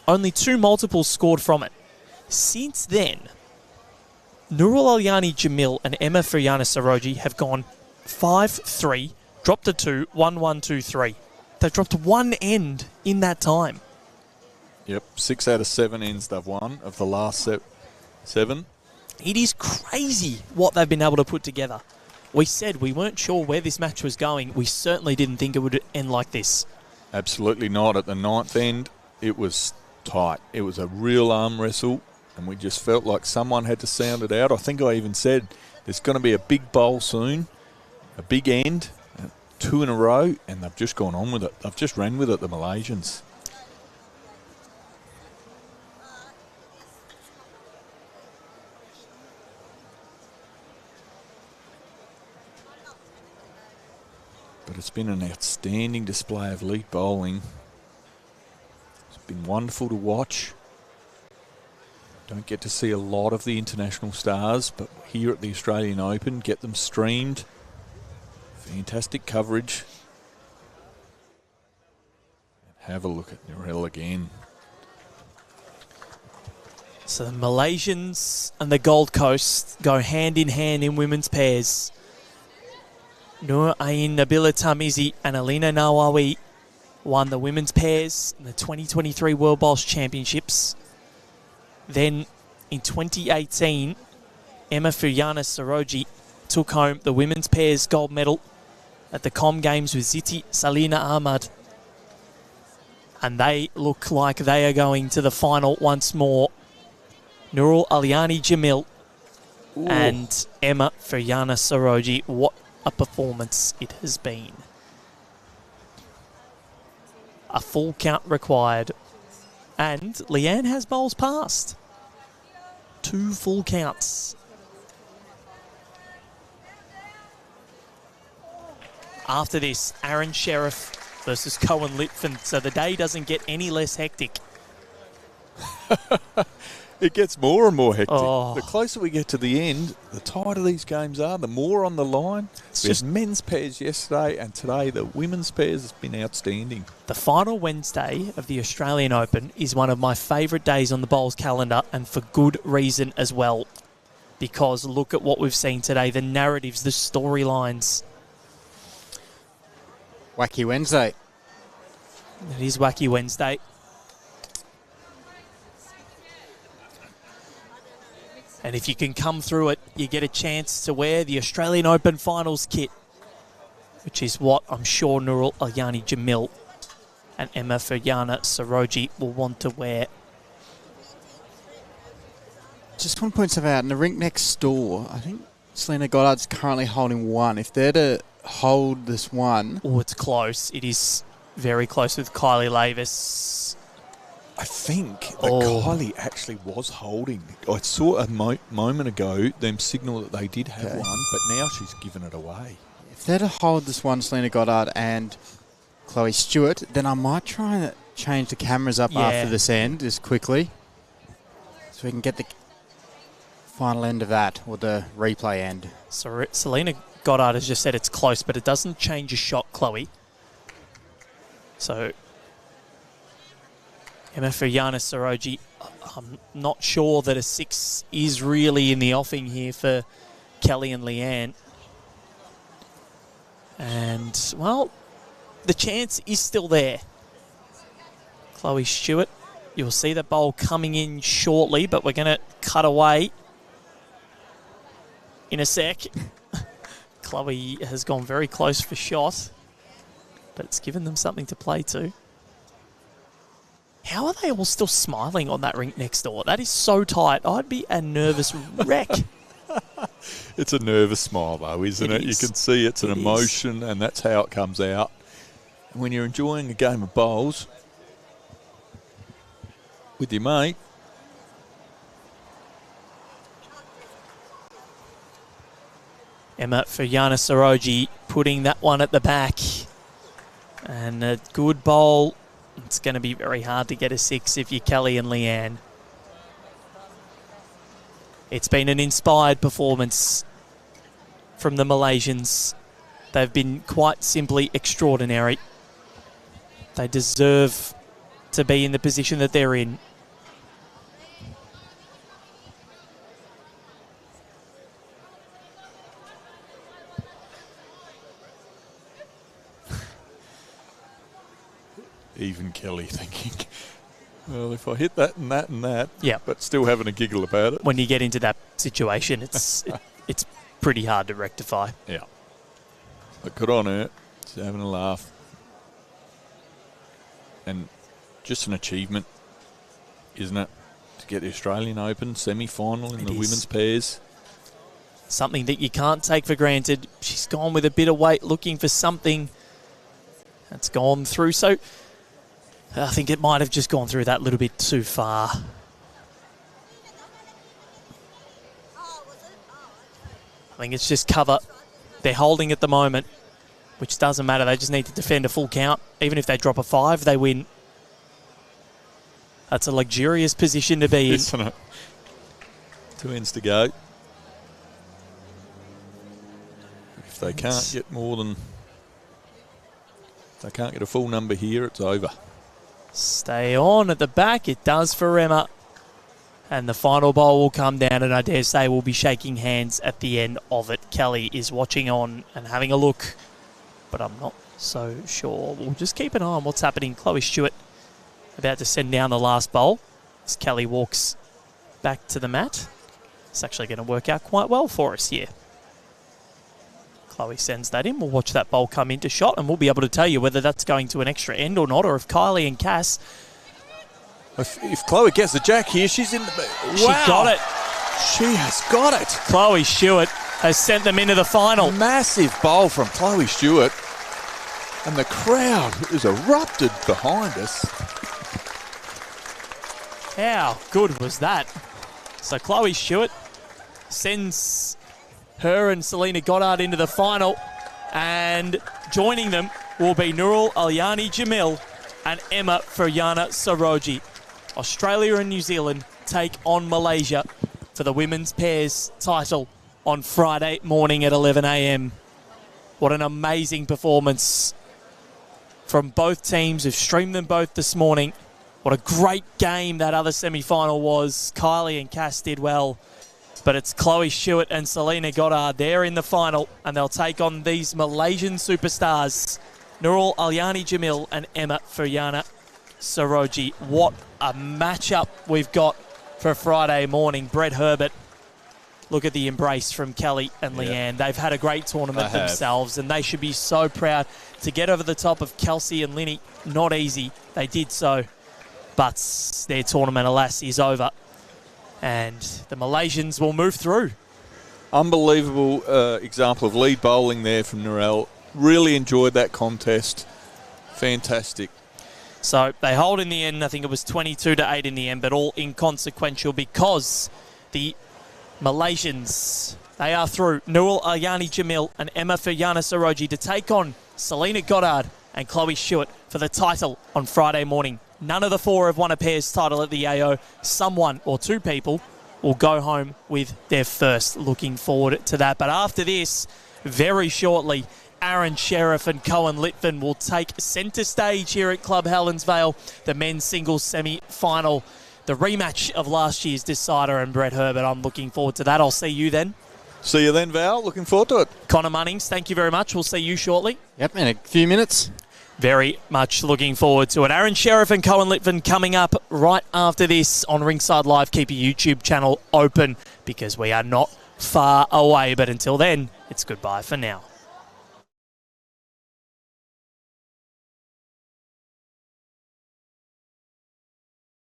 Only 2 multiples scored from it. Since then, Nurul Alyani Jamil and Emma Friana Saroji have gone 5-3, dropped a 2, 1-1, 2-3. They've dropped 1 end in that time. Yep, 6 out of 7 ends they've won of the last 7. It is crazy what they've been able to put together. We said we weren't sure where this match was going. We certainly didn't think it would end like this. Absolutely not. At the 9th end, it was tight. It was a real arm wrestle, and we just felt like someone had to sound it out. I think I even said there's going to be a big bowl soon, a big end, 2 in a row, and they've just gone on with it. They've just ran with it, the Malaysians. But it's been an outstanding display of lead bowling. It's been wonderful to watch. Don't get to see a lot of the international stars, but here at the Australian Open, get them streamed. Fantastic coverage. And have a look at Nurul again. So the Malaysians and the Gold Coast go hand in hand in women's pairs. Nur Ain Nabila Tamizi and Alina Nawawi won the women's pairs in the 2023 World Bowls Championships. Then in 2018, Emma Friana Saroji took home the women's pairs gold medal at the Com Games with Ziti Salina Ahmad. And they look like they are going to the final once more. Nurul Alyani Jamil and Emma Friana Saroji. What a performance it has been. A full count required. And Leanne has bowls passed. 2 full counts. After this, Aaron Sheriff versus Cohen Litfin. So the day doesn't get any less hectic. It gets more and more hectic. Oh. The closer we get to the end, the tighter these games are, the more on the line. It's We just had men's pairs yesterday, and today the women's pairs has been outstanding. the final Wednesday of the Australian Open is one of my favourite days on the bowls calendar, and for good reason as well. Because look at what we've seen today, the narratives, the storylines. Wacky Wednesday. It is Wacky Wednesday. And if you can come through it, you get a chance to wear the Australian Open Finals kit, which is what I'm sure Nurul Alyani Jamil and McKerihen Saroji will want to wear. Just want to point something out. In the rink next door, I think Selena Goddard's currently holding one. If they're to hold this one... Oh, it's close. It is very close with Kylie Lavis. I think that Kylie actually was holding. I saw a moment ago them signal that they did have one, but now she's given it away. If they're to hold this one, Selena Goddard and Chloe Stewart, then I might try and change the cameras up after this end just quickly so we can get the final end of that, or the replay end. So Selena Goddard has just said it's close, but it doesn't change a shot, Chloe. So McKerihen Saroji, I'm not sure that a 6 is really in the offing here for Kelly and Leanne. And, well, the chance is still there. Chloe Stewart, you'll see the bowl coming in shortly, but we're going to cut away in a sec. Chloe has gone very close for shot, but it's given them something to play to. How are they all still smiling on that rink next door? That is so tight. I'd be a nervous wreck. It's a nervous smile, though, isn't it? You can see it's an emotion, and that's how it comes out. And when you're enjoying a game of bowls with your mate, McKerihen Saroji putting that one at the back. And a good bowl. It's going to be very hard to get a 6 if you're Kelly and Leanne. It's been an inspired performance from the Malaysians. They've been quite simply extraordinary. They deserve to be in the position that they're in. Even Kelly thinking, well, if I hit that and that and that, yeah, but still having a giggle about it. When you get into that situation, it's it's pretty hard to rectify. Yeah. But good on her. She's having a laugh. And just an achievement, isn't it? To get the Australian Open semi-final in the women's pairs. Something that you can't take for granted. She's gone with a bit of weight looking for something that's gone through. So I think it might have just gone through that little bit too far. I think it's just cover. They're holding at the moment, which doesn't matter. They just need to defend a full count. Even if they drop a 5, they win. That's a luxurious position to be in. Isn't it? 2 ends to go. If they can't get more than... If they can't get a full number here, it's over. Stay on at the back. It does for Emma. And the final bowl will come down, and I dare say we'll be shaking hands at the end of it. Kelly is watching on and having a look, but I'm not so sure. We'll just keep an eye on what's happening. Chloe Stewart about to send down the last bowl as Kelly walks back to the mat. It's actually going to work out quite well for us here. Chloe sends that in. We'll watch that bowl come into shot, and we'll be able to tell you whether that's going to an extra end or not, or if Kylie and Cass... If Chloe gets the jack here, she's in the... Wow. She got it. She has got it. Chloe Stewart has sent them into the final. Massive bowl from Chloe Stewart. And the crowd is erupted behind us. How good was that? So Chloe Stewart sends her and Selena Goddard into the final, and joining them will be Nurul Alyani Jamil and McKerihen Saroji. Australia and New Zealand take on Malaysia for the women's pairs title on Friday morning at 11 a.m. What an amazing performance from both teams who've streamed them both this morning. What a great game that other semi-final was. Kylie and Cass did well, but it's Chloe Stewart and Selena Goddard. They're in the final, and they'll take on these Malaysian superstars, Nurul Alyani Jamil and McKerihen Saroji. What a matchup we've got for Friday morning. Brett Herbert look at the embrace from Kelly and Leanne. They've had a great tournament themselves, and they should be so proud to get over the top of Kelsey and Linny. Not easy. They did so, but their tournament, alas, is over. And the Malaysians will move through. Unbelievable example of lead bowling there from Narelle. Really enjoyed that contest. Fantastic. So they hold in the end. I think it was 22-8 in the end, but all inconsequential because the Malaysians, they are through. Nurul Alyani Jamil and McKerihen Saroji to take on Selena Goddard and Chloe Stewart for the title on Friday morning. None of the four have won a pairs title at the AO. Someone or two people will go home with their first. Looking forward to that. But after this, very shortly, Aaron Sheriff and Cohen Litvin will take centre stage here at Club Helensvale. The men's singles semi-final. The rematch of last year's decider and Brett Herbert. I'm looking forward to that. I'll see you then. See you then, Val. Looking forward to it. Connor Munnings, thank you very much. We'll see you shortly. Yep, in a few minutes. Very much looking forward to it. Aaron Sheriff and Cohen Litvin coming up right after this on Rinkside Live. Keep your YouTube channel open because we are not far away. But until then, it's goodbye for now.